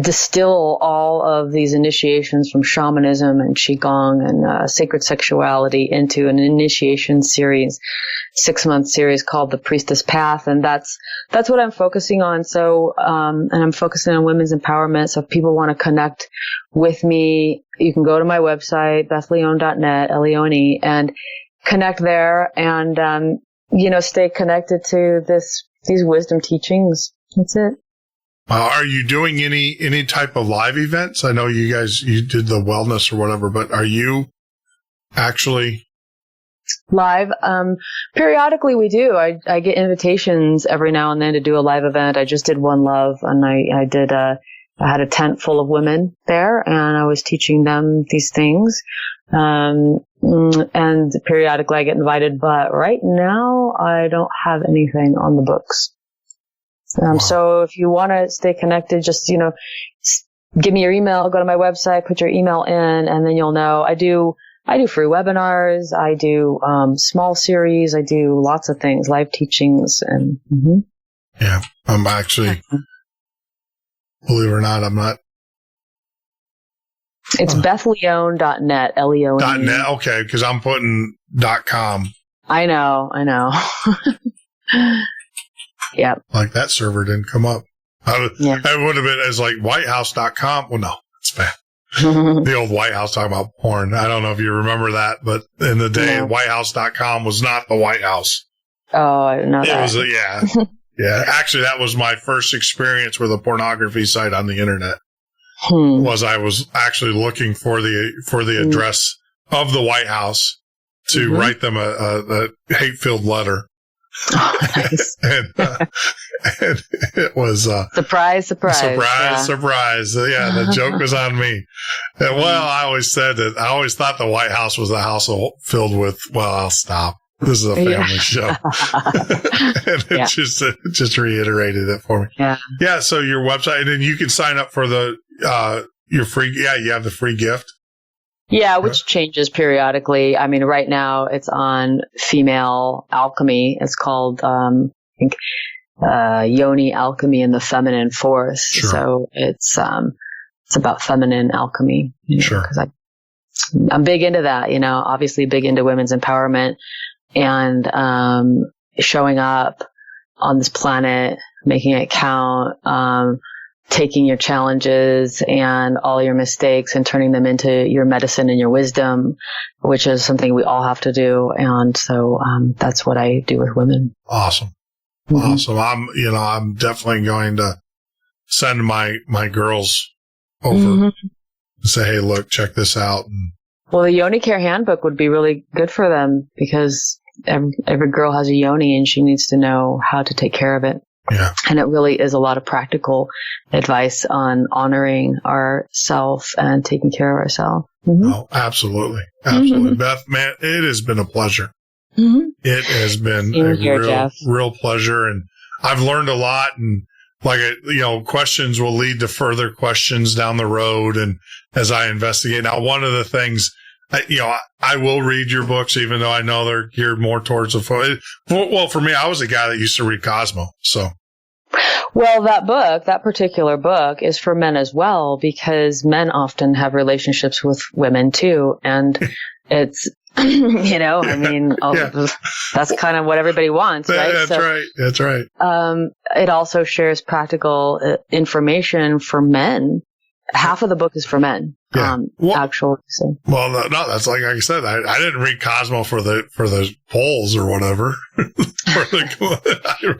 distill all of these initiations from shamanism and qigong and sacred sexuality into an initiation series, 6-month series called the Priestess Path, and that's what I'm focusing on. So, and I'm focusing on women's empowerment. So if people want to connect with me, you can go to my website, BethLeone.net, Leone, and connect there, and stay connected to these wisdom teachings. That's it. Are you doing any type of live events? I know you did the wellness or whatever, but are you actually live? Periodically we do. I get invitations every now and then to do a live event. I just did One Love, and I had a tent full of women there, and I was teaching them these things. And periodically I get invited, but right now I don't have anything on the books. Wow. So if you want to stay connected, just, give me your email, go to my website, put your email in, and then you'll know. I do free webinars. I do, small series. I do lots of things, live teachings, and, Yeah. I'm actually, believe it or not, I'm not. It's BethLeone.net, Leone. .net, okay, because I'm putting .com. I know. Yep. Like that server didn't come up. It would have been as like whitehouse.com. Well, no, it's bad. The old White House talking about porn. I don't know if you remember that, but in the day, whitehouse.com was not the White House. Oh, I didn't know that. It was, yeah. Actually, that was my first experience with a pornography site on the internet. I was actually looking for the address of the White House to write them a hate-filled letter. Oh, nice. and it was surprise. Surprise. Yeah, the joke was on me. And I always thought the White House was a house filled with. Well, I'll stop. This is a family show. And it just reiterated it for me. Yeah. Yeah. So your website, and then you can sign up for your free. Yeah, you have the free gift. Yeah, which changes periodically. I mean, right now it's on female alchemy. It's called, Yoni alchemy and the feminine force. Sure. So it's about feminine alchemy. Sure. Because I'm big into that, obviously big into women's empowerment and, showing up on this planet, making it count, taking your challenges and all your mistakes and turning them into your medicine and your wisdom, which is something we all have to do. And so, that's what I do with women. Awesome. Awesome. I'm definitely going to send my girls over and say, hey, look, check this out. Well, the Yoni Care Handbook would be really good for them because every girl has a yoni and she needs to know how to take care of it. Yeah. And it really is a lot of practical advice on honoring ourself and taking care of ourselves. Oh, absolutely. Absolutely. Beth, man, it has been a pleasure. It has been real pleasure. And I've learned a lot, and questions will lead to further questions down the road. And as I investigate now, one of the things, I will read your books, even though I know they're geared more towards the well, for me, I was a guy that used to read Cosmo. So Well, that particular book is for men as well, because men often have relationships with women too. And it's, I mean, that's kind of what everybody wants, right? That's right. It also shares practical information for men. Half of the book is for men. Yeah. Actually. So. Well, no, that's like I said, I didn't read Cosmo for the polls or whatever.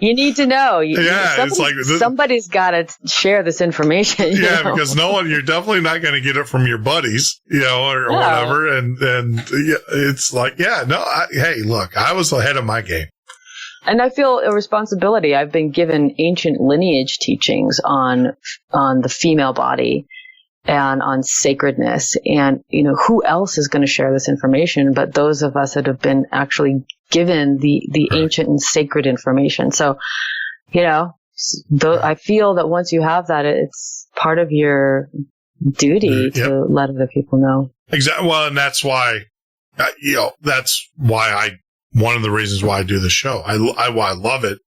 You need to know. It's like somebody's got to share this information. Yeah, because you're definitely not going to get it from your buddies, or whatever. And it's like, hey, look, I was ahead of my game. And I feel a responsibility. I've been given ancient lineage teachings on the female body and on sacredness. And, who else is going to share this information but those of us that have been actually given the ancient and sacred information. So, I feel that once you have that, it's part of your duty to let other people know. Exactly. Well, and that's why, one of the reasons why I do the show. I love it,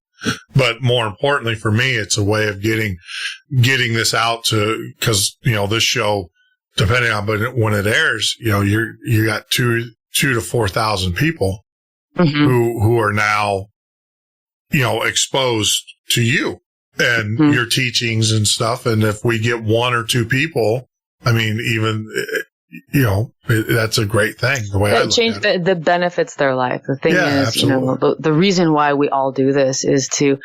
but more importantly for me, it's a way of getting this out because this show, depending on when it airs, you got 2,000 to 4,000 people who are now, exposed to you and your teachings and stuff. And if we get one or two people, I mean, even. That's a great thing. The way I look at it. The benefits their life. The thing is, absolutely. The reason why we all do this is to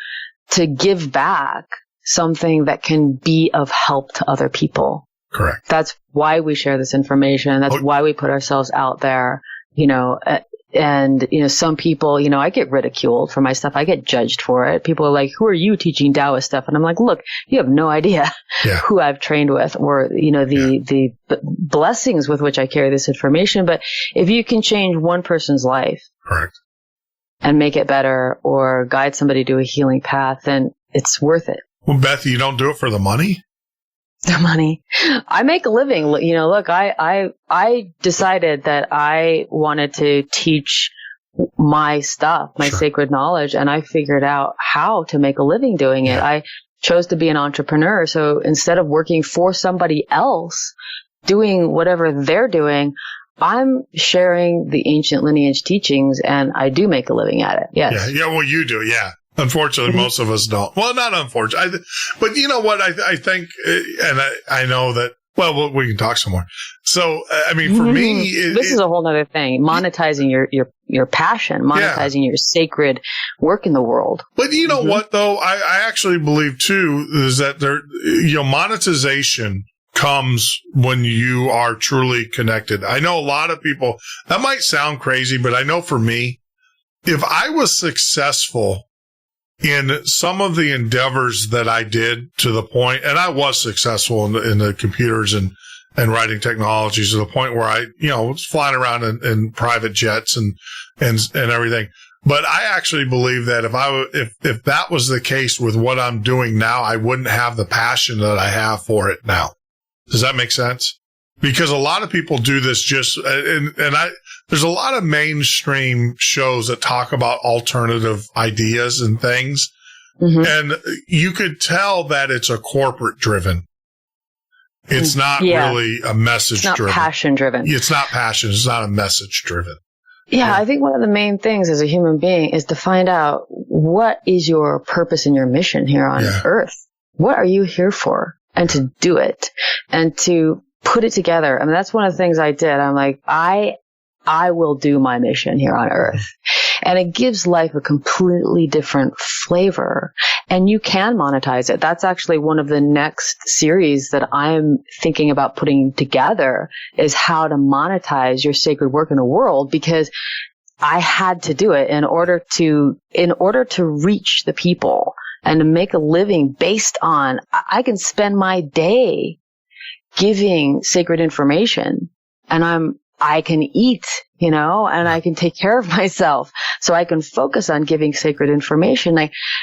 give back something that can be of help to other people. Correct. That's why we share this information. That's why we put ourselves out there. And, some people, I get ridiculed for my stuff. I get judged for it. People are like, who are you teaching Taoist stuff? And I'm like, look, you have no idea who I've trained with or, the blessings with which I carry this information. But if you can change one person's life correct, and make it better or guide somebody to a healing path, then it's worth it. Well, Beth, you don't do it for the money? The money. I make a living. Look, I decided that I wanted to teach my stuff, my sacred knowledge, and I figured out how to make a living doing it. I chose to be an entrepreneur. So instead of working for somebody else, doing whatever they're doing, I'm sharing the ancient lineage teachings, and I do make a living at it. Yes. Yeah. Well, you do. Yeah. Unfortunately, most of us don't. Well, not unfortunately, but you know what? I think, and I know that. Well, we can talk some more. So, I mean, for me, this is a whole other thing. Monetizing your passion, monetizing your sacred work in the world. But you know what, though, I actually believe too is that monetization comes when you are truly connected. I know a lot of people, that might sound crazy, but I know for me, if I was successful in some of the endeavors that I did to the point, and I was successful in the computers and writing technologies to the point where I, was flying around in private jets and everything. But I actually believe that if that was the case with what I'm doing now, I wouldn't have the passion that I have for it now. Does that make sense? Because a lot of people do this there's a lot of mainstream shows that talk about alternative ideas and things. And you could tell that it's a corporate driven. It's not really a message driven. It's not passion driven. It's not passion. It's not a message driven. Yeah, I think one of the main things as a human being is to find out what is your purpose and your mission here on Earth. What are you here for? And to do it and to put it together. I mean, that's one of the things I did. I'm like, I will do my mission here on Earth. And it gives life a completely different flavor. And you can monetize it. That's actually one of the next series that I'm thinking about putting together is how to monetize your sacred work in the world, because I had to do it in order to reach the people and to make a living based on, I can spend my day giving sacred information and I can eat, and I can take care of myself so I can focus on giving sacred information.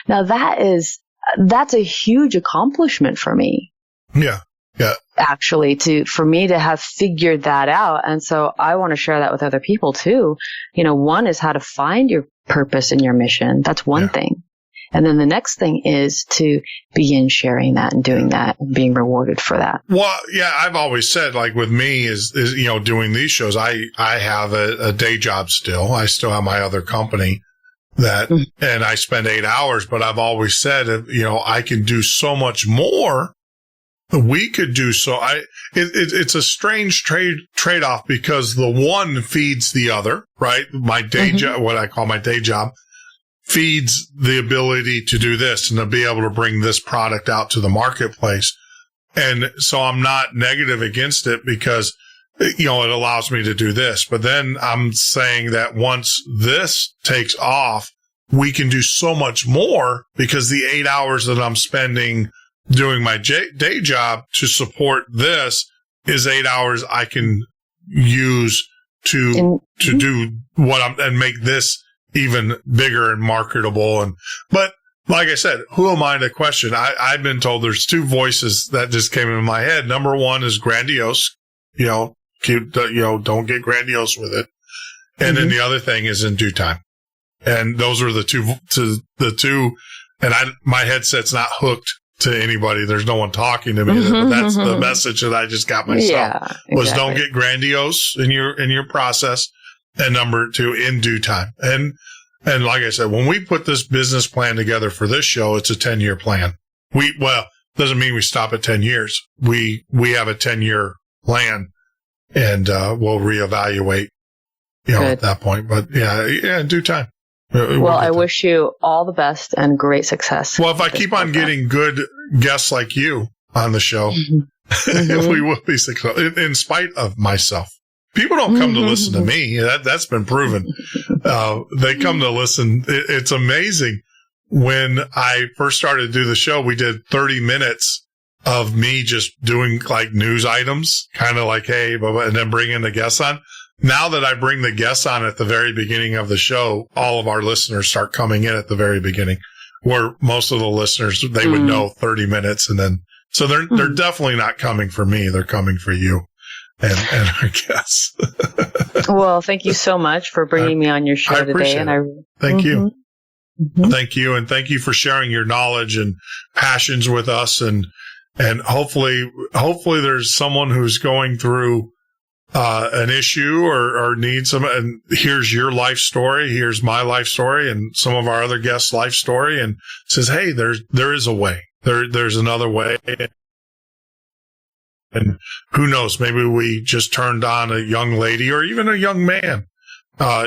Now that's a huge accomplishment for me. Yeah. Yeah. Actually, for me to have figured that out. And so I want to share that with other people too. One is how to find your purpose and your mission. That's one thing. And then the next thing is to begin sharing that and doing that and being rewarded for that. Well, yeah, I've always said, like with me is doing these shows, I have a day job still. I still have my other company and I spend 8 hours, but I've always said, I can do so much more. We could do so. It's a strange trade-off because the one feeds the other, right? My day job, what I call my day job, feeds the ability to do this and to be able to bring this product out to the marketplace. And so I'm not negative against it because, it allows me to do this. But then I'm saying that once this takes off, we can do so much more because the 8 hours that I'm spending doing my day job to support this is 8 hours I can use to do and make this even bigger and marketable. But like I said, who am I to question? I've been told there's two voices that just came in my head. Number one is grandiose, don't get grandiose with it. And then the other thing is in due time. And those are the two, and my headset's not hooked to anybody. There's no one talking to me. But that's the message that I just got myself. Yeah, exactly. Was don't get grandiose in your process. And number two, in due time. And like I said, when we put this business plan together for this show, it's a 10-year plan. Doesn't mean we stop at 10 years. We have a 10-year plan and, we'll reevaluate, at that point. But yeah, in due time. Well, I wish you all the best and great success. Well, if I keep on getting good guests like you on the show, we will be successful in spite of myself. People don't come to listen to me. That's been proven. They come to listen. It's amazing. When I first started to do the show, we did 30 minutes of me just doing like news items, kind of like, hey, and then bringing the guests on. Now that I bring the guests on at the very beginning of the show, all of our listeners start coming in at the very beginning, where most of the listeners, they would know 30 minutes. And then, so they're definitely not coming for me. They're coming for you and our guests. Well, thank you so much for bringing me on your show today. And thank you. Thank you. And thank you for sharing your knowledge and passions with us. And hopefully there's someone who's going through an issue or needs some, and here's your life story, here's my life story, and some of our other guests' life story, and says, hey, there is a way. There's another way. And who knows, maybe we just turned on a young lady or even a young man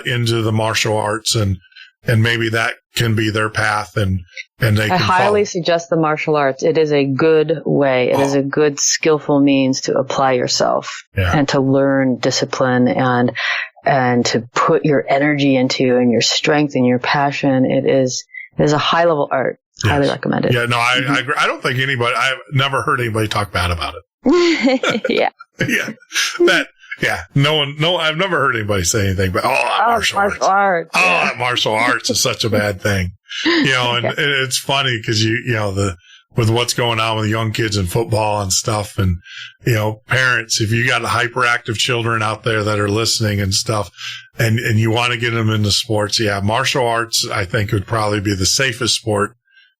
into the martial arts, and maybe that can be their path, and they I highly suggest the martial arts. It is a good way. It is a good, skillful means to apply yourself and to learn discipline and to put your energy into and your strength and your passion. It is a high level art. Yes. Highly recommended. Yeah, no, I agree. I don't think I've never heard anybody talk bad about it. Yeah. I've never heard anybody say anything, but martial arts. Martial arts is such a bad thing, and it's funny because with what's going on with young kids in football and stuff, and parents, if you got hyperactive children out there that are listening and stuff, and you want to get them into sports, martial arts I think would probably be the safest sport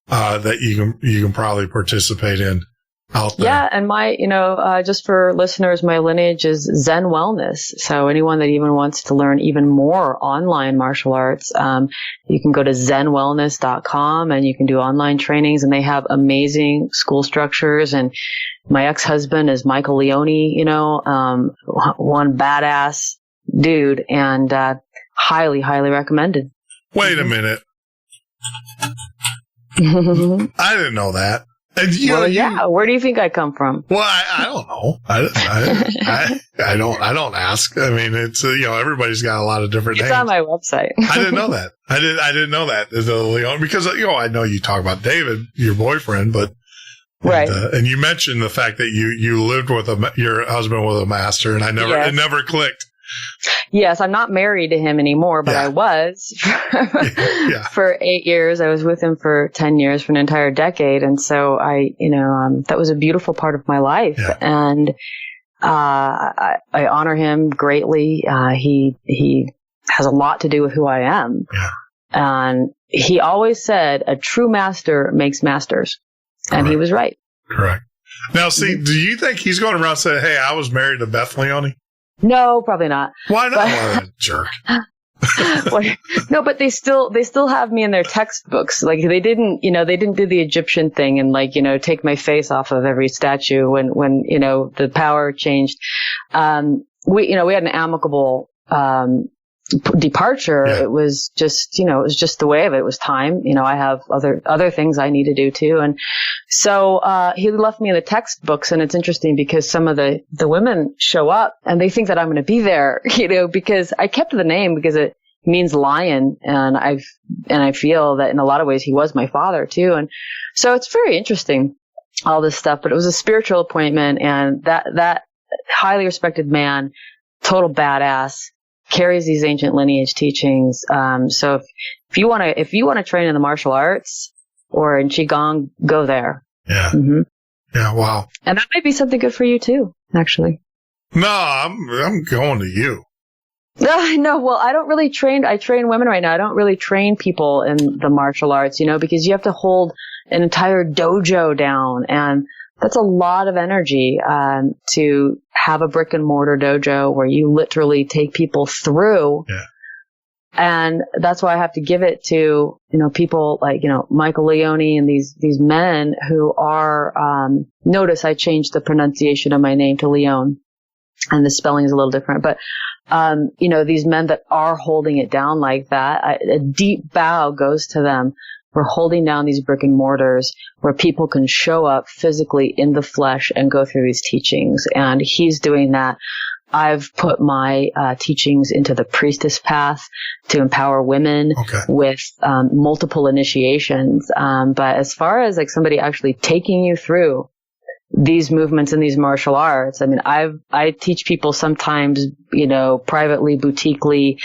that you can probably participate in out there. Yeah, and my, just for listeners, my lineage is Zen Wellness. So anyone that even wants to learn even more online martial arts, you can go to zenwellness.com and you can do online trainings, and they have amazing school structures. And my ex-husband is Beth Leone, one badass dude, and highly, highly recommended. Wait a minute. I didn't know that. And where do you think I come from? Well, I don't know. I don't ask. I mean, it's everybody's got a lot of different names. It's on my website. I didn't know that. I didn't know that. Because I know you talk about David, your boyfriend, but right. And you mentioned the fact that you lived with your husband was a master, and it never clicked. Yes, I'm not married to him anymore, but I was for 8 years. I was with him for 10 years, for an entire decade. And so that was a beautiful part of my life. Yeah. And I honor him greatly. He has a lot to do with who I am. Yeah. And he always said, a true master makes masters. And Correct. He was right. Correct. Now, see, do you think he's going around saying, hey, I was married to Beth Leone? No, probably not. Why not? What a jerk. No, but they still have me in their textbooks. Like they didn't do the Egyptian thing and take my face off of every statue when the power changed. We had an amicable, departure. Yeah. It was just the way of it. It was time. I have other things I need to do too. And so, he left me in the textbooks, and it's interesting because some of the women show up and they think that I'm going to be there, because I kept the name because it means lion. And I feel that in a lot of ways he was my father too. And so it's very interesting, all this stuff, but it was a spiritual appointment, and that highly respected man, total badass, carries these ancient lineage teachings. So if you want to train in the martial arts or in qigong, go there. Yeah. Mm-hmm. Yeah. Wow. And that might be something good for you too, actually. No, I'm going to you. No, well, I don't really train. I train women right now. I don't really train people in the martial arts, because you have to hold an entire dojo down, and that's a lot of energy to have a brick and mortar dojo where you literally take people through. Yeah. And that's why I have to give it to, people like, Michael Leone and these men who are, notice I changed the pronunciation of my name to Leone, and the spelling is a little different, but, these men that are holding it down like that, a deep bow goes to them. We're holding down these brick and mortars where people can show up physically in the flesh and go through these teachings. And he's doing that. I've put my teachings into the Priestess Path to empower women with multiple initiations. But as far as somebody actually taking you through these movements in these martial arts, I teach people sometimes, privately, boutiquely.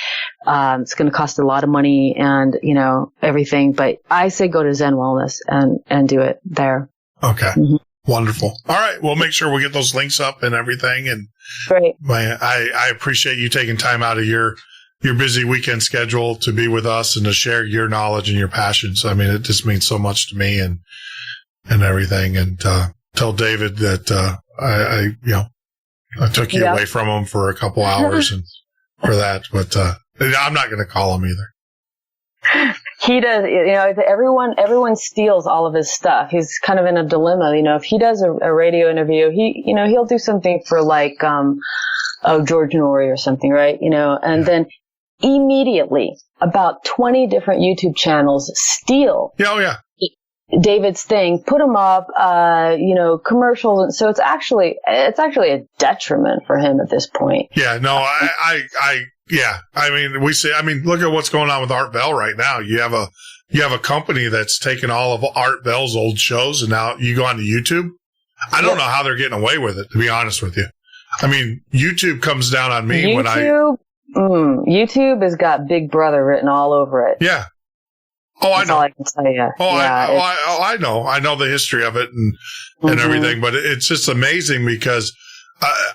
It's going to cost a lot of money and, everything, but I say go to Zen Wellness and do it there. Okay. Mm-hmm. Wonderful. All right. We'll make sure we get those links up and everything. And great. I appreciate you taking time out of your busy weekend schedule to be with us and to share your knowledge and your passions. It just means so much to me and everything. And, tell David that, I took you away from him for a couple hours and for that, but, I'm not going to call him either. He does, everyone steals all of his stuff. He's kind of in a dilemma. If he does a radio interview, he'll do something for George Norrie or something, right? And then immediately about 20 different YouTube channels steal. Yeah. Oh, yeah. David's thing, put him up, commercials. And so it's actually a detriment for him at this point. Yeah, no, look at what's going on with Art Bell right now. You have a company that's taken all of Art Bell's old shows, and now you go onto YouTube. I don't know how they're getting away with it, to be honest with you. YouTube comes down on me when YouTube has got Big Brother written all over it. Yeah. Oh, I know. That's all I can tell you. I know. I know the history of it and everything, but it's just amazing because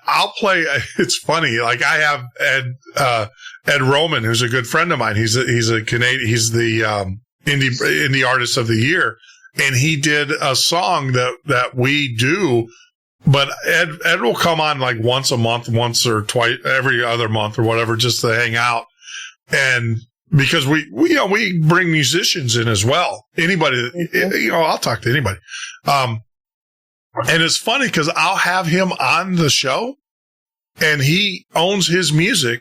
I'll play. It's funny. I have Ed Roman, who's a good friend of mine. He's a Canadian. He's the indie artist of the year, and he did a song that we do. But Ed will come on once a month, once or twice, every other month or whatever, just to hang out. And because we bring musicians in as well. Anybody, I'll talk to anybody. And it's funny because I'll have him on the show and he owns his music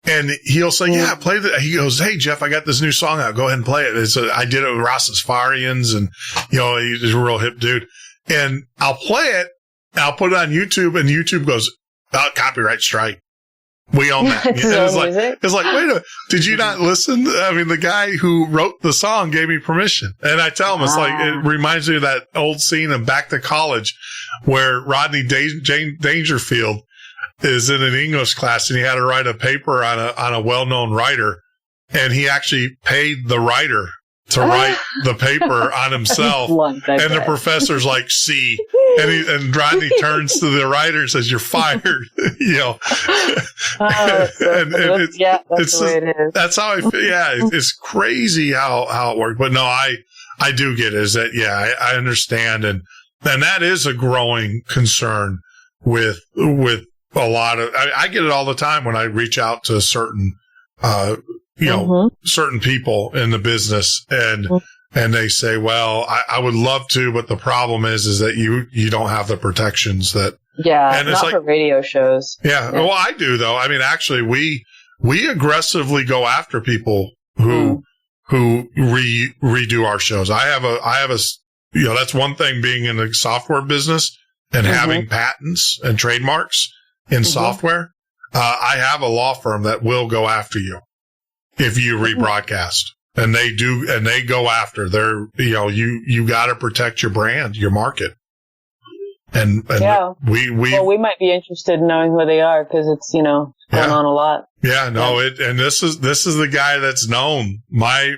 and he'll say, yeah, play that. He goes, hey, Jeff, I got this new song out. Go ahead and play it. I did it with Rastafarians and, he's a real hip dude. And I'll play it. I'll put it on YouTube and YouTube goes, copyright strike. We own that. It's like, wait a minute. Did you not listen? The guy who wrote the song gave me permission. And I tell him, it reminds me of that old scene in Back to College where Rodney Dangerfield is in an English class and he had to write a paper on a well-known writer. And he actually paid the writer to write the paper on himself. And the professor's like, see, And Rodney turns to the writer and says, "You're fired." That's the way it is. That's how I feel. Yeah, it's crazy how it works. But no, I do get it. Is that I understand, and that is a growing concern with a lot of. I get it all the time when I reach out to certain certain people in the business, and they say, well, I would love to, but the problem is that you don't have the protections that. Yeah. And it's not for radio shows. Yeah. Well, I do though. I mean, actually we aggressively go after people who redo our shows. I have a, that's one thing being in the software business and having patents and trademarks in software. I have a law firm that will go after you if you rebroadcast, and they do, and they go after you got to protect your brand, your market. And we might be interested in knowing who they are because it's, going on a lot. Yeah, no, and this is the guy that's known. My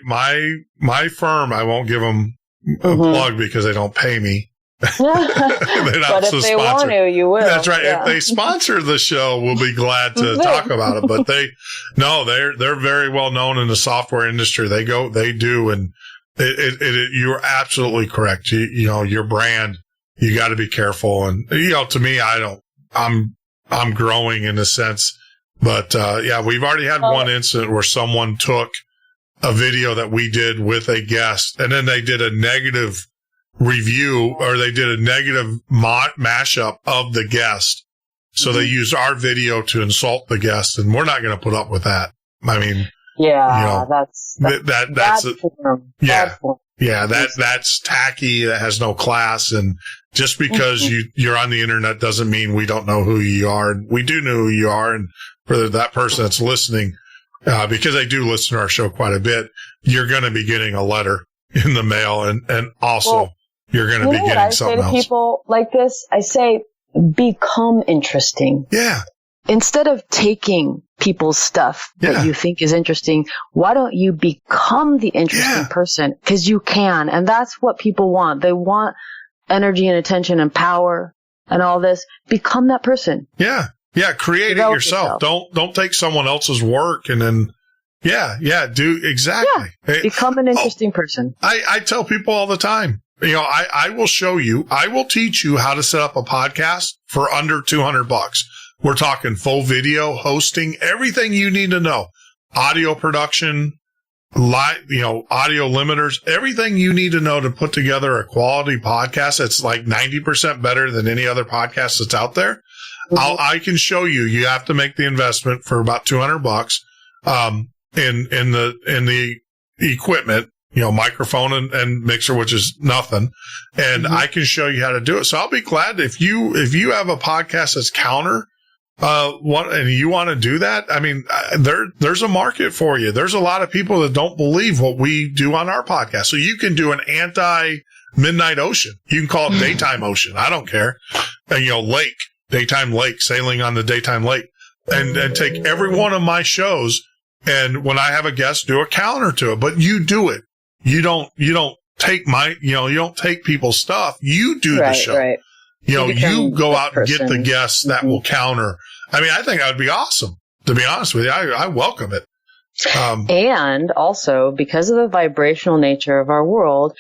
firm, I won't give them a plug because they don't pay me. But if they want to, you will. That's right. Yeah. If they sponsor the show, we'll be glad to talk about it. But they're very well known in the software industry. They do, and you're absolutely correct. Your brand, you got to be careful. And to me, I'm growing in a sense, but we've already had one incident where someone took a video that we did with a guest, and then they did a negative review, or they did a negative mashup of the guest. So they used our video to insult the guest, and we're not going to put up with that. I mean, that's that's tacky. That has no class. And just because you're on the internet doesn't mean we don't know who you are. And we do know who you are. And for that person that's listening, because they do listen to our show quite a bit, you're going to be getting a letter in the mail, and also you're going to be getting something else. I say to people like this, I say, become interesting. Yeah. Instead of taking people's stuff that you think is interesting, why don't you become the interesting person? Because you can. And that's what people want. They want energy and attention and power and all this. Become that person. Yeah. Yeah. Create it yourself. Don't take someone else's work and then, do exactly. Yeah. Become an interesting person. I tell people all the time, I will show you, I will teach you how to set up a podcast for under $200. We're talking full video, hosting, everything you need to know. Audio production, audio limiters, everything you need to know to put together a quality podcast that's like 90% better than any other podcast that's out there. I can show you. You have to make the investment for about $200 in the equipment, microphone and mixer, which is nothing. And I can show you how to do it. So I'll be glad if you have a podcast that's counter, and you want to do that. I mean, there's a market for you. There's a lot of people that don't believe what we do on our podcast. So you can do an anti-midnight ocean. You can call it daytime ocean. I don't care. And, daytime lake, sailing on the daytime lake, and take every one of my shows. And when I have a guest, do a counter to it, but you do it. You don't take you don't take people's stuff. You do the show. Right. You go out and get the guests that will counter. I mean, I think that would be awesome. To be honest with you, I welcome it. And also, because of the vibrational nature of our world,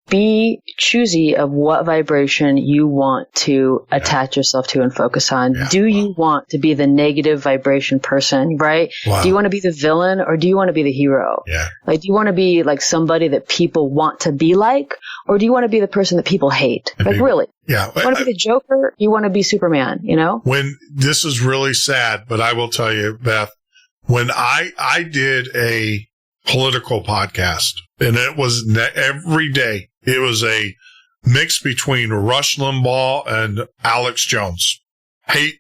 be choosy of what vibration you want to attach yourself to and focus on. Yeah. Do you want to be the negative vibration person, right? Wow. Do you want to be the villain, or do you want to be the hero? Yeah. Like, do you want to be like somebody that people want to be like, or do you want to be the person that people hate? Like, really? Yeah. You want to be the Joker? You want to be Superman, When this is really sad, but I will tell you, Beth, when I did a political podcast, and it was every day, it was a mix between Rush Limbaugh and Alex Jones. Hate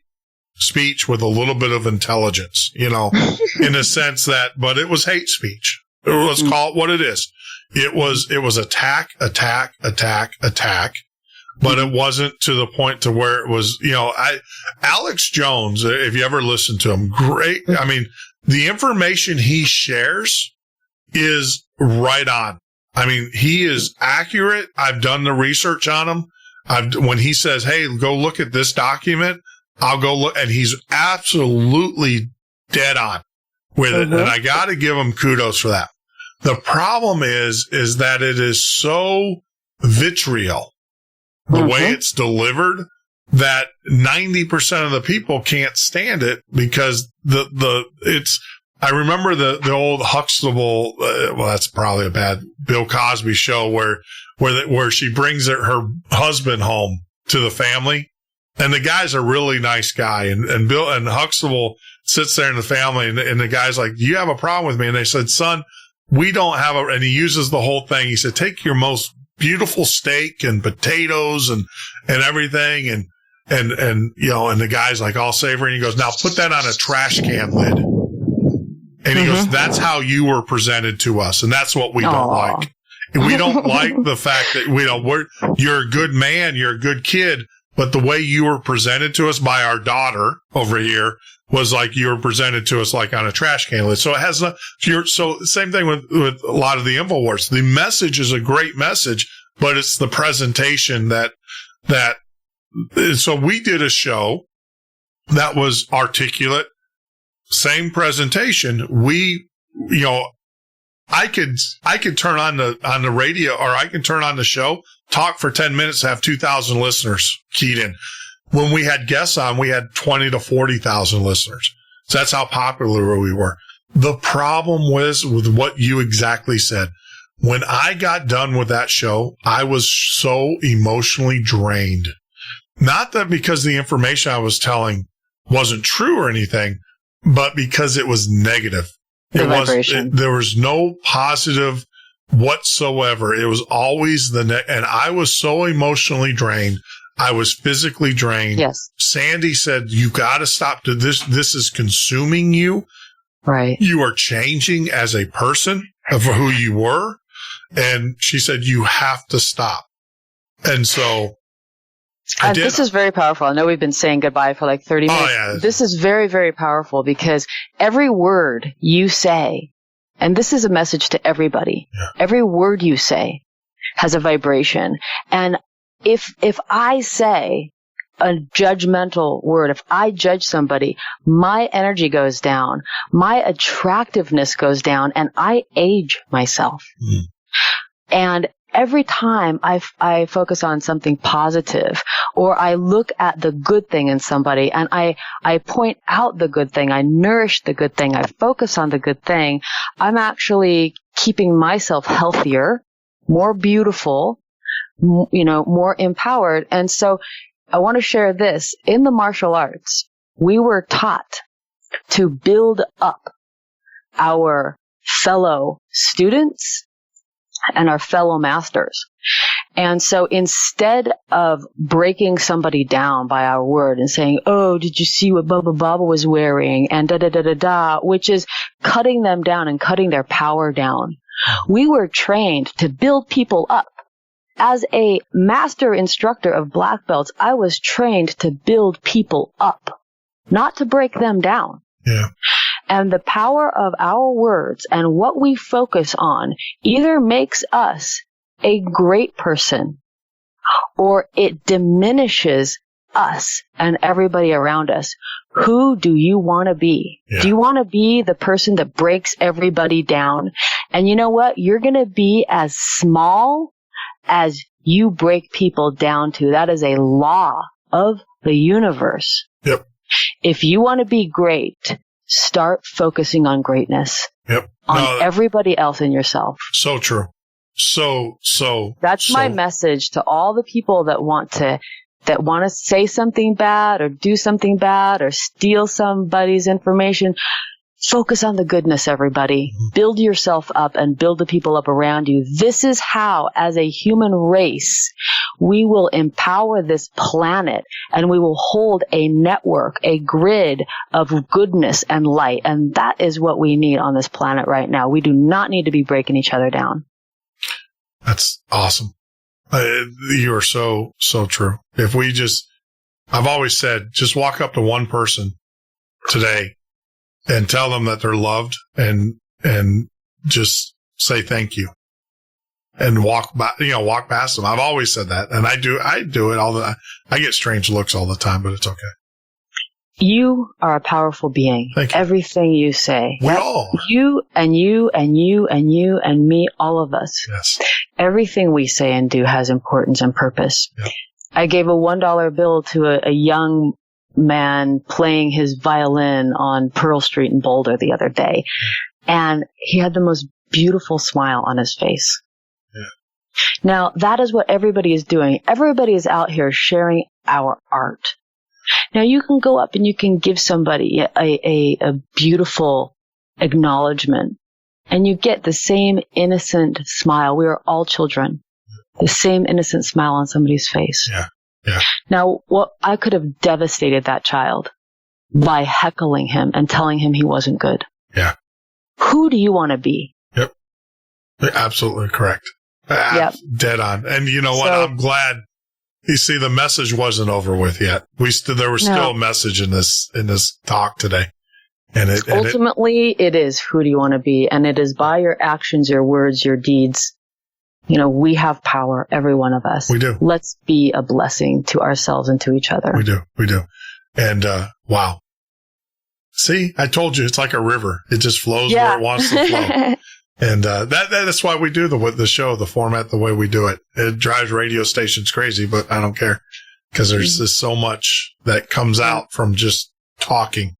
speech with a little bit of intelligence, in a sense but it was hate speech. Let's call it what it is. It was attack, but it wasn't to the point to where it was, Alex Jones, if you ever listen to him, great. I mean, the information he shares is right on. I mean, he is accurate. I've done the research on him. When he says, hey, go look at this document, I'll go look, and he's absolutely dead on with it. And I got to give him kudos for that. The problem is that it is so vitriol, the way it's delivered, that 90% of the people can't stand it because I remember the old Huxtable, well, that's probably a bad Bill Cosby show where she brings her husband home to the family, and the guy's a really nice guy, and Bill and Huxtable sits there in the family, and the guy's like, do you have a problem with me? And they said, son, we don't have and he uses the whole thing. He said, take your most beautiful steak and potatoes and everything, and the guy's like all savory, and he goes, now put that on a trash can lid. And he goes, that's how you were presented to us. And that's what we don't like. And we don't like the fact that, you're a good man, you're a good kid, but the way you were presented to us by our daughter over here was like you were presented to us like on a trash can lid. So it has so same thing with a lot of the InfoWars. The message is a great message, but it's the presentation so we did a show that was articulate. Same presentation. I could turn on the radio, or I can turn on the show, talk for 10 minutes, have 2,000 listeners keyed in. When we had guests on, we had 20 to 40,000 listeners. So that's how popular we were. The problem was with what you exactly said. When I got done with that show, I was so emotionally drained. Not that because the information I was telling wasn't true or anything, but because it was negative. There was no positive whatsoever. It was always and I was so emotionally drained. I was physically drained. Yes. Sandy said, you got to stop. This is consuming you. Right. You are changing as a person of who you were. And she said, you have to stop. And so this is very powerful. I know we've been saying goodbye for like 30 minutes. Oh, yeah. This is very, very powerful because every word you say, and this is a message to everybody, every word you say has a vibration. And if I say a judgmental word, if I judge somebody, my energy goes down, my attractiveness goes down, and I age myself. And every time I focus on something positive, or I look at the good thing in somebody and I point out the good thing, I nourish the good thing, I focus on the good thing, I'm actually keeping myself healthier, more beautiful, more empowered. And so I want to share this. In the martial arts, we were taught to build up our fellow students and our fellow masters. And so instead of breaking somebody down by our word and saying, oh, did you see what Bubba Baba was wearing? And da-da-da-da-da, which is cutting them down and cutting their power down. We were trained to build people up. As a master instructor of black belts, I was trained to build people up, not to break them down. Yeah. And the power of our words and what we focus on either makes us a great person or it diminishes us and everybody around us. Who do you want to be? Yeah. Do you want to be the person that breaks everybody down? And you know what? You're going to be as small as you break people down to. That is a law of the universe. Yep. If you want to be great, start focusing on greatness. Yep. On everybody else and yourself. So true. That's my message to all the people that want to say something bad or do something bad or steal somebody's information. Focus on the goodness, everybody. Build yourself up and build the people up around you. This is how, as a human race, we will empower this planet and we will hold a network, a grid of goodness and light. And that is what we need on this planet right now. We do not need to be breaking each other down. That's awesome. You are so true. If we I've always said, just walk up to one person today and tell them that they're loved and just say thank you. and walk past them. I've always said that. And I do it all the time. I get strange looks all the time, but it's okay. You are a powerful being. Thank you. Everything you say. We all. You and you and you and you and me, all of us. Yes. Everything we say and do has importance and purpose. Yep. I gave a $1 bill to a young man playing his violin on Pearl Street in Boulder the other day. And he had the most beautiful smile on his face. Yeah. Now, that is what everybody is doing. Everybody is out here sharing our art. Now, you can go up and you can give somebody a beautiful acknowledgement, and you get the same innocent smile. We are all children. The same innocent smile on somebody's face. Yeah. Yeah. Now, I could have devastated that child by heckling him and telling him he wasn't good. Yeah. Who do you want to be? Yep. Absolutely correct. Yep. Dead on. And you know what? I'm glad. You see, the message wasn't over with yet. There was still a message in this talk today. And ultimately, it is who do you want to be? And it is by your actions, your words, your deeds. You know, we have power, every one of us. We do. Let's be a blessing to ourselves and to each other. We do. And, wow. See, I told you, it's like a river. It just flows where it wants to flow. And that's why we do the show, the format, the way we do it. It drives radio stations crazy, but I don't care because there's just so much that comes out from just talking.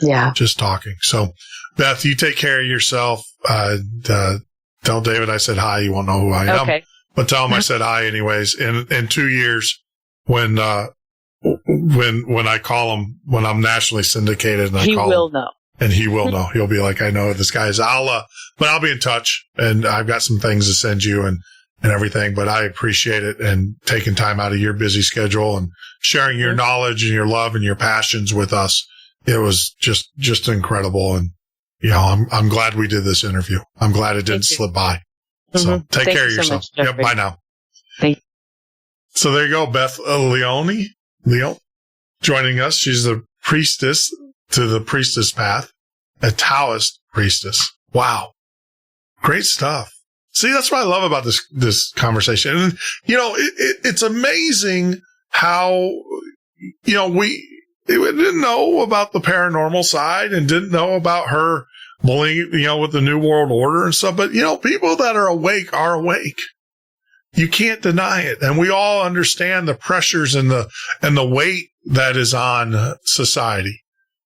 Yeah. Just talking. So, Beth, you take care of yourself. Tell David I said hi. You won't know who I am. Okay. But tell him I said hi anyways. In 2 years, when I call him, when I'm nationally syndicated and he will know. And he will know. He'll be like, I know who this guy is. But I'll be in touch, and I've got some things to send you and everything, but I appreciate it and taking time out of your busy schedule and sharing your knowledge and your love and your passions with us. It was just incredible. And, you know, I'm glad we did this interview. I'm glad it didn't slip by. So take care of yourself. Yep. Bye now. Thank you. So there you go. Beth Leone joining us. She's the priestess to the Priestess Path, a Taoist priestess. Wow. Great stuff. See, that's what I love about this conversation. And, you know, it's amazing how, you know, we didn't know about the paranormal side and didn't know about her bullying, you know, with the New World Order and stuff. But, you know, people that are awake are awake. You can't deny it. And we all understand the pressures and the weight that is on society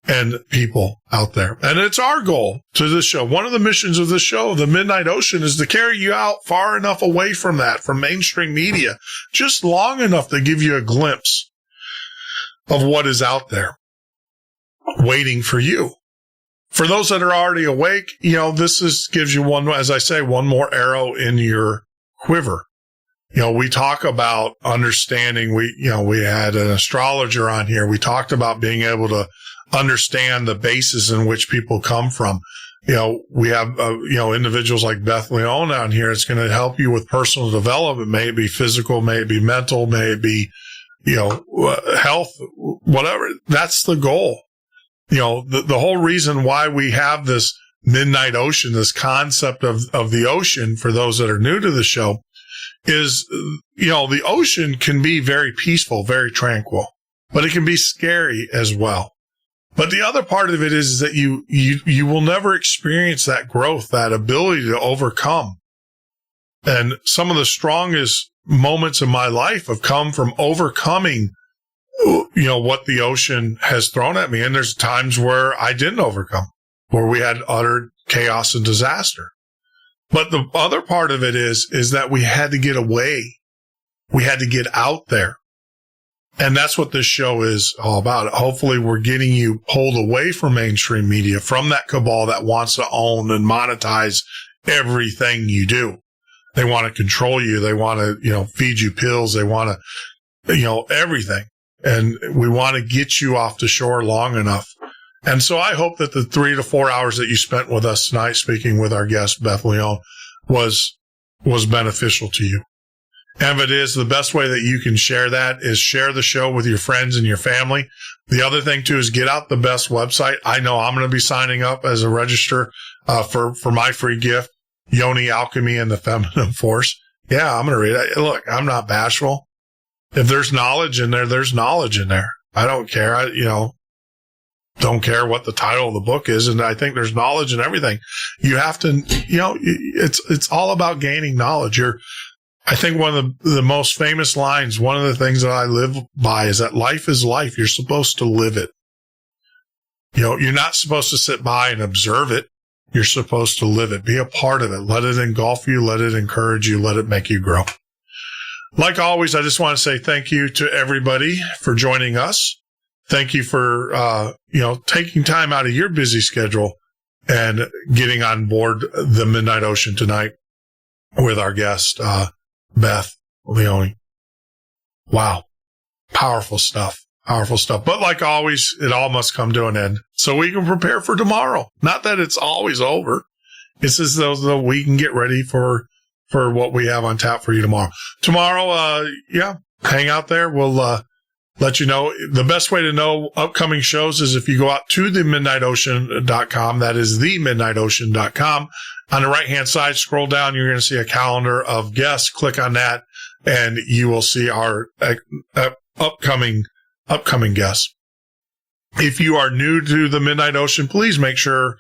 and people out there. And it's our goal to this show. One of the missions of this show, the Midnight Ocean, is to carry you out far enough away from that, from mainstream media, just long enough to give you a glimpse of what is out there waiting for you. For those that are already awake, you know, gives you one, as I say, one more arrow in your quiver. You know, we talk about understanding. We had an astrologer on here. We talked about being able to understand the basis in which people come from. You know, we have, individuals like Beth Leone on here. It's going to help you with personal development. May it be physical, may it be mental, may it be, health, whatever. That's the goal. You know, the whole reason why we have this Midnight Ocean, this concept of the ocean, for those that are new to the show, is, you know, the ocean can be very peaceful, very tranquil, but it can be scary as well. But the other part of it is that you will never experience that growth, that ability to overcome. And some of the strongest moments in my life have come from overcoming, you know, what the ocean has thrown at me. And there's times where I didn't overcome, where we had utter chaos and disaster. But the other part of it is that we had to get away. We had to get out there. And that's what this show is all about. Hopefully we're getting you pulled away from mainstream media, from that cabal that wants to own and monetize everything you do. They want to control you. They want to, you know, feed you pills. They want to, you know, everything. And we want to get you off the shore long enough. And so I hope that the 3 to 4 hours that you spent with us tonight, speaking with our guest, Beth Leone, was beneficial to you. And if it is, the best way that you can share that is share the show with your friends and your family. The other thing too is get out the best website. I know I'm going to be signing up as a register, for my free gift. Yoni Alchemy and the Feminine Force. Yeah, I'm going to read it. Look, I'm not bashful. If there's knowledge in there, there's knowledge in there. I don't care. Don't care what the title of the book is. And I think there's knowledge in everything. You have to, it's all about gaining knowledge. I think one of the most famous lines, one of the things that I live by is that life is life. You're supposed to live it. You're not supposed to sit by and observe it. You're supposed to live it. Be a part of it. Let it engulf you. Let it encourage you. Let it make you grow. Like always, I just want to say thank you to everybody for joining us. Thank you for, taking time out of your busy schedule and getting on board the Midnight Ocean tonight with our guest, Beth Leone. Wow. Powerful stuff. Powerful stuff. But like always, it all must come to an end so we can prepare for tomorrow. Not that it's always over. It's as though we can get ready for what we have on tap for you tomorrow. Tomorrow, hang out there. We'll, let you know. The best way to know upcoming shows is if you go out to themidnightocean.com. That is themidnightocean.com. On the right-hand side, scroll down. You're going to see a calendar of guests. Click on that, and you will see our upcoming guests. If you are new to the Midnight Ocean, please make sure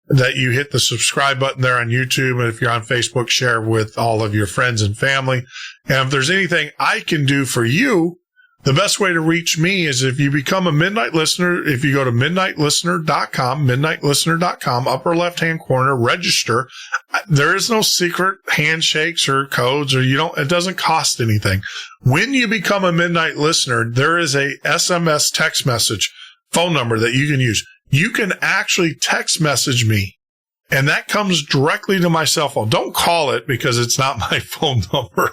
that you hit the subscribe button there on YouTube. And if you're on Facebook, share with all of your friends and family. And if there's anything I can do for you, the best way to reach me is if you become a Midnight Listener. If you go to midnightlistener.com, upper left-hand corner, register. There is no secret handshakes or codes, or it doesn't cost anything. When you become a Midnight Listener, there is a SMS text message phone number that you can use. You can actually text message me, and that comes directly to my cell phone. Don't call it because it's not my phone number,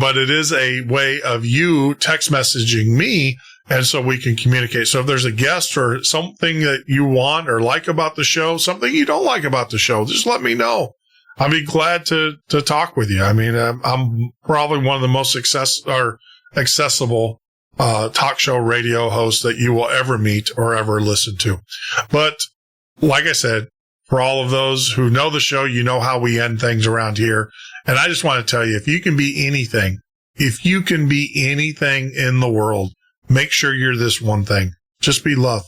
but it is a way of you text messaging me, and so we can communicate. So if there's a guest or something that you want or like about the show, something you don't like about the show, just let me know. I'd be glad to talk with you. I mean, I'm probably one of the most accessible talk show radio hosts that you will ever meet or ever listen to. But like I said, for all of those who know the show, you know how we end things around here. And I just want to tell you, if you can be anything in the world, make sure you're this one thing. Just be love.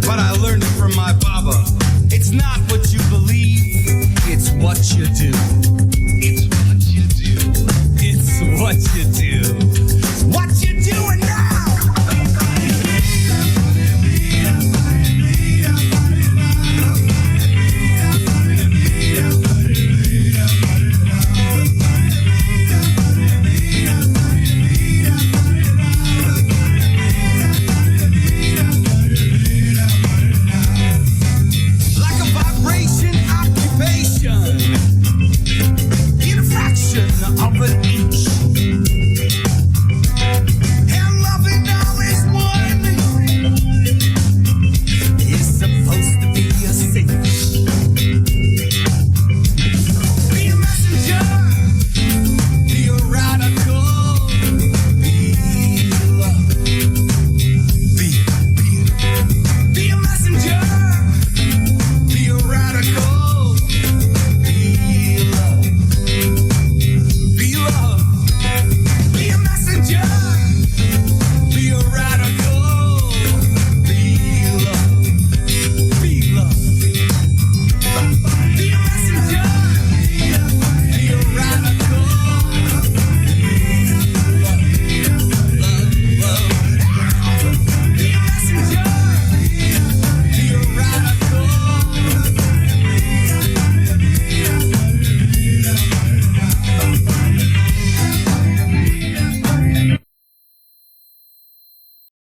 But I learned it from my Baba. It's not what you believe, it's what you do.